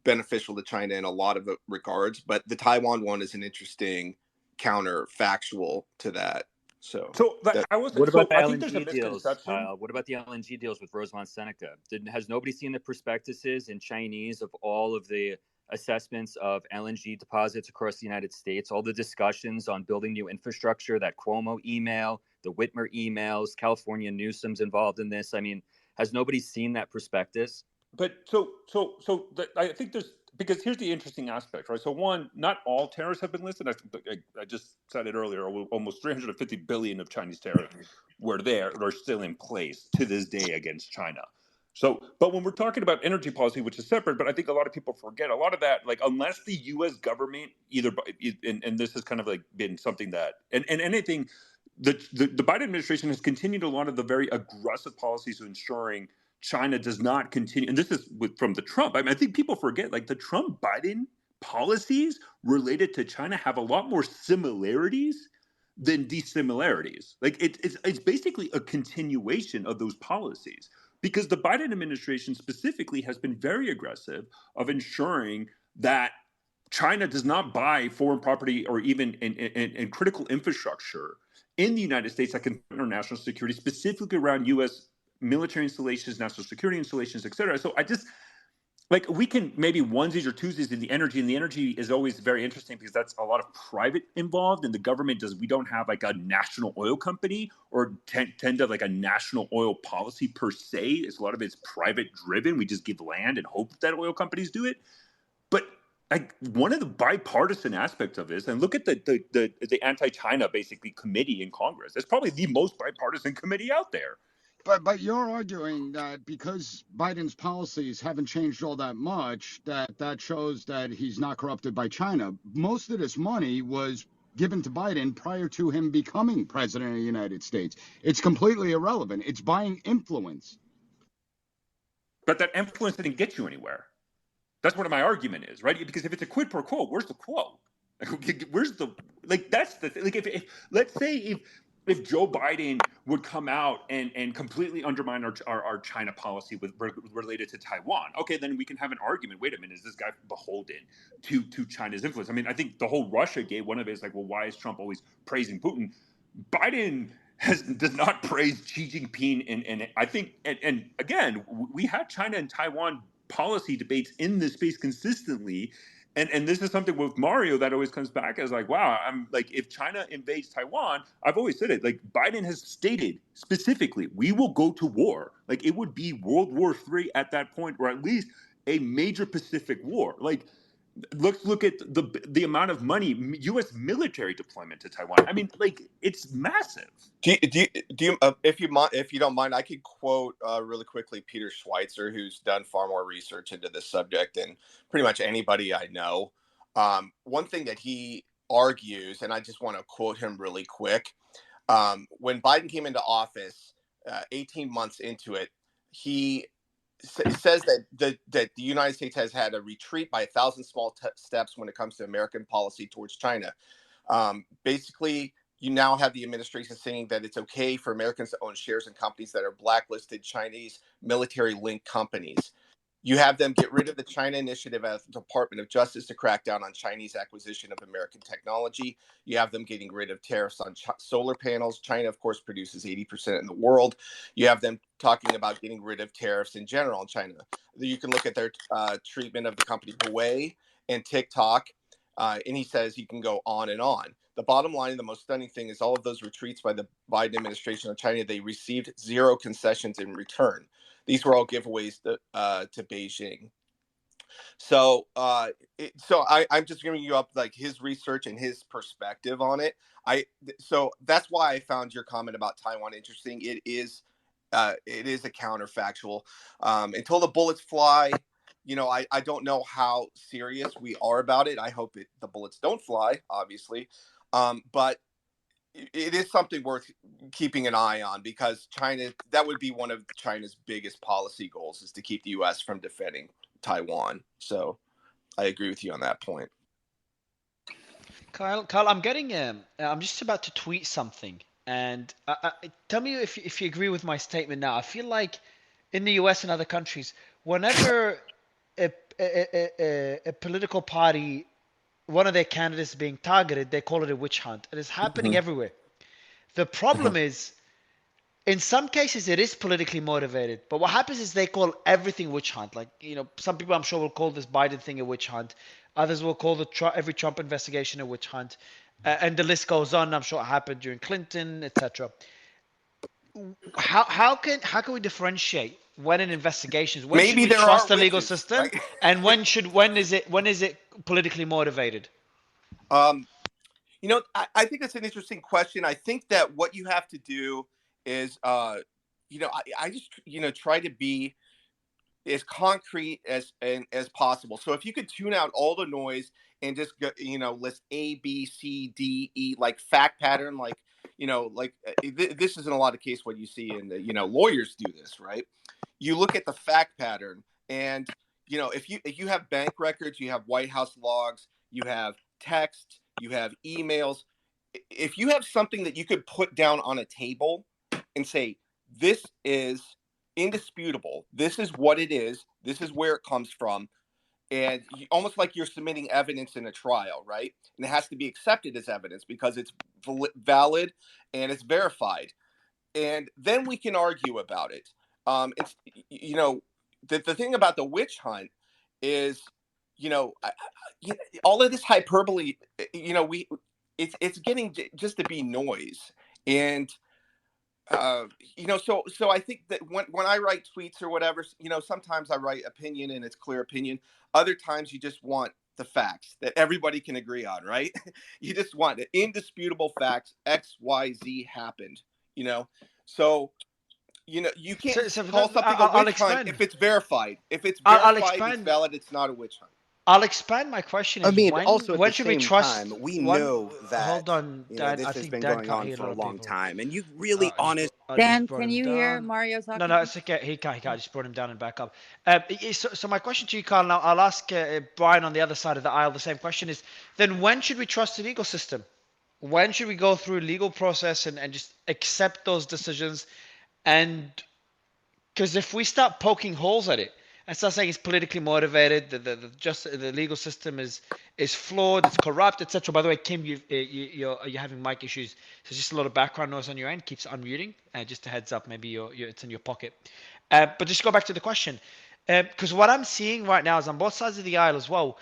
beneficial to China in a lot of regards. But the Taiwan one is an interesting counterfactual to that. What about the I think there's a LNG deals, misconception. Kyle? What about the LNG deals with Rosemont Seneca? Has nobody seen the prospectuses in Chinese of all of the assessments of LNG deposits across the United States, all the discussions on building new infrastructure, that Cuomo email, the Whitmer emails, California Newsom's involved in this? I mean, has nobody seen that prospectus? But I think there's, because here's the interesting aspect, right? So one, not all tariffs have been listed. I just said it earlier, almost 350 billion of Chinese tariffs are still in place to this day against China. So, but when we're talking about energy policy, which is separate, but I think a lot of people forget a lot of that, like unless the U.S. government and this has kind of like been something that, and anything, the Biden administration has continued a lot of the very aggressive policies of ensuring China does not continue, and this is from the Trump. I mean, I think people forget, like the Trump-Biden policies related to China have a lot more similarities than dissimilarities. Like it's basically a continuation of those policies because the Biden administration specifically has been very aggressive of ensuring that China does not buy foreign property or even in critical infrastructure in the United States that can threaten our national security, specifically around U.S. military installations, national security installations, et cetera. So I just, like, we can maybe onesies or twosies in the energy, and the energy is always very interesting because that's a lot of private involved, and the government we don't have like a national oil company or tend to have like a national oil policy per se. It's a lot of it's private driven. We just give land and hope that oil companies do it. But like one of the bipartisan aspects of this, and look at the anti-China basically committee in Congress. It's probably the most bipartisan committee out there. But you're arguing that because Biden's policies haven't changed all that much, that shows that he's not corrupted by China. Most of this money was given to Biden prior to him becoming president of the United States. It's completely irrelevant. It's buying influence. But that influence didn't get you anywhere. That's what my argument is, right? Because if it's a quid pro quo, where's the quo? Where's the, like, that's the thing. Like, if let's say if Joe Biden would come out and completely undermine our China policy related to Taiwan, okay, then we can have an argument. Wait a minute, is this guy beholden to China's influence? I mean, I think the whole Russia gate, one of it is like, well, why is Trump always praising Putin? Biden does not praise Xi Jinping, and I think, and again, we had China and Taiwan policy debates in this space consistently, and this is something with Mario that always comes back as like, wow, I'm like, if China invades Taiwan, I've always said it, like Biden has stated specifically, we will go to war, like it would be World War III at that point, or at least a major Pacific war, like. Let's look at the amount of money U.S. military deployment to Taiwan. I mean, like it's massive. If you don't mind, I could quote really quickly Peter Schweitzer, who's done far more research into this subject than pretty much anybody I know. One thing that he argues, and I just want to quote him really quick, when Biden came into office, 18 months into it, he says that the United States has had a retreat by 1,000 small steps when it comes to American policy towards China. Basically, you now have the administration saying that it's okay for Americans to own shares in companies that are blacklisted Chinese military-linked companies. You have them get rid of the China initiative at the Department of Justice to crack down on Chinese acquisition of American technology. You have them getting rid of tariffs on solar panels. China, of course, produces 80% in the world. You have them talking about getting rid of tariffs in general in China. You can look at their treatment of the company Huawei and TikTok, and he says you can go on and on. The bottom line, the most stunning thing is all of those retreats by the Biden administration on China, they received zero concessions in return. These were all giveaways to Beijing. So, I'm just giving you up like his research and his perspective on it. So that's why I found your comment about Taiwan interesting. It is a counterfactual. Until the bullets fly, I don't know how serious we are about it. I hope the bullets don't fly, obviously, but it is something worth keeping an eye on, because that would be one of China's biggest policy goals, is to keep the U.S. from defending Taiwan. So I agree with you on that point. Kyle, I'm just about to tweet something, and tell me if you agree with my statement now. I feel like in the U.S. and other countries, whenever a political party, one of their candidates is being targeted, they call it a witch hunt. It is happening everywhere. The problem is, in some cases, it is politically motivated. But what happens is they call everything witch hunt. Like, some people I'm sure will call this Biden thing a witch hunt. Others will call every Trump investigation a witch hunt. And the list goes on. I'm sure it happened during Clinton, etc. How can we differentiate when an investigation, when should Maybe we there trust are the legal witches, system, right? and when is it politically motivated? I think that's an interesting question. I think that what you have to do is, I just, try to be as concrete as possible. So if you could tune out all the noise and just go, list A, B, C, D, E, like fact pattern, like, this is in a lot of cases what you see in the, lawyers do this, right? You look at the fact pattern, and, if you have bank records, you have White House logs, you have text, you have emails. If you have something that you could put down on a table and say, this is indisputable, this is what it is, this is where it comes from, and almost like you're submitting evidence in a trial, right? And it has to be accepted as evidence because it's valid and it's verified. And then we can argue about it. It's, the thing about the witch hunt is, all of this hyperbole, it's getting just to be noise. And, so I think that when I write tweets or whatever, sometimes I write opinion and it's clear opinion. Other times you just want the facts that everybody can agree on, right? You just want the indisputable facts. X, Y, Z happened, So, you can't call something a witch hunt if it's verified. If it's verified, it's valid, it's not a witch hunt. I'll expand my question. I mean, also at the Should we same trust time, we know that hold on, Dan. this I has think been Dan going can't on hear a for lot a of long people. time, and you really honest. I Dan, just brought can him you hear down. Mario talking? No, it's okay. He can't. I just brought him down and back up. So my question to you, Carl, now I'll ask Brian on the other side of the aisle the same question is, then when should we trust the legal system? When should we go through a legal process and just accept those decisions? And because if we start poking holes at it, and start saying it's politically motivated, the legal system is flawed, it's corrupt, etc. By the way, Kim, you're having mic issues. There's just a lot of background noise on your end. Keeps unmuting. Just a heads up, maybe it's in your pocket. But just go back to the question, because what I'm seeing right now is on both sides of the aisle as well,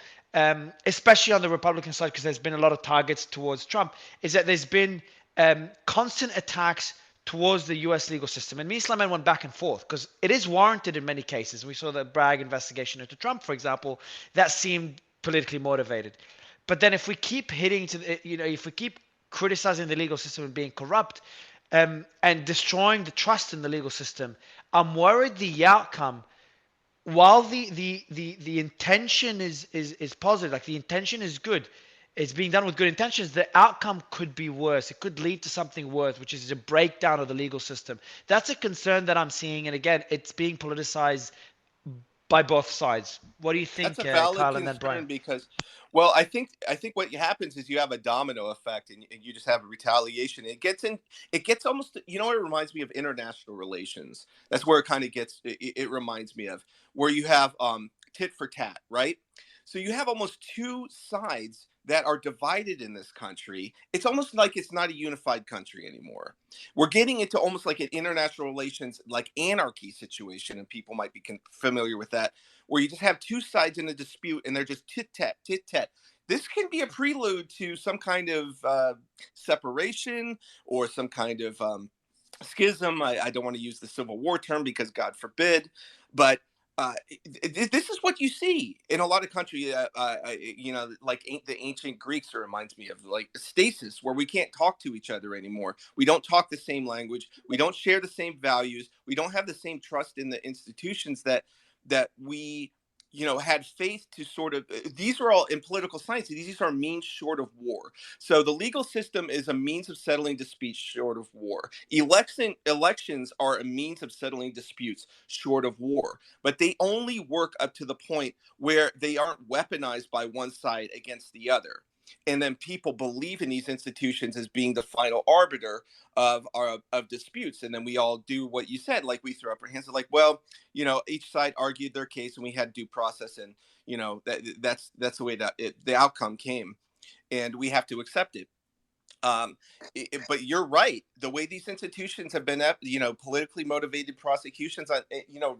especially on the Republican side, because there's been a lot of targets towards Trump, is that there's been constant attacks towards the US legal system. And me and Islam went back and forth because it is warranted in many cases. We saw the Bragg investigation into Trump, for example, that seemed politically motivated. But then if we keep hitting to the, if we keep criticizing the legal system and being corrupt, and destroying the trust in the legal system, I'm worried the outcome, while the intention is positive, like the intention is good, it's being done with good intentions, the outcome could be worse. It could lead to something worse, which is a breakdown of the legal system. That's a concern that I'm seeing, and again, it's being politicized by both sides. What do you That's think, a valid Kyle, and then Brian? concern because, well, I think what happens is you have a domino effect, and you just have a retaliation. It gets almost, what it reminds me of international relations. That's where it kind of gets. It reminds me of where you have tit for tat, right? So you have almost two sides that are divided in this country. It's almost like it's not a unified country anymore. We're getting into almost like an international relations, like anarchy situation, and people might be familiar with that, where you just have two sides in a dispute and they're just tit tat. This can be a prelude to some kind of separation or some kind of schism. I don't want to use the Civil War term because God forbid, but this is what you see in a lot of countries. Like the ancient Greeks, it reminds me of like stasis, where we can't talk to each other anymore. We don't talk the same language. We don't share the same values. We don't have the same trust in the institutions that we had faith to sort of. These are all in political science. These are means short of war. So the legal system is a means of settling disputes short of war. Elections are a means of settling disputes short of war, but they only work up to the point where they aren't weaponized by one side against the other. And then people believe in these institutions as being the final arbiter of disputes. And then we all do what you said, like we throw up our hands and like, well, each side argued their case and we had due process, and that's the way that the outcome came, and we have to accept it. But you're right. The way these institutions have been, politically motivated prosecutions,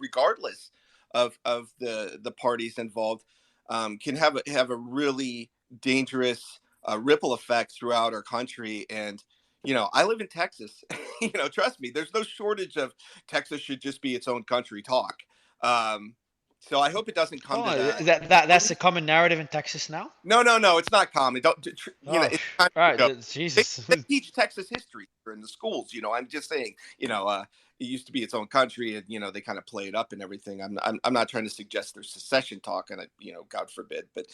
regardless of the parties involved, can have a really dangerous ripple effect throughout our country. And I live in Texas. Trust me, there's no shortage of Texas should just be its own country talk. So I hope it doesn't come to that. Is that's a common narrative in Texas now? No, it's not common. Don't it's all right, Jesus. Jesus. They teach Texas history in the schools. I'm just saying. It used to be its own country, and they kind of play it up and everything. I'm not trying to suggest there's secession talk, and God forbid, but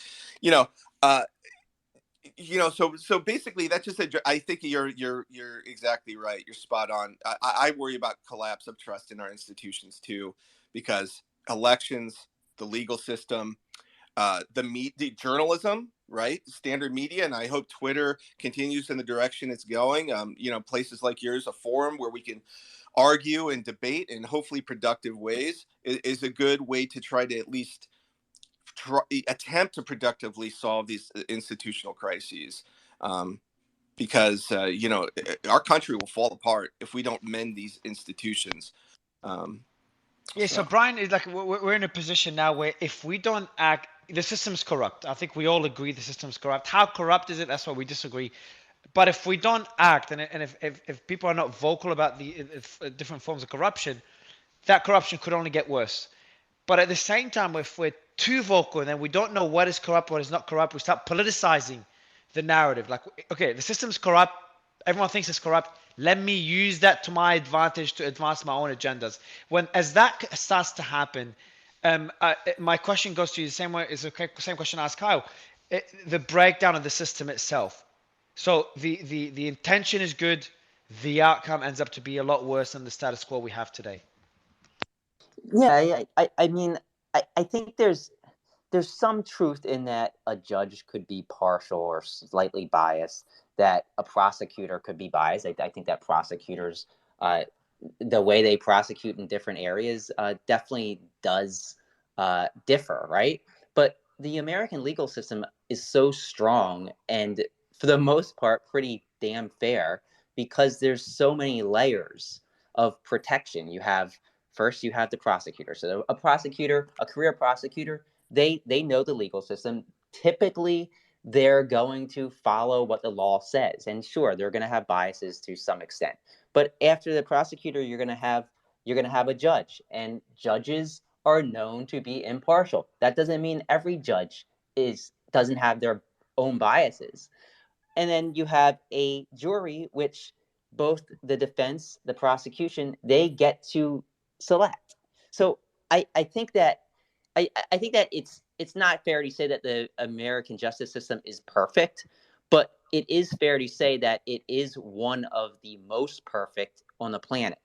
so basically that's just I think you're exactly right. You're spot on. I worry about collapse of trust in our institutions too, because elections, the legal system, the journalism, right? Standard media, and I hope Twitter continues in the direction it's going. Places like yours, a forum where we can argue and debate in hopefully productive ways, is a good way to try to at least attempt to productively solve these institutional crises. Because our country will fall apart if we don't mend these institutions. So Brian, is like we're in a position now where if we don't act, the system's corrupt. I think we all agree the system's corrupt. How corrupt is it? That's why we disagree. But if we don't act, and if people are not vocal about the different forms of corruption, that corruption could only get worse. But at the same time, if we're too vocal and then we don't know what is corrupt, what is not corrupt, we start politicizing the narrative. Like, okay, the system's corrupt. Everyone thinks it's corrupt. Let me use that to my advantage to advance my own agendas. As that starts to happen, my question goes to you the same way. Is the same question I asked Kyle. The breakdown of the system itself. So the intention is good. The outcome ends up to be a lot worse than the status quo we have today. Yeah, I mean, I think there's some truth in that a judge could be partial or slightly biased, that a prosecutor could be biased. I think that prosecutors, the way they prosecute in different areas, definitely does differ, right? But the American legal system is so strong and, for the most part, pretty damn fair because there's so many layers of protection. First, you have the prosecutor. So a prosecutor, a career prosecutor, they know the legal system. Typically, they're going to follow what the law says. And sure, they're going to have biases to some extent. But after the prosecutor, you're going to have a judge, and judges are known to be impartial. That doesn't mean every judge doesn't have their own biases. And then you have a jury, which both the defense, the prosecution, they get to select. So I think that I think that it's not fair to say that the American justice system is perfect, but it is fair to say that it is one of the most perfect on the planet.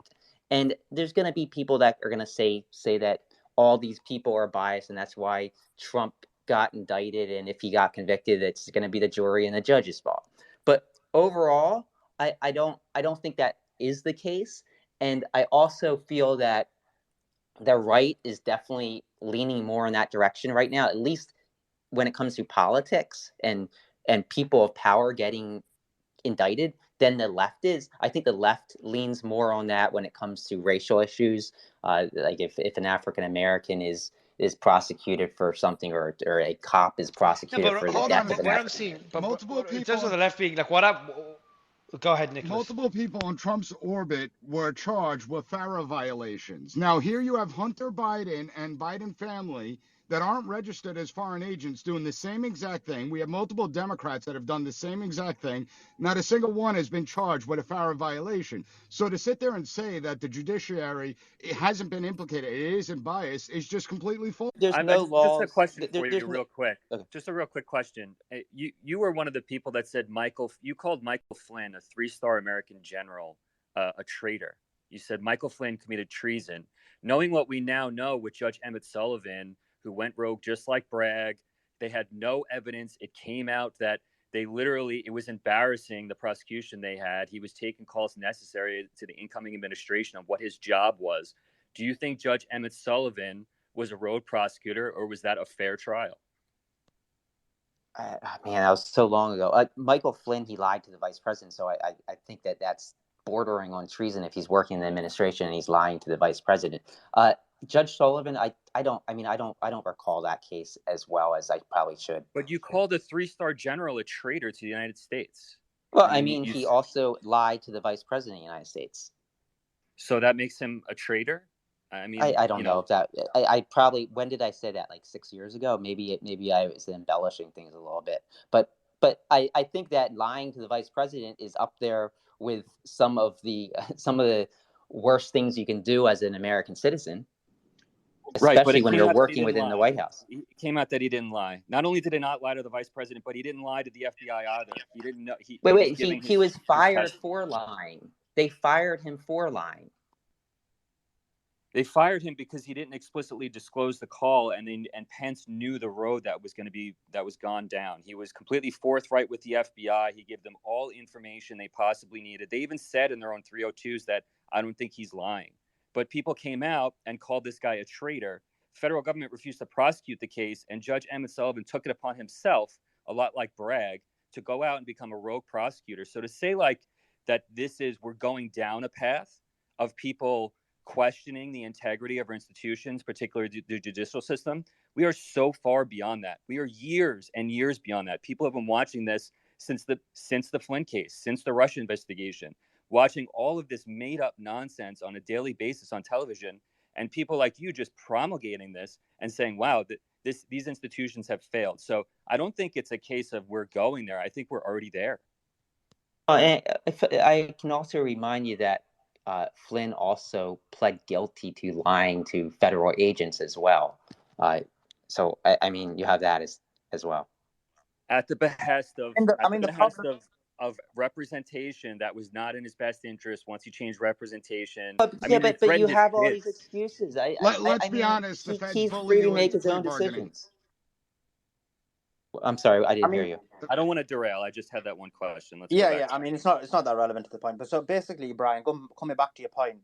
And there's going to be people that are going to say that all these people are biased, and that's why Trump got indicted, and if he got convicted, it's going to be the jury and the judge's fault. But overall, I don't think that is the case, and I also feel that the right is definitely leaning more in that direction right now, at least when it comes to politics and people of power getting indicted, than the left is. I think the left leans more on that when it comes to racial issues, like if an African American is prosecuted for something, or a cop is No, prosecuted but for the hold death on. of an What I'm African. seeing, Multiple in terms people. of the left being like, what up? Go ahead, Nicholas. Multiple people in Trump's orbit were charged with FARA violations. Now, here you have Hunter Biden and Biden family that aren't registered as foreign agents doing the same exact thing. We have multiple Democrats that have done the same exact thing. Not a single one has been charged with a FARA violation. So to sit there and say that the judiciary hasn't been implicated, it isn't biased, is just completely false. There's I, no just a laws. question for There's you, no. real quick. Okay. Just a real quick question. You were one of the people that said you called Michael Flynn, a 3-star American general, a traitor. You said Michael Flynn committed treason. Knowing what we now know with Judge Emmett Sullivan, who went rogue just like Bragg, they had no evidence. It came out that it was embarrassing, the prosecution they had. He was taking calls necessary to the incoming administration on what his job was. Do you think Judge Emmett Sullivan was a rogue prosecutor, or was that a fair trial? Man, that was so long ago. Michael Flynn, he lied to the vice president, so I think that's bordering on treason if he's working in the administration and he's lying to the vice president. Judge Sullivan, I don't recall that case as well as I probably should. But you called a 3-star general a traitor to the United States. Well, he also lied to the vice president of the United States. So that makes him a traitor? I don't know if that. I probably, when did I say that? Like 6 years ago? Maybe I was embellishing things a little bit. But I think that lying to the vice president is up there with some of the worst things you can do as an American citizen, especially when you're working within the White House. It came out that he didn't lie. Not only did he not lie to the vice president, but he didn't lie to the FBI either. He didn't know. He was fired for lying. They fired him for lying. They fired him because he didn't explicitly disclose the call, and Pence knew the road that was gone down. He was completely forthright with the FBI. He gave them all information they possibly needed. They even said in their own 302s that I don't think he's lying. But people came out and called this guy a traitor. Federal government refused to prosecute the case, and Judge Emmett Sullivan took it upon himself, a lot like Bragg, to go out and become a rogue prosecutor. So to say like that we're going down a path of people questioning the integrity of our institutions, particularly the judicial system, we are so far beyond that. We are years and years beyond that. People have been watching this since the Flynn case, since the Russia investigation, watching all of this made up nonsense on a daily basis on television, and people like you just promulgating this and saying, wow, these institutions have failed. So I don't think it's a case of we're going there. I think we're already there. And I can also remind you that Flynn also pled guilty to lying to federal agents as well. So you have that as well. At the behest of representation that was not in his best interest. Once he changed representation, but you have all these excuses. Let's be honest. He's free to make his own decisions. I'm sorry, I didn't hear you. I don't want to derail. I just had that one question. It's not that relevant to the point. But so basically, Brian, coming back to your point,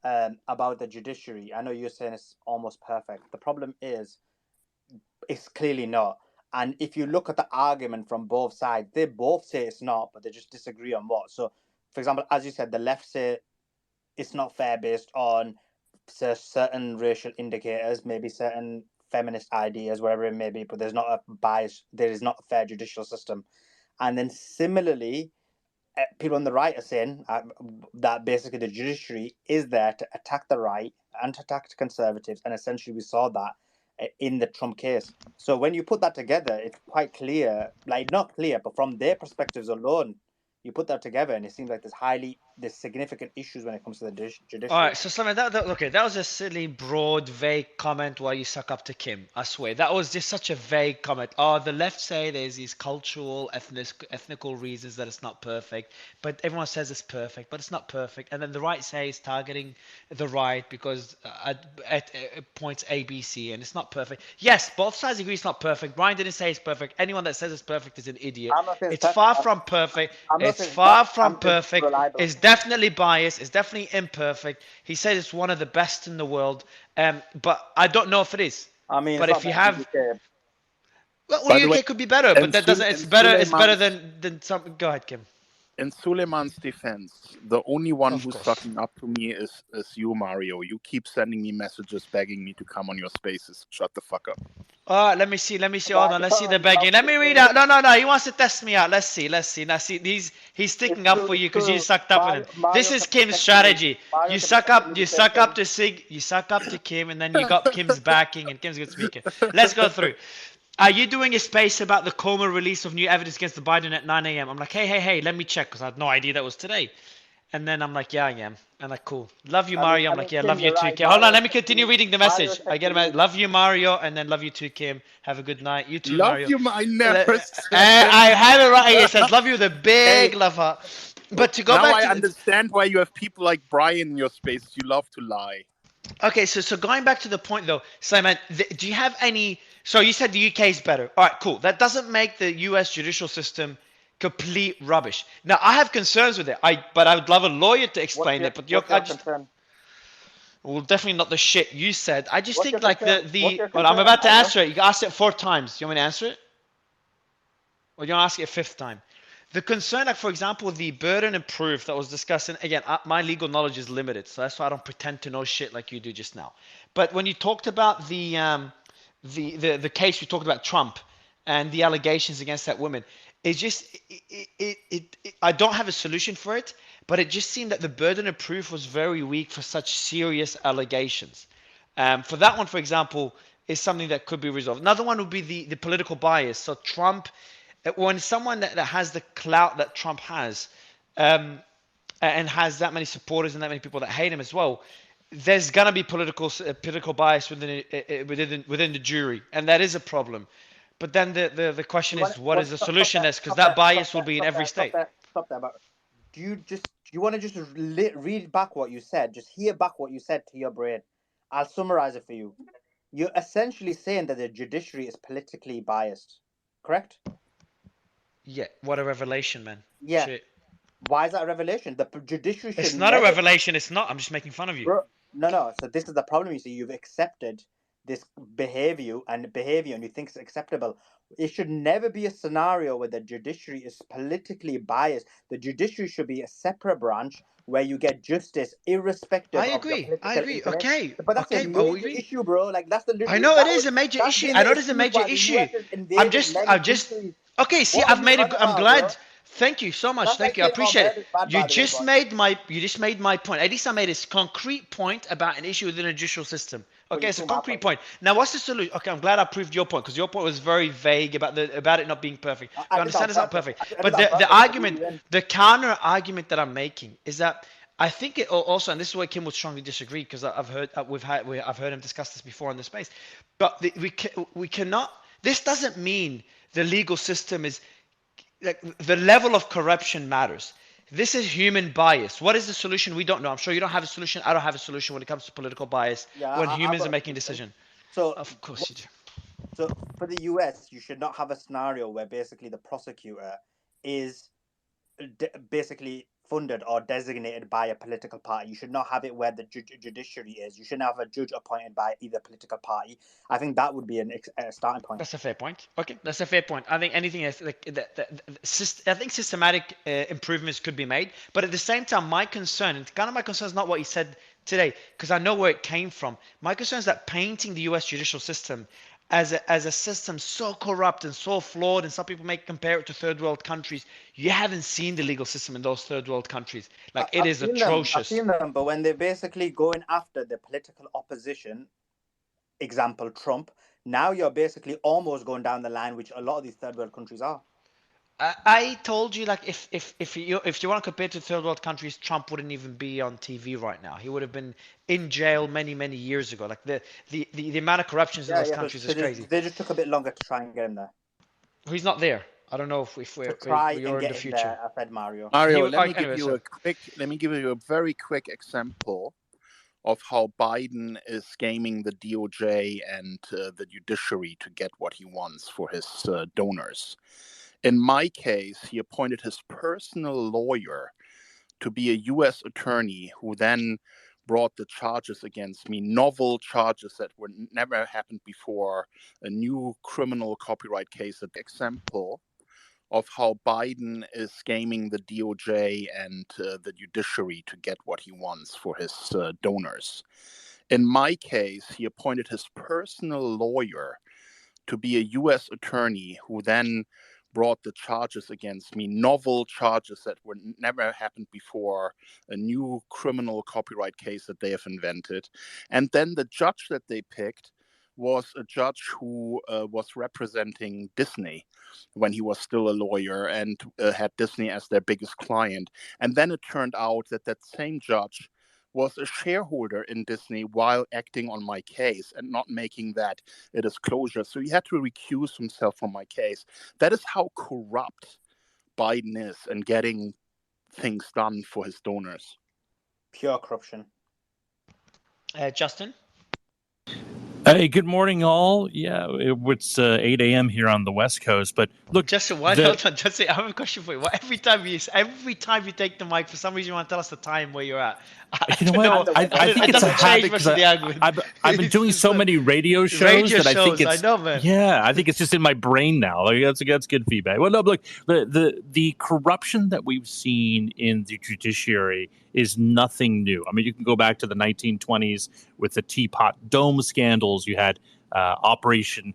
about the judiciary. I know you're saying it's almost perfect. The problem is, it's clearly not. And if you look at the argument from both sides, they both say it's not, but they just disagree on what. So, for example, as you said, the left say it's not fair based on certain racial indicators, maybe certain feminist ideas, whatever it may be, but there's not a bias, there is not a fair judicial system. And then similarly, people on the right are saying that basically the judiciary is there to attack the right and to attack conservatives, and essentially we saw that in the Trump case. So when you put that together, it's quite clear, like not clear, but from their perspectives alone, you put that together, and it seems like there's significant issues when it comes to the judiciary. All right, so Simon, okay, that was a silly, broad, vague comment why you suck up to Kim. I swear, that was just such a vague comment. Oh, the left say there's these cultural, ethnical reasons that it's not perfect, but everyone says it's perfect, but it's not perfect. And then the right say it's targeting the right because at points A, B, C, and it's not perfect. Yes, both sides agree it's not perfect. Brian didn't say it's perfect. Anyone that says it's perfect is an idiot. It's far from perfect. It's far from perfect. It's definitely biased. It's definitely imperfect. He says it's one of the best in the world, but I don't know if it is. I mean, but if you have, well, By the way, UK could be better, but that doesn't. It's better. It's better than some. Go ahead, Kim. In Suleiman's defense, the only one Of who's course. fucking up to me is you, Mario. You keep sending me messages begging me to come on your spaces. Shut the fuck up. Let me see. Hold on. Let's see the begging. Let me read out. No. He wants to test me out. Let's see. Now see, he's sticking up for you because you sucked up with him. This is Kim's strategy. You suck up to Sig. You suck up to Kim, and then you got Kim's backing, and Kim's a good speaker. Let's go through. Are you doing a space about the Comer release of new evidence against the Biden at 9 a.m.? I'm like, hey, let me check because I had no idea that was today. And then I'm like, yeah, I am. And like, cool. Love you, Mario. I'm like, yeah, love you too, Kim. Hold on, let me continue reading the message. I get him. Love you, Mario, and then love you too, Kim. Have a good night. You too, Mario. Love you, I never said I have it right here. It says, love you with a big love heart. But to go now back I to understand why you have people like Brian in your spaces. You love to lie. Okay, so going back to the point though, Simon, do you have any? So you said the UK is better. All right, cool. That doesn't make the US judicial system complete rubbish. Now I have concerns with it. But I would love a lawyer to explain it. But well, definitely not the shit you said. I just think like well, I'm about to answer it. You asked it 4 times. You want me to answer it? Or you want to ask it a 5th time? The concern, like for example, the burden of proof that was discussed, and again, my legal knowledge is limited, so that's why I don't pretend to know shit like you do just now. But when you talked about the case, you talked about Trump and the allegations against that woman, it's just I don't have a solution for it, but it just seemed that the burden of proof was very weak for such serious allegations. For that one, for example, is something that could be resolved. Another one would be the political bias. So Trump. When someone that has the clout that Trump has, and has that many supporters and that many people that hate him as well, there's gonna be political bias within the jury, and that is a problem. But then the question is, what is the solution? Because that bias will be in every state. Stop there. But do you want to just read back what you said? Just hear back what you said to your brain. I'll summarize it for you. You're essentially saying that the judiciary is politically biased, correct? Yeah, what a revelation, man. Yeah. Shit. Why is that a revelation? The judiciary should It's not a revelation. It's not. I'm just making fun of you. Bro, no. So this is the problem. You see, you've accepted this behavior, and you think it's acceptable. It should never be a scenario where the judiciary is politically biased. The judiciary should be a separate branch where you get justice irrespective of your political inclination. Okay. But that's a major issue, bro. Like that's the. I know it is a major issue. I know it is a major issue. I'm just. Okay. See, I'm glad. Thank you so much. Thank you. I appreciate it. You just made my point. At least I made a concrete point about an issue within the judicial system. Okay, it's a concrete point. Now, what's the solution? Okay, I'm glad I proved your point because your point was very vague about it not being perfect. I understand it's not perfect, but the argument, the counter argument that I'm making is that I think it also, and this is where Kim would strongly disagree because I've heard him discuss this before in the space, but we cannot. This doesn't mean the legal system is. Like the level of corruption matters. This is human bias. What is the solution? We don't know. I'm sure you don't have a solution. I don't have a solution when it comes to political bias when humans are making decisions. So of course you do. So for the US, you should not have a scenario where basically the prosecutor is basically funded or designated by a political party. You should not have it where the judiciary is. You shouldn't have a judge appointed by either political party. I think that would be a starting point. That's a fair point. Okay, that's a fair point. I think anything else, I think systematic improvements could be made, but at the same time, my concern, and kind of my concern is not what he said today, because I know where it came from. My concern is that painting the U.S. judicial system as a system so corrupt and so flawed, and some people may compare it to third world countries. You haven't seen the legal system in those third world countries. Like, it is atrocious. I've seen them, but when they're basically going after the political opposition, example Trump, now you're basically almost going down the line, which a lot of these third world countries are. I told you, like, if you want to compare to third world countries, Trump wouldn't even be on TV right now. He would have been in jail many years ago. Like, the amount of corruptions in those countries is crazy. They just took a bit longer to try and get him there. He's not there. I don't know if we're in the future. There, I said Mario. Let me give you a very quick example of how Biden is gaming the DOJ and the judiciary to get what he wants for his donors. In my case, he appointed his personal lawyer to be a U.S. attorney who then brought the charges against me, novel charges that were never happened before, a new criminal copyright case. An example of how Biden is gaming the DOJ and the judiciary to get what he wants for his donors. In my case, he appointed his personal lawyer to be a U.S. attorney who then brought the charges against me, novel charges that were never happened before, a new criminal copyright case that they have invented. And then the judge that they picked was a judge who was representing Disney when he was still a lawyer and had Disney as their biggest client. And then it turned out that that same judge was a shareholder in Disney while acting on my case and not making that a disclosure. So he had to recuse himself from my case. That is how corrupt Biden is and getting things done for his donors. Pure corruption. Justin? Hey, good morning, all. Yeah, it's 8 a.m. here on the West Coast. But look, Justin, Justin, I have a question for you. Every time you take the mic, for some reason you want to tell us the time where you're at. You know what? I think it's a habit because I've been doing so many radio shows that I think it's. I know, man. Yeah, I think it's just in my brain now. Like, that's good feedback. Well, no, look, the corruption that we've seen in the judiciary is nothing new. I mean, you can go back to the 1920s with the Teapot Dome scandals. You had Operation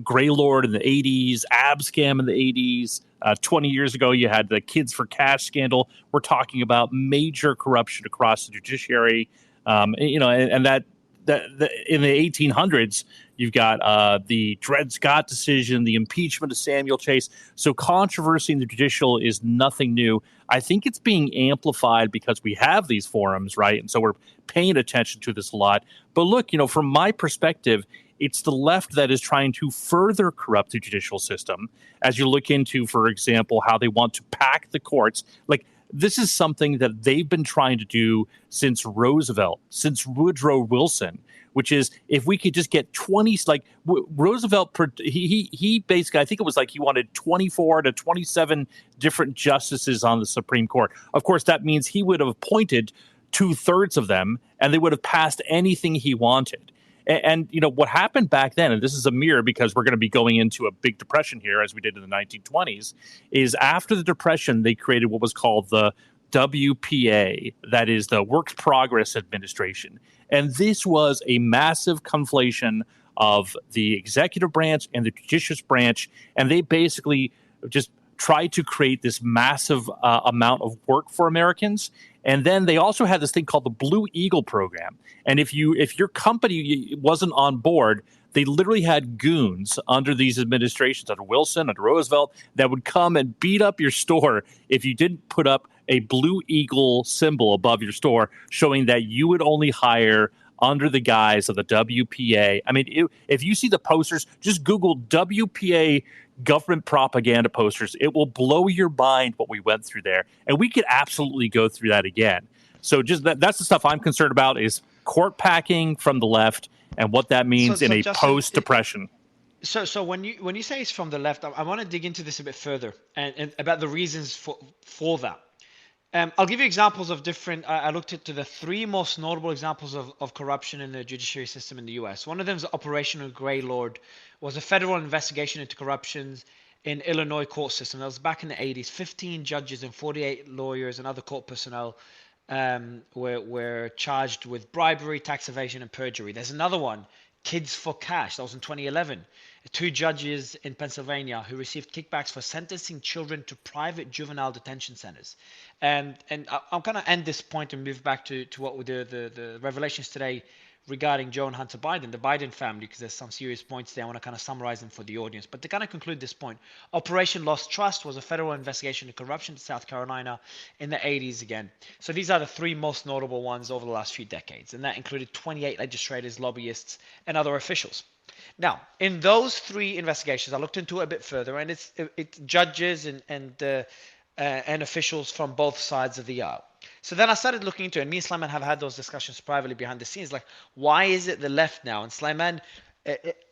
Greylord in the 80s, Abscam in the 80s. 20 years ago, you had the Kids for Cash scandal. We're talking about major corruption across the judiciary. And that in the 1800s, you've got the Dred Scott decision, the impeachment of Samuel Chase. So controversy in the judicial is nothing new. I think it's being amplified because we have these forums, right? And so we're paying attention to this a lot. But look, from my perspective, it's the left that is trying to further corrupt the judicial system. As you look into, for example, how they want to pack the courts. Like, this is something that they've been trying to do since Roosevelt, since Woodrow Wilson, which is if we could just get 20, like Roosevelt, he basically, I think it was like he wanted 24 to 27 different justices on the Supreme Court. Of course, that means he would have appointed 2/3 of them and they would have passed anything he wanted. And what happened back then, and this is a mirror because we're going to be going into a big depression here as we did in the 1920s, is after the Depression, they created what was called the WPA, that is the Works Progress Administration. And this was a massive conflation of the executive branch and the judicious branch. And they basically just tried to create this massive amount of work for Americans. And then they also had this thing called the Blue Eagle program. And if your company wasn't on board, they literally had goons under these administrations, under Wilson, under Roosevelt, that would come and beat up your store if you didn't put up a Blue Eagle symbol above your store, showing that you would only hire under the guise of the WPA. I mean, if you see the posters, just Google WPA government propaganda posters. It will blow your mind what we went through there. And we could absolutely go through that again. So just that's the stuff I'm concerned about, is court packing from the left and what that means in a post-depression. So when you say it's from the left, I want to dig into this a bit further and about the reasons for that. I'll give you examples of different. I looked into the three most notable examples of corruption in the judiciary system in the U.S. One of them is Operational Grey Lord, was a federal investigation into corruptions in Illinois court system. That was back in the 80s. 15 judges and 48 lawyers and other court personnel were charged with bribery, tax evasion, and perjury. There's another one, Kids for Cash. That was in 2011. Two judges in Pennsylvania who received kickbacks for sentencing children to private juvenile detention centers. And I'm going to end this point and move back to what the revelations today regarding Joe and Hunter Biden, the Biden family, because there's some serious points there. I want to kind of summarize them for the audience. But to kind of conclude this point, Operation Lost Trust was a federal investigation into corruption in South Carolina in the 80s again. So these are the three most notable ones over the last few decades. And that included 28 legislators, lobbyists, and other officials. Now, in those three investigations, I looked into it a bit further, and it's judges and officials from both sides of the aisle. So then I started looking into it, and me and Slayman have had those discussions privately behind the scenes, like, why is it the left now? And Slayman,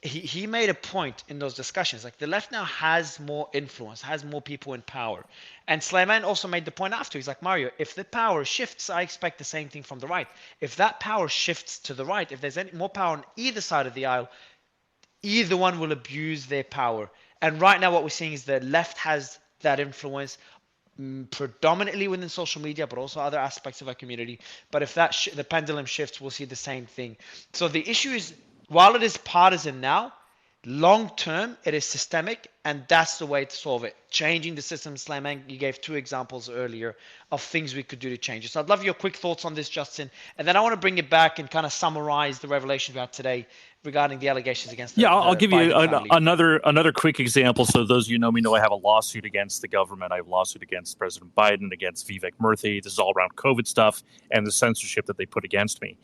he made a point in those discussions, like the left now has more influence, has more people in power. And Slayman also made the point after, he's like, Mario, if the power shifts, I expect the same thing from the right. If that power shifts to the right, if there's any more power on either side of the aisle, either one will abuse their power. And right now what we're seeing is the left has that influence predominantly within social media, but also other aspects of our community. But if that the pendulum shifts, we'll see the same thing. So the issue is, while it is partisan now, long term it is systemic, and that's the way to solve it. Changing the system. Slayman, you gave two examples earlier of things we could do to change it. So I'd love your quick thoughts on this, Justin, and then I want to bring it back and kind of summarize the revelations we had today regarding the allegations against the I'll give you Biden family. another quick example. So those of you know me know I have a lawsuit against the government. I have a lawsuit against President Biden, against Vivek Murthy. This is all around COVID stuff and the censorship that they put against me.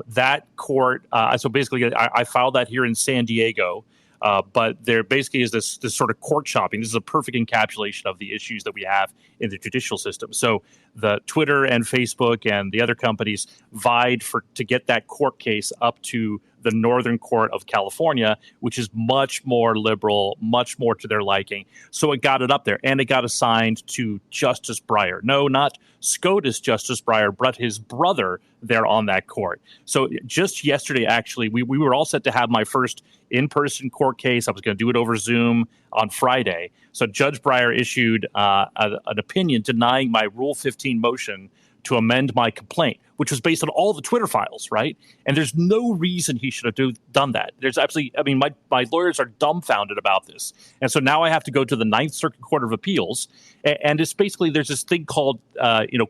That court, so basically I filed that here in San Diego. But there basically is this sort of court shopping. This is a perfect encapsulation of the issues that we have in the judicial system. So the Twitter and Facebook and the other companies vied to get that court case up to the Northern Court of California, which is much more liberal, much more to their liking. So it got it up there, and it got assigned to Justice Breyer. No, not SCOTUS Justice Breyer, but his brother there on that court. So just yesterday, actually, we were all set to have my first in-person court case. I was going to do it over Zoom on Friday. So Judge Breyer issued an opinion denying my Rule 15 motion to amend my complaint, which was based on all the Twitter files, right? And there's no reason he should have done that. There's absolutely, I mean, my lawyers are dumbfounded about this. And so now I have to go to the Ninth Circuit Court of Appeals. And it's basically, there's this thing called,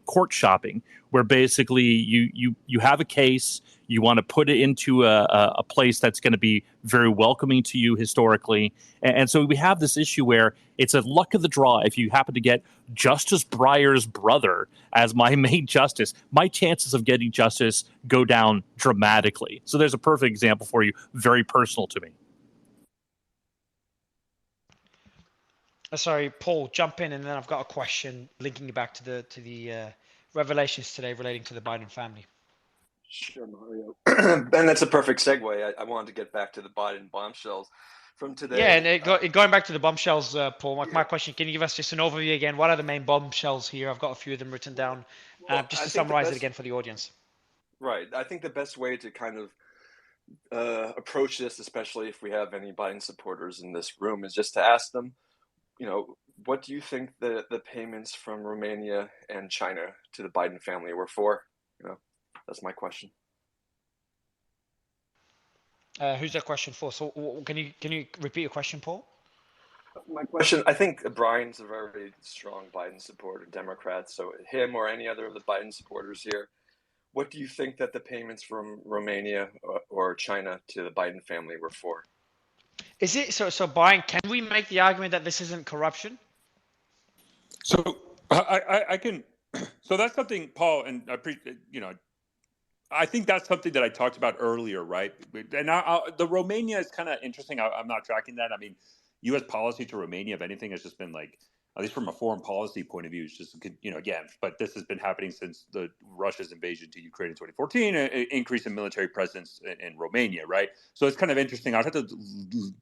court shopping, where basically you have a case, you want to put it into a place that's going to be very welcoming to you historically. And so we have this issue where it's a luck of the draw. If you happen to get Justice Breyer's brother as my main justice, my chances of getting justice go down dramatically. So there's a perfect example for you, very personal to me. Sorry, Paul, jump in, and then I've got a question linking it back to the revelations today relating to the Biden family. Sure, Mario. And that's a perfect segue. I wanted to get back to the Biden bombshells from today. Yeah, and going back to the bombshells, Paul, my question, can you give us just an overview again? What are the main bombshells here? I've got a few of them written down, just to summarize it again for the audience. Right. I think the best way to kind of approach this, especially if we have any Biden supporters in this room, is just to ask them, what do you think the payments from Romania and China to the Biden family were for? That's my question. Who's that question for? So can you repeat your question, Paul? My question, I think Brian's a very strong Biden supporter, Democrat. So him or any other of the Biden supporters here, what do you think that the payments from Romania or China to the Biden family were for? Is it so, Brian? Can we make the argument that this isn't corruption? So I can. So that's something, Paul, and I appreciate. I think that's something that I talked about earlier, right? And the Romania is kind of interesting. I'm not tracking that. I mean, U.S. policy to Romania, if anything, has just been like, at least from a foreign policy point of view, it's just, again, but this has been happening since Russia's invasion to Ukraine in 2014, an increase in military presence in Romania, right? So it's kind of interesting. I'd have to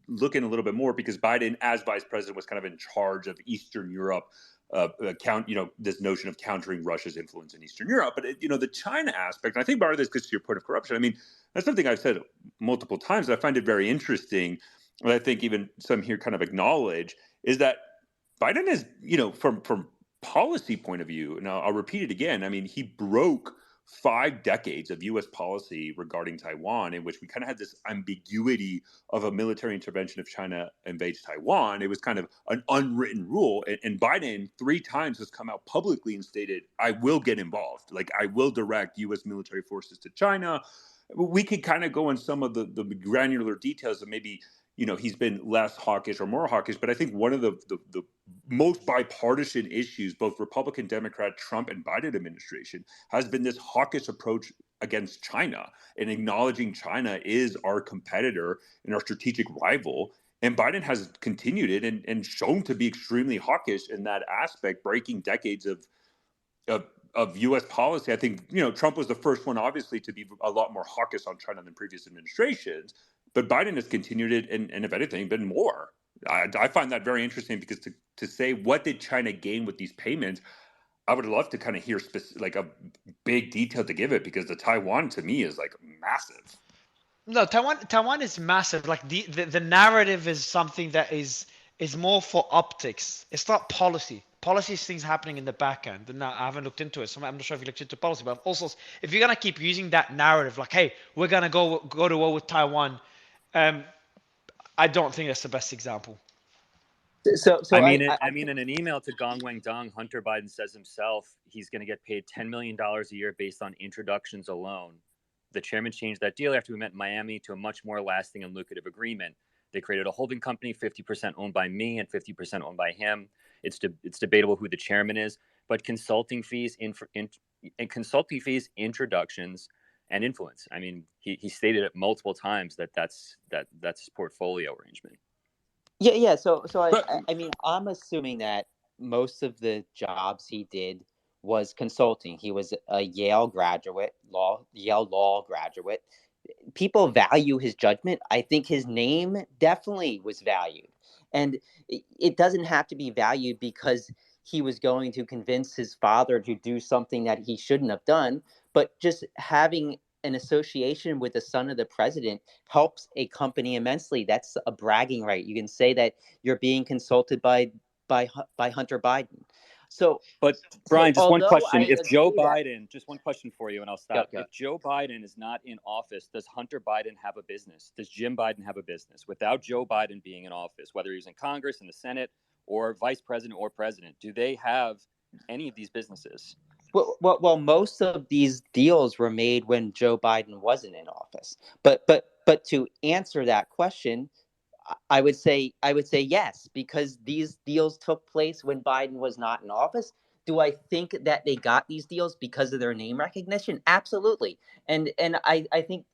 look in a little bit more because Biden, as vice president, was kind of in charge of Eastern Europe this notion of countering Russia's influence in Eastern Europe. But the China aspect, and I think part of this gets to your point of corruption. I mean, that's something I've said multiple times, and I find it very interesting. And I think even some here kind of acknowledge is that Biden is, from policy point of view, and I'll repeat it again. I mean, he broke 5 decades of U.S. policy regarding Taiwan, in which we kind of had this ambiguity of a military intervention if China invades Taiwan. It was kind of an unwritten rule. And Biden 3 times has come out publicly and stated, I will get involved. Like, I will direct U.S. military forces to China. We could kind of go in some of the granular details of maybe, he's been less hawkish or more hawkish. But I think one of the most bipartisan issues, both Republican, Democrat, Trump, and Biden administration, has been this hawkish approach against China and acknowledging China is our competitor and our strategic rival. And Biden has continued it and shown to be extremely hawkish in that aspect, breaking decades of U.S. policy. I think, Trump was the first one, obviously, to be a lot more hawkish on China than previous administrations. But Biden has continued it and if anything, been more. I find that very interesting because to say what did China gain with these payments, I would love to kind of hear like a big detail to give it, because the Taiwan to me is like massive. No, Taiwan is massive. Like the narrative is something that is more for optics. It's not policy. Policy is things happening in the back end. And now I haven't looked into it, so I'm not sure if you looked into policy. But also, if you're gonna keep using that narrative, like, hey, we're gonna go to war with Taiwan, I don't think that's the best example. So I mean, in an email to Gong Wangdong, Hunter Biden says himself he's going to get paid $10 million a year based on introductions alone. The chairman changed that deal after we met in Miami to a much more lasting and lucrative agreement. They created a holding company, 50% owned by me and 50% owned by him. It's debatable who the chairman is, but consulting fees, introductions, and influence. I mean, he stated it multiple times that's his portfolio arrangement. Yeah. So I mean, I'm assuming that most of the jobs he did was consulting. He was a Yale graduate, Yale law graduate. People value his judgment. I think his name definitely was valued. And it doesn't have to be valued because he was going to convince his father to do something that he shouldn't have done, but just having an association with the son of the president helps a company immensely. That's a bragging right. You can say that you're being consulted by Hunter Biden. So, but Brian, just one question. If Joe Biden, just one question for you, and I'll stop. Yeah. If Joe Biden is not in office, does Hunter Biden have a business? Does Jim Biden have a business? Without Joe Biden being in office, whether he's in Congress, in the Senate, or vice president or president, do they have any of these businesses? Well, most of these deals were made when Joe Biden wasn't in office. But to answer that question, I would say yes, because these deals took place when Biden was not in office. Do I think that they got these deals because of their name recognition? Absolutely. And I think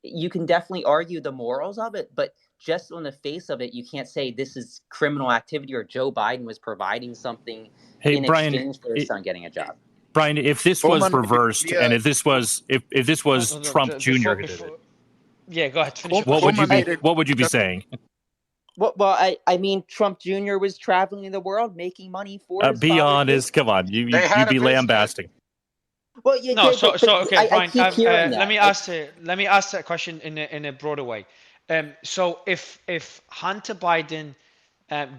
you can definitely argue the morals of it, but just on the face of it, you can't say this is criminal activity or Joe Biden was providing something in exchange for his son getting a job. Brian, if this was reversed and if this was Trump Jr. who did it, yeah, go ahead. Finish what would you be saying? Well, I mean, Trump Jr. was traveling the world, making money for his be father. honest, come on, you'd be lambasting. Well, yeah, no, so okay, I keep hearing that. Let me ask that question in a broader way. So if Hunter Biden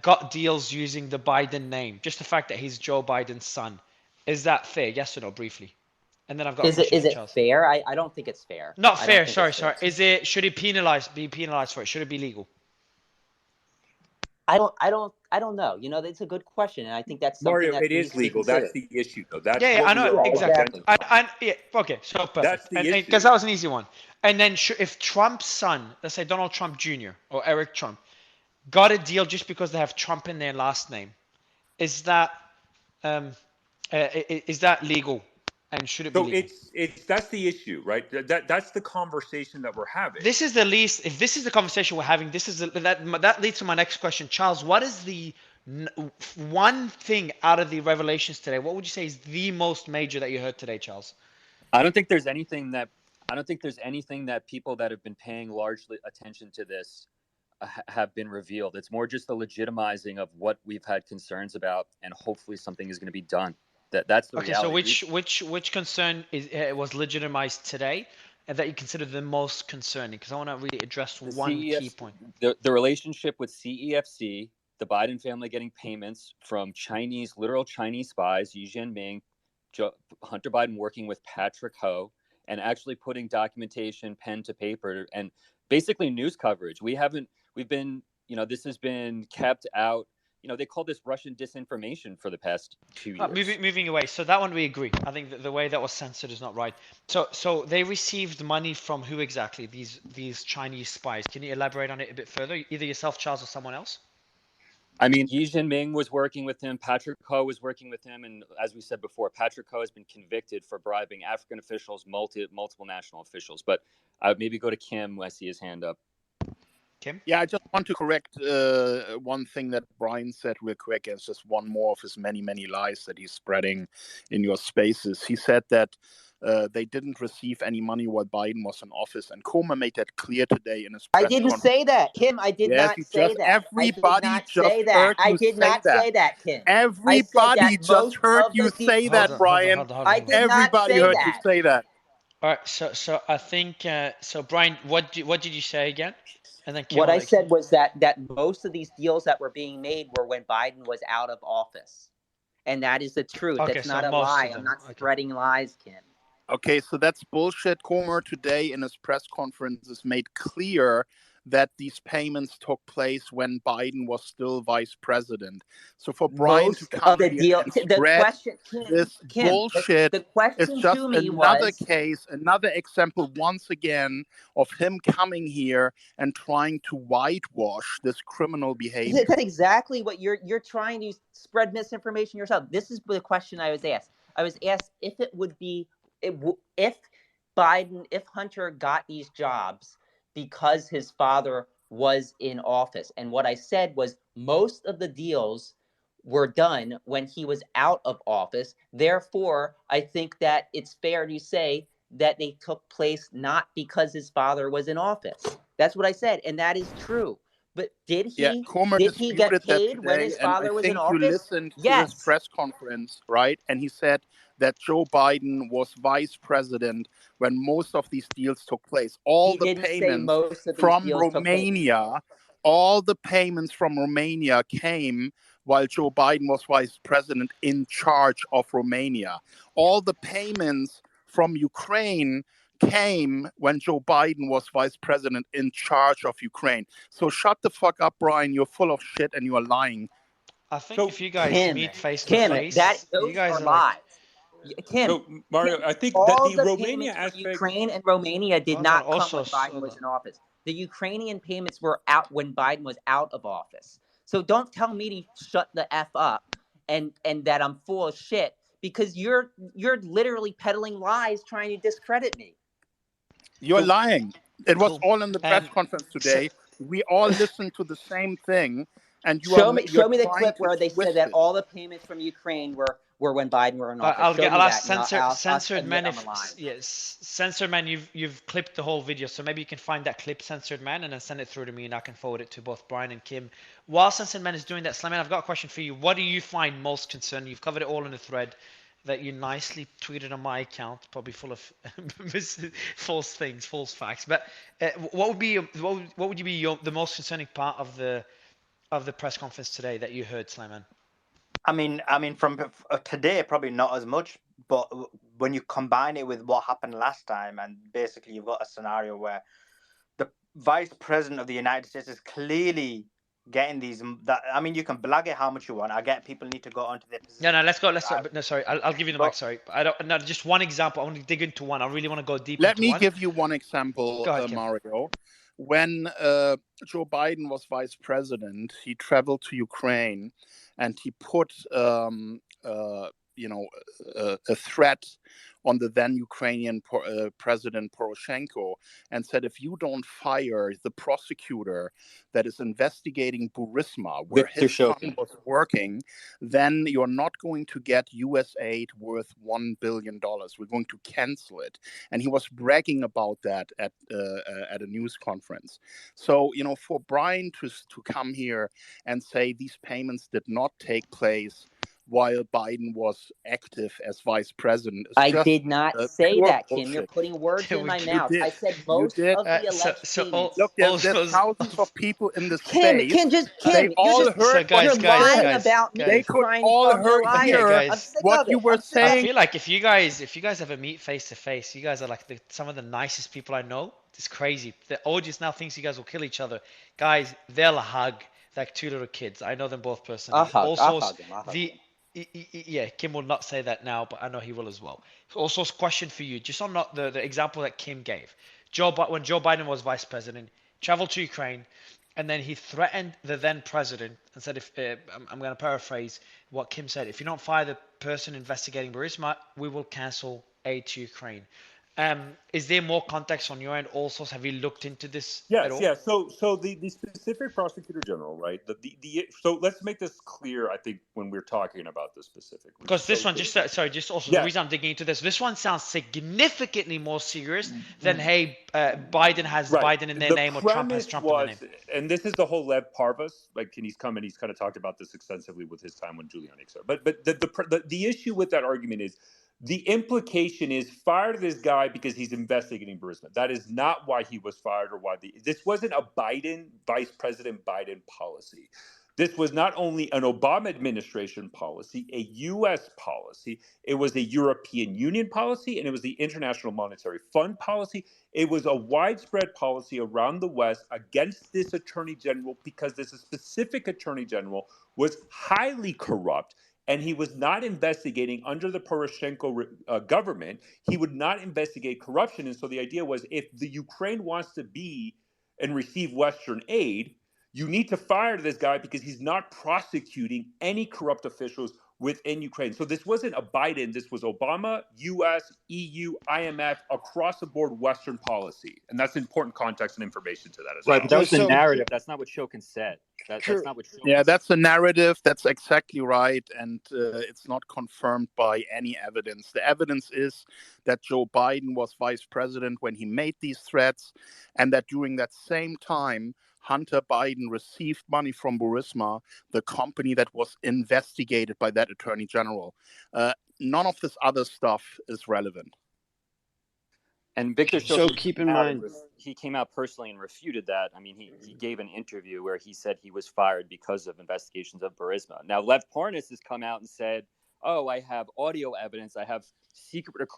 got deals using the Biden name, just the fact that he's Joe Biden's son, is that fair? Yes or no, briefly. And then I've got. Is it fair? I don't think it's fair. Not fair. Sorry. Should it be penalized for it? Should it be legal? I don't know. It's a good question, and I think that's something Mario. It is legal. That's the issue, though. That's I know exactly. Okay, so perfect. That's the issue. Because that was an easy one. And then if Trump's son, let's say Donald Trump Jr. or Eric Trump, got a deal just because they have Trump in their last name, is that legal? And should it be legal? That's the issue, right? That's the conversation that we're having. This is the least. If this is the conversation we're having, that leads to my next question, Charles. What is the one thing out of the revelations today? What would you say is the most major that you heard today, Charles? I don't think there's anything that people that have been paying largely attention to this have been revealed. It's more just the legitimizing of what we've had concerns about, and hopefully something is going to be done. That's the Okay, so reality. which concern was legitimized today, and that you consider the most concerning? Because I want to really address The one key CEFC, point. the relationship with CEFC, the Biden family getting payments from literal Chinese spies, Xi Jinping, Hunter Biden working with Patrick Ho, and actually putting documentation, pen to paper, and basically news coverage. We've been, this has been kept out. They call this Russian disinformation for the past 2 years. Moving away. So that one we agree. I think that the way that was censored is not right. So they received money from who exactly? These Chinese spies. Can you elaborate on it a bit further? Either yourself, Charles, or someone else? I mean, Xi Jinping was working with him. Patrick Ho was working with him. And as we said before, Patrick Ho has been convicted for bribing African officials, multiple national officials. But maybe go to Kim. I see his hand up. Kim? Yeah, I just want to correct one thing that Brian said real quick. It's just one more of his many, many lies that he's spreading in your spaces. He said that they didn't receive any money while Biden was in office, and Comer made that clear today in his press I didn't conference. say that, Kim. I did Yes, not you say just that. everybody just heard I you did say not that. say that, Kim. Everybody just heard you say that, Brian. I did not Everybody say heard that. you say that. All right. So I think so. Brian, what did you say again? And then Kim. What I said was that most of these deals that were being made were when Biden was out of office, and that is the truth. Okay, It's so not a most lie. of I'm them. not spreading lies, Kim. Okay, so that's bullshit. Comer today in his press conferences made clear that these payments took place when Biden was still vice president. So for Brian to Most come of the here deal. and The spread question, this Kim. bullshit The is question just to me another was. case, another example once again of him coming here and trying to whitewash this criminal behavior. That's exactly what you're trying to spread misinformation yourself. This is the question I was asked. I was asked if it would be if Hunter got these jobs because his father was in office. And what I said was most of the deals were done when he was out of office. Therefore, I think that it's fair to say that they took place not because his father was in office. That's what I said, and that is true. But did Comer he get disputed that paid when today, his and I father was in think you office? listened to his Yes. press conference, right? And he said that Joe Biden was vice president when most of these deals took place. All He the didn't say payments most of these from deals took place. Romania, all the payments from Romania came while Joe Biden was vice president in charge of Romania. All the payments from Ukraine came when Joe Biden was vice president in charge of Ukraine. So shut the fuck up, Brian. You're full of shit and you are lying. I think if you guys meet face to Kim, face, you those guys are are like. lies. Kim, So Mario, I think that all the the Romania payments for aspect. Ukraine and Romania did Hold on, not come also, when Biden hold was on. in office. The Ukrainian payments were out when Biden was out of office. So don't tell me to shut the F up and that I'm full of shit because you're literally peddling lies trying to discredit me. You're lying. It was all in the press And conference today. We all listened to the same thing, and Show me the trying clip to where they twist said that it. all the payments from Ukraine were when Biden were in office. I'll ask I'll censored admit man I'm if lying. yes, censored man. You've clipped the whole video, so maybe you can find that clip, censored man, and then send it through to me, and I can forward it to both Brian and Kim. While censored man is doing that, Slamman, I've got a question for you. What do you find most concerning? You've covered it all in the thread that you nicely tweeted on my account, probably full of false things, false facts. But what would be the most concerning part of the press conference today that you heard, Slamman? I mean, from today, probably not as much. But when you combine it with what happened last time, and basically you've got a scenario where the vice president of the United States is clearly getting these. I mean, you can blag it how much you want. I get people need to go onto their position. No, let's go. No, sorry. I'll give you the mic. Sorry, I don't. No, just one example. I want to dig into one. I really want to go deep. Let into me one. give you one example, Go ahead, Kim. Mario. When Joe Biden was vice president, he traveled to Ukraine, and he put a threat on the then Ukrainian President Poroshenko, and said, if you don't fire the prosecutor that is investigating Burisma, where Victor his son Shokin. was working, then you're not going to get U.S. aid worth $1 billion. We're going to cancel it. And he was bragging about that at a news conference. So, for Brian to come here and say these payments did not take place while Biden was active as vice president is I just did not say pure that, Kim. You're bullshit. putting words in my You mouth. did. I said You most did. of the alleged payments. Look, there's thousands of people in the Kim, space. Kim, just They Kim, all heard what you're you lying said. about me They could trying to all call me a hear liar. I'm sick what of you it. were I'm sick I saying. feel like if you guys ever meet face to face, you guys are like some of the nicest people I know. It's crazy. The audience now thinks you guys will kill each other. Guys, they'll hug like two little kids. I know them both personally. I'll hug him. Yeah, Kim will not say that now, but I know he will as well. Also, question for you, just on the example that Kim gave. When Joe Biden was vice president, traveled to Ukraine, and then he threatened the then president and said, "If I'm going to paraphrase what Kim said, if you don't fire the person investigating Burisma, we will cancel aid to Ukraine." Is there more context on your end? Also, have you looked into this at Yes, all? yeah. So the specific prosecutor general, right? So let's make this clear. I think when we're talking about this specific, Because this so one, just also the yeah, reason I'm digging into this one sounds significantly more serious than Biden has right. Biden in their The name or Trump has premise Trump in their name. was, and this is the whole Lev Parvas. Like, and he's come and he's kind of talked about this extensively with his time when Giuliani served. But the issue with that argument is the implication is fire this guy because he's investigating Burisma. That is not why he was fired or why this wasn't a Vice President Biden policy. This was not only an Obama administration policy, a U.S. policy. It was a European Union policy, and it was the International Monetary Fund policy. It was a widespread policy around the West against this attorney general because this specific attorney general was highly corrupt, and he was not investigating under the Poroshenko government. He would not investigate corruption. And so the idea was, if the Ukraine wants to be and receive Western aid, you need to fire this guy because he's not prosecuting any corrupt officials within Ukraine. So this wasn't a Biden. This was Obama, U.S., EU, IMF, across the board Western policy. And that's important context and information to that as Right, well. but that was the narrative. That's not what Shokin said. That's not what Shokin Yeah, said. that's the narrative. That's exactly right. And it's not confirmed by any evidence. The evidence is that Joe Biden was vice president when he made these threats, and that during that same time, Hunter Biden received money from Burisma, the company that was investigated by that attorney general. None of this other stuff is relevant. And Victor Shokin So keep in mind, he came out personally and refuted that. I mean, he gave an interview where he said he was fired because of investigations of Burisma. Now, Lev Parnas has come out and said, "Oh, I have audio evidence. I have secret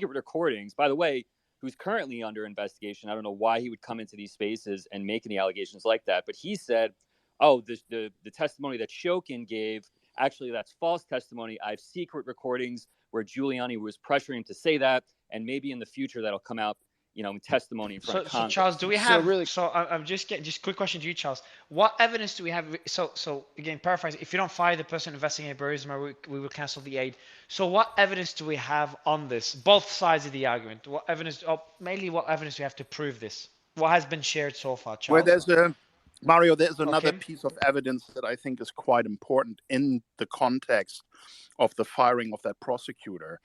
recordings." By the way, who's currently under investigation. I don't know why he would come into these spaces and make any allegations like that. But he said, "Oh, the testimony that Shokin gave, actually, that's false testimony. I have secret recordings where Giuliani was pressuring him to say that, and maybe in the future that'll come out, in testimony in front of Congress." So Charles, do we have? I'm just quick question to you, Charles. What evidence do we have? So again, paraphrase. If you don't fire the person investigating Burisma, we will cancel the aid. So what evidence do we have on this? Both sides of the argument. What evidence? Mainly, what evidence do we have to prove this? What has been shared so far, Charles? Well, there's another piece of evidence that I think is quite important in the context of the firing of that prosecutor.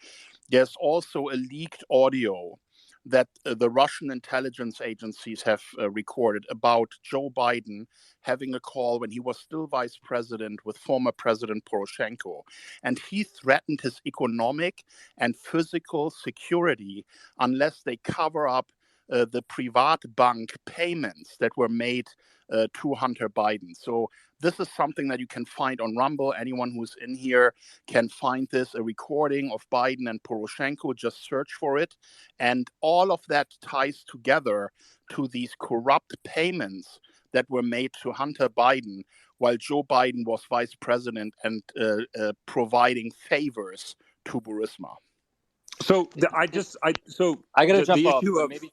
There's also a leaked audio that the Russian intelligence agencies have recorded about Joe Biden having a call when he was still vice president with former President Poroshenko. And he threatened his economic and physical security unless they cover up the Privatbank payments that were made to Hunter Biden. So this is something that you can find on Rumble. Anyone who's in here can find this, a recording of Biden and Poroshenko. Just search for it. And all of that ties together to these corrupt payments that were made to Hunter Biden while Joe Biden was vice president and providing favors to Burisma. So I got to jump off. But maybe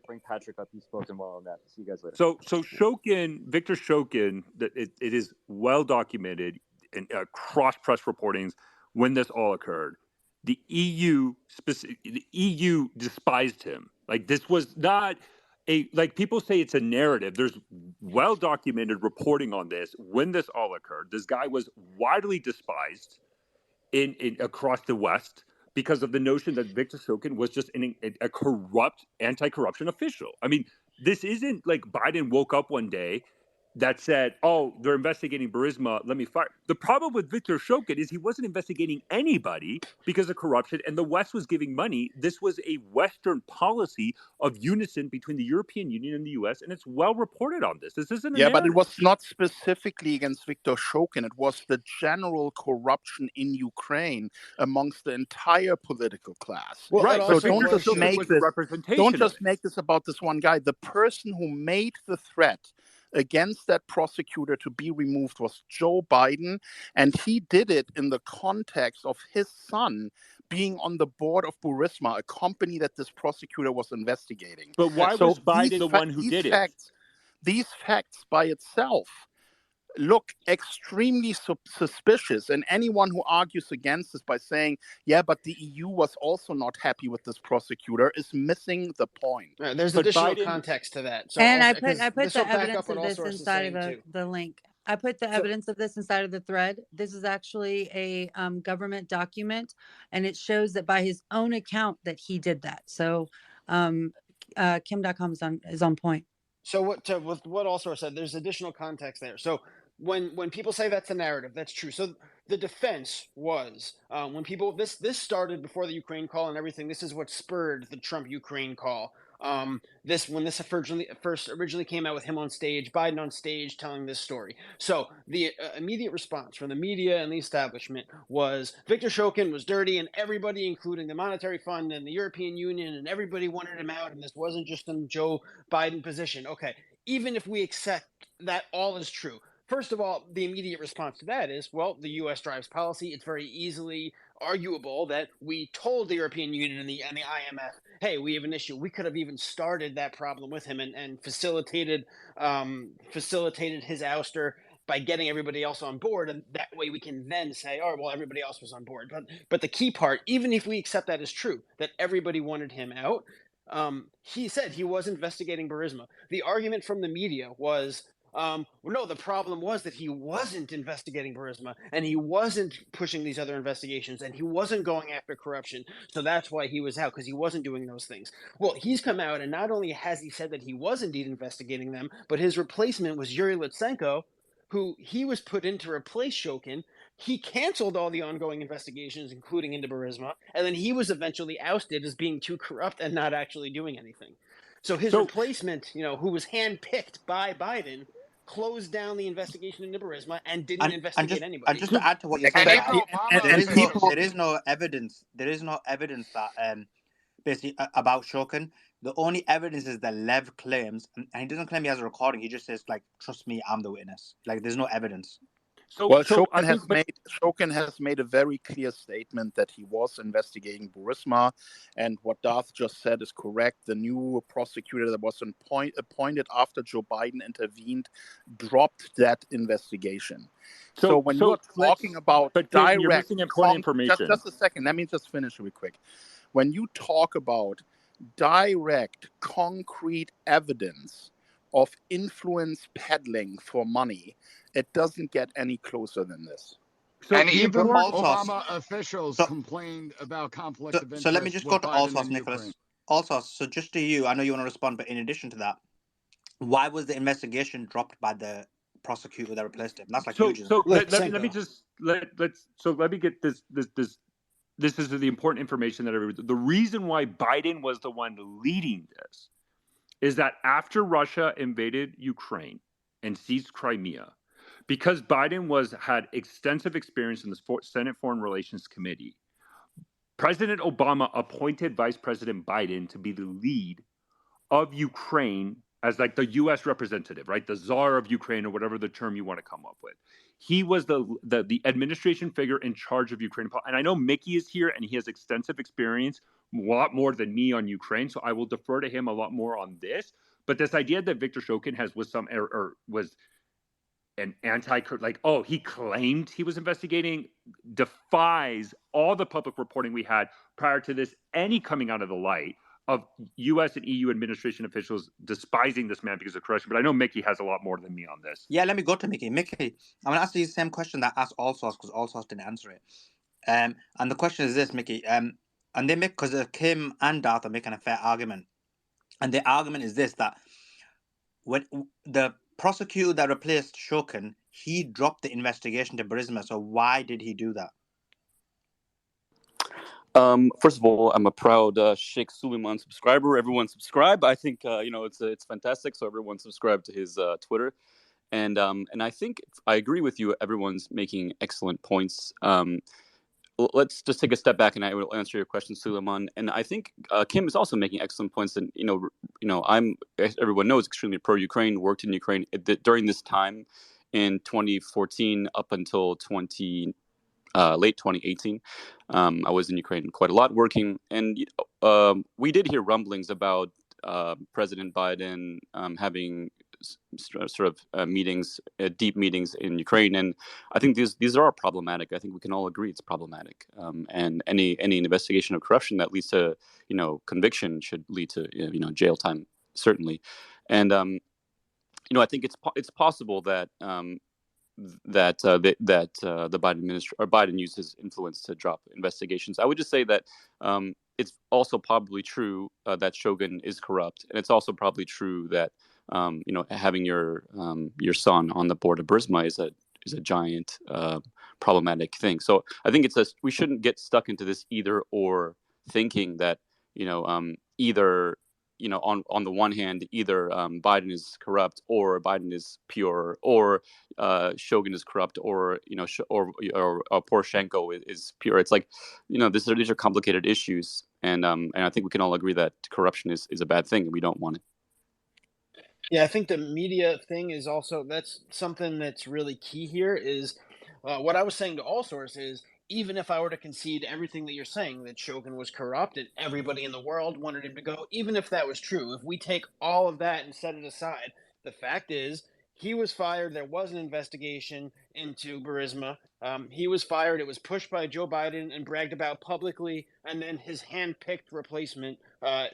bring Patrick up. He's spoken well on that. See you guys later. So Victor Shokin, that it is well documented in cross press reportings, when this all occurred. The EU despised him. Like, this was not like, people say it's a narrative. There's well documented reporting on this. When this all occurred, this guy was widely despised in across the West because of the notion that Viktor Shokin was just a corrupt anti-corruption official. I mean, this isn't like Biden woke up one day that said, "Oh, they're investigating Burisma, let me fire." The problem with Viktor Shokin is he wasn't investigating anybody because of corruption, and the West was giving money. This was a Western policy of unison between the European Union and the U.S., and it's well reported on this. This isn't a Yeah, but it narrative. was not specifically against Viktor Shokin. It was the general corruption in Ukraine amongst the entire political class. Well, right, So but Viktor Shokin was a representation don't of just it. make this about this one guy. The person who made the threat against that prosecutor to be removed was Joe Biden, and he did it in the context of his son being on the board of Burisma, a company that this prosecutor was investigating. But why was Biden the one who did it? These facts by itself look extremely suspicious, and anyone who argues against this by saying, yeah, but the EU was also not happy with this prosecutor is missing the point. There's additional context to that. So And also, I put the evidence of what this Allsource is inside of saying, the link. I put the evidence of this inside of the thread. This is actually a government document, and it shows that by his own account that he did that. So Kim.com is on point. So with what Allsource said, there's additional context there. So when people say that's a narrative, that's true. So the defense was when people this started before the Ukraine call and everything. This is what spurred the Trump Ukraine call. When this originally came out with him on stage, Biden on stage telling this story. So the immediate response from the media and the establishment was Viktor Shokin was dirty, and everybody, including the Monetary Fund and the European Union, and everybody wanted him out, and this wasn't just some Joe Biden position. Okay, even if we accept that all is true, first of all, the immediate response to that is, well, the U.S. drives policy. It's very easily arguable that we told the European Union and the IMF, hey, we have an issue. We could have even started that problem with him and facilitated his ouster by getting everybody else on board, and that way we can then say, oh, well, everybody else was on board. But the key part, even if we accept that is true, that everybody wanted him out, he said he was investigating Burisma. The argument from the media was, no, the problem was that he wasn't investigating Burisma, and he wasn't pushing these other investigations, and he wasn't going after corruption. So that's why he was out, because he wasn't doing those things. Well, he's come out, and not only has he said that he was indeed investigating them, but his replacement was Yuri Lutsenko, who he was put in to replace Shokin. He canceled all the ongoing investigations, including into Burisma, and then he was eventually ousted as being too corrupt and not actually doing anything. So his replacement, who was handpicked by Biden, closed down the investigation into Burisma and didn't investigate anybody. And just to add to what you're saying, there is no evidence. There is no evidence that basically about Shokin. The only evidence is that Lev claims, and he doesn't claim he has a recording. He just says, like, trust me, I'm the witness. Like, there's no evidence. Shokin has made a very clear statement that he was investigating Burisma, and what Darth just said is correct. The new prosecutor that was appointed after Joe Biden intervened dropped that investigation. So when you're talking about direct, you're missing important information. Just a second, let me just finish real quick. When you talk about direct, concrete evidence of influence peddling for money, it doesn't get any closer than this. So and even Obama officials complained about conflict of interest. So let me just go to Allsource, Nicholas. Ukraine. Allsource, so just to you, I know you want to respond, but in addition to that, why was the investigation dropped by the prosecutor that replaced him? That's like huge. So let me get this. This is the important information that the reason why Biden was the one leading this is that after Russia invaded Ukraine and seized Crimea, because Biden had extensive experience in the Senate Foreign Relations Committee, President Obama appointed Vice President Biden to be the lead of Ukraine as like the U.S. representative, right? The czar of Ukraine, or whatever the term you want to come up with. He was the administration figure in charge of Ukraine. And I know Mickey is here and he has extensive experience, a lot more than me on Ukraine. So I will defer to him a lot more on this. But this idea that Viktor Shokin was an he claimed he was investigating, defies all the public reporting we had prior to this, any coming out of the light of U.S. and EU administration officials despising this man because of corruption. But I know Mickey has a lot more than me on this. Yeah, let me go to Mickey. Mickey, I'm going to ask you the same question that I asked Allsource, because Allsource didn't answer it. And the question is this, Mickey. And they make, because Kim and Darth are making a fair argument. And the argument is this, that when the prosecutor that replaced Shokin, he dropped the investigation to Burisma. So why did he do that? First of all, I'm a proud Sheikh Suleiman subscriber. Everyone subscribe. I think it's fantastic. So everyone subscribe to his Twitter, and I think I agree with you. Everyone's making excellent points. Let's just take a step back, and I will answer your question, Suleiman. And I think Kim is also making excellent points. And I'm, as everyone knows, extremely pro-Ukraine. Worked in Ukraine during this time in 2014 up until late 2018. I was in Ukraine quite a lot working, and we did hear rumblings about President Biden having meetings, deep meetings in Ukraine, and I think these are problematic. I think we can all agree it's problematic. And any investigation of corruption that leads to conviction should lead to jail time, certainly. And I think it's possible that the Biden used his influence to drop investigations. I would just say that it's also probably true that Shogun is corrupt, and it's also probably true that having your son on the board of Burisma is a giant problematic thing. So I think we shouldn't get stuck into this either or thinking that either. On the one hand, either Biden is corrupt, or Biden is pure, or Shogun is corrupt, or Poroshenko is pure. It's like these are complicated issues, and I think we can all agree that corruption is a bad thing, and we don't want it. Yeah, I think the media thing is also, that's something that's really key here. Is what I was saying to all sources is, even if I were to concede everything that you're saying, that Shogun was corrupt and everybody in the world wanted him to go, even if that was true, if we take all of that and set it aside, the fact is he was fired. There was an investigation into Burisma. He was fired. It was pushed by Joe Biden and bragged about publicly, and then his hand-picked replacement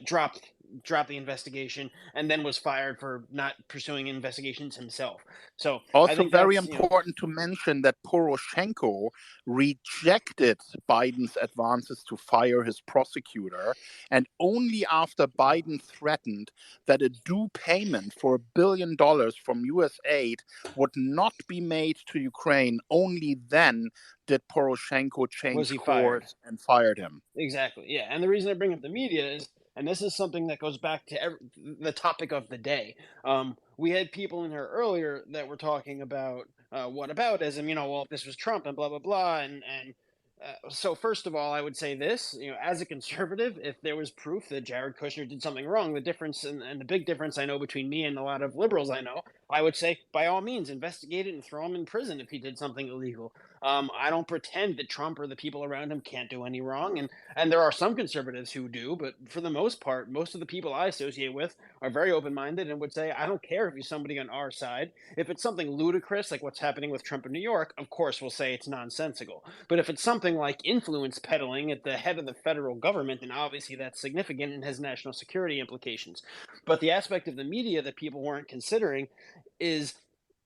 dropped the investigation and then was fired for not pursuing investigations himself. So also I think very that's, important to mention that Poroshenko rejected Biden's advances to fire his prosecutor, and only after Biden threatened that a due payment for $1 billion from U.S. aid would not be made to Ukraine, only then did Poroshenko change course and fired him. Exactly. Yeah. And the reason I bring up the media is, and this is something that goes back to the topic of the day. We had people in here earlier that were talking about whataboutism, well, if this was Trump and blah, blah, blah. And so first of all, I would say this, as a conservative, if there was proof that Jared Kushner did something wrong, the difference and the big difference I know between me and a lot of liberals I know, I would say, by all means, investigate it and throw him in prison if he did something illegal. I don't pretend that Trump or the people around him can't do any wrong. And there are some conservatives who do, but for the most part, most of the people I associate with are very open-minded and would say, I don't care if you're somebody on our side. If it's something ludicrous, like what's happening with Trump in New York, of course we'll say it's nonsensical. But if it's something like influence peddling at the head of the federal government, then obviously that's significant and has national security implications. But the aspect of the media that people weren't considering is,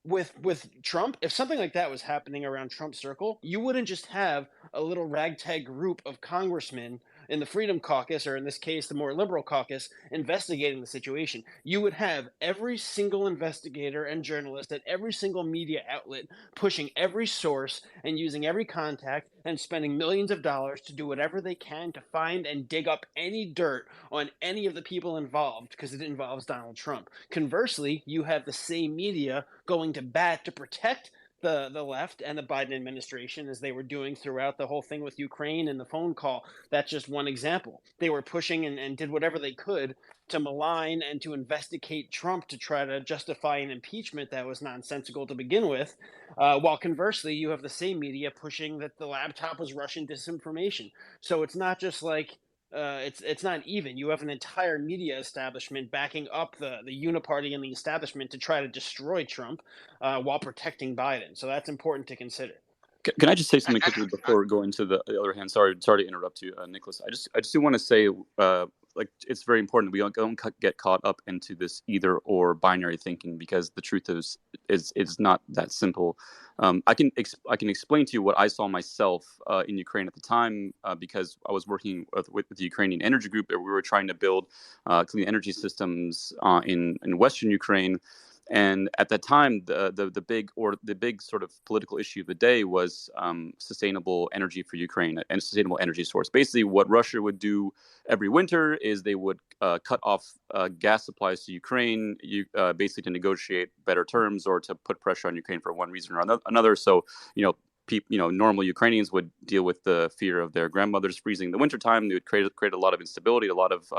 with Trump, if something like that was happening around Trump's circle, you wouldn't just have a little ragtag group of congressmen in the Freedom Caucus, or in this case, the more liberal caucus, investigating the situation. You would have every single investigator and journalist at every single media outlet pushing every source and using every contact and spending millions of dollars to do whatever they can to find and dig up any dirt on any of the people involved, because it involves Donald Trump. Conversely, you have the same media going to bat to protect the left and the Biden administration, as they were doing throughout the whole thing with Ukraine and the phone call. That's just one example. They were pushing and did whatever they could to malign and to investigate Trump to try to justify an impeachment that was nonsensical to begin with, while conversely, you have the same media pushing that the laptop was Russian disinformation. So it's not just like it's not even. You have an entire media establishment backing up the uniparty and the establishment to try to destroy Trump while protecting Biden. So that's important to consider. Can I just say something quickly before going to the other hand? Sorry to interrupt you, Nicholas. I just do want to say, like, it's very important we don't get caught up into this either or binary thinking, because the truth is not that simple. I can explain to you what I saw myself in Ukraine at the time, because I was working with the Ukrainian energy group. We were trying to build clean energy systems in Western Ukraine. And at that time, the big sort of political issue of the day was sustainable energy for Ukraine and sustainable energy source. Basically, what Russia would do every winter is they would cut off gas supplies to Ukraine, basically to negotiate better terms or to put pressure on Ukraine for one reason or another. So, normal Ukrainians would deal with the fear of their grandmothers freezing in the wintertime. They would create a lot of instability, a lot of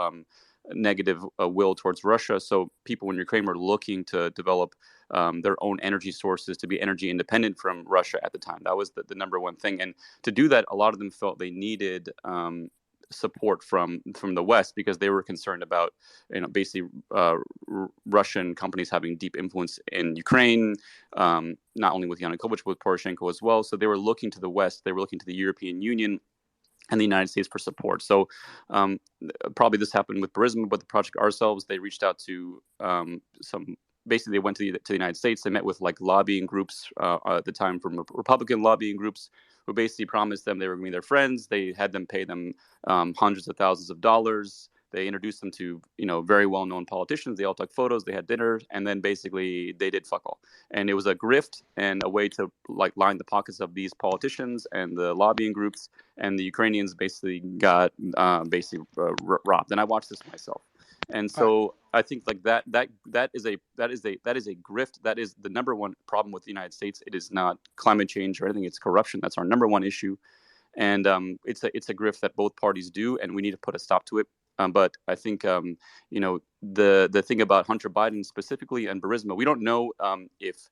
negative will towards Russia. So people in Ukraine were looking to develop their own energy sources, to be energy independent from Russia at the time. That was the number one thing. And to do that, a lot of them felt they needed support from the West, because they were concerned about, basically Russian companies having deep influence in Ukraine, not only with Yanukovych, but with Poroshenko as well. So they were looking to the West. They were looking to the European Union and the United States for support. So probably this happened with Burisma, but the project ourselves, they reached out to basically they went to the United States. They met with like lobbying groups at the time, from Republican lobbying groups, who basically promised them they were going to be their friends. They had them pay them hundreds of thousands of dollars. They introduced them to, very well-known politicians. They all took photos. They had dinner, and then basically they did fuck all. And it was a grift and a way to line the pockets of these politicians and the lobbying groups. And the Ukrainians basically got robbed. And I watched this myself. And so I think like that is a grift. That is the number one problem with the United States. It is not climate change or anything. It's corruption. That's our number one issue. And it's a grift that both parties do, and we need to put a stop to it. But I think, the thing about Hunter Biden specifically and Burisma, we don't know if,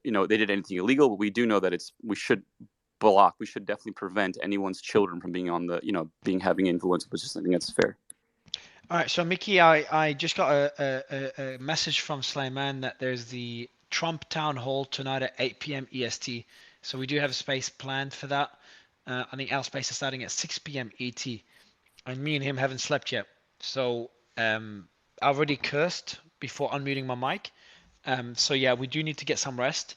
they did anything illegal, but we do know that we should definitely prevent anyone's children from being on having influence, which is something that's fair. All right, so Mickey, I just got a message from Slayman that there's the Trump town hall tonight at 8 p.m. EST. So we do have a space planned for that. I think our space is starting at 6 p.m. ET. And me and him haven't slept yet. So I already cursed before unmuting my mic. So yeah, we do need to get some rest.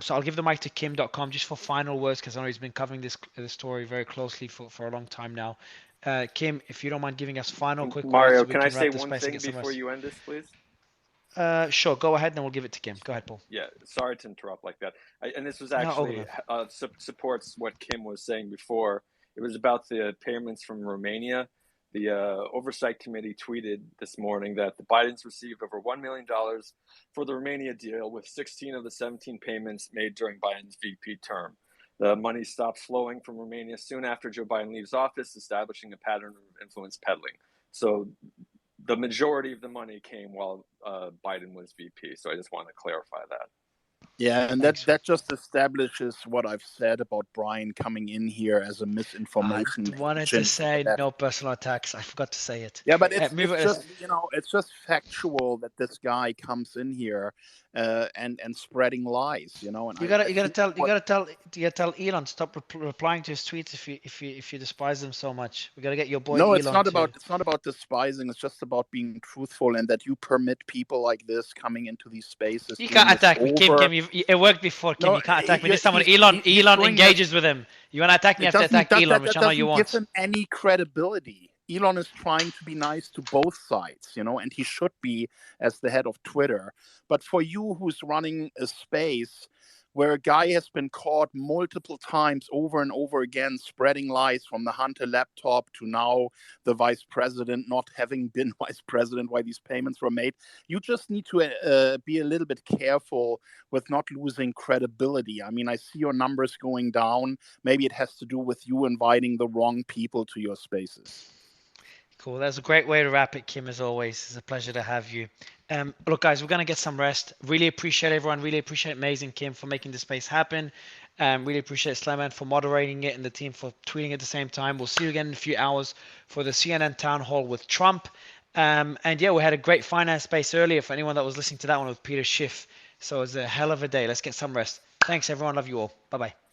So I'll give the mic to Kim.com just for final words, because I know he's been covering this story very closely for a long time now. Kim, if you don't mind giving us final quick Mario, words, so can I we can say wrap the one space thing and get some before rest. you end this, please? Sure, go ahead, and then we'll give it to Kim. Go ahead, Paul. Yeah, sorry to interrupt like that. And this was No, actually supports what Kim was saying before. It was about the payments from Romania. The Oversight Committee tweeted this morning that the Bidens received over $1 million for the Romania deal, with 16 of the 17 payments made during Biden's VP term. The money stopped flowing from Romania soon after Joe Biden leaves office, establishing a pattern of influence peddling. So the majority of the money came while Biden was VP. So I just want to clarify that. Yeah, and that just establishes what I've said about Brian coming in here as a misinformation. I wanted to say no personal attacks. I forgot to say it. Yeah, but it's just factual that this guy comes in here and spreading lies, And you gotta tell Elon to stop replying to his tweets if you despise them so much. We gotta get your boy. No, Elon it's not about despising. It's just about being truthful, and that you permit people like this coming into these spases. You can't attack me, Kim. It worked before, Kim. You can't attack me. This time when Elon engages with him, you want to attack me, you have to attack Elon, which I know you want. That doesn't give him any credibility. Elon is trying to be nice to both sides, and he should be as the head of Twitter. But for you, who's running a space where a guy has been caught multiple times over and over again spreading lies, from the Hunter laptop to now the vice president not having been vice president, why these payments were made, you just need to be a little bit careful with not losing credibility. I mean, I see your numbers going down. Maybe it has to do with you inviting the wrong people to your spaces. Cool. That's a great way to wrap it, Kim, as always. It's a pleasure to have you. Look, guys, we're going to get some rest. Really appreciate everyone. Really appreciate Amazing Kim for making the space happen. Really appreciate Slamman for moderating it and the team for tweeting at the same time. We'll see you again in a few hours for the CNN town hall with Trump. And yeah, we had a great finance space earlier for anyone that was listening to that one with Peter Schiff. So it was a hell of a day. Let's get some rest. Thanks, everyone. Love you all. Bye-bye.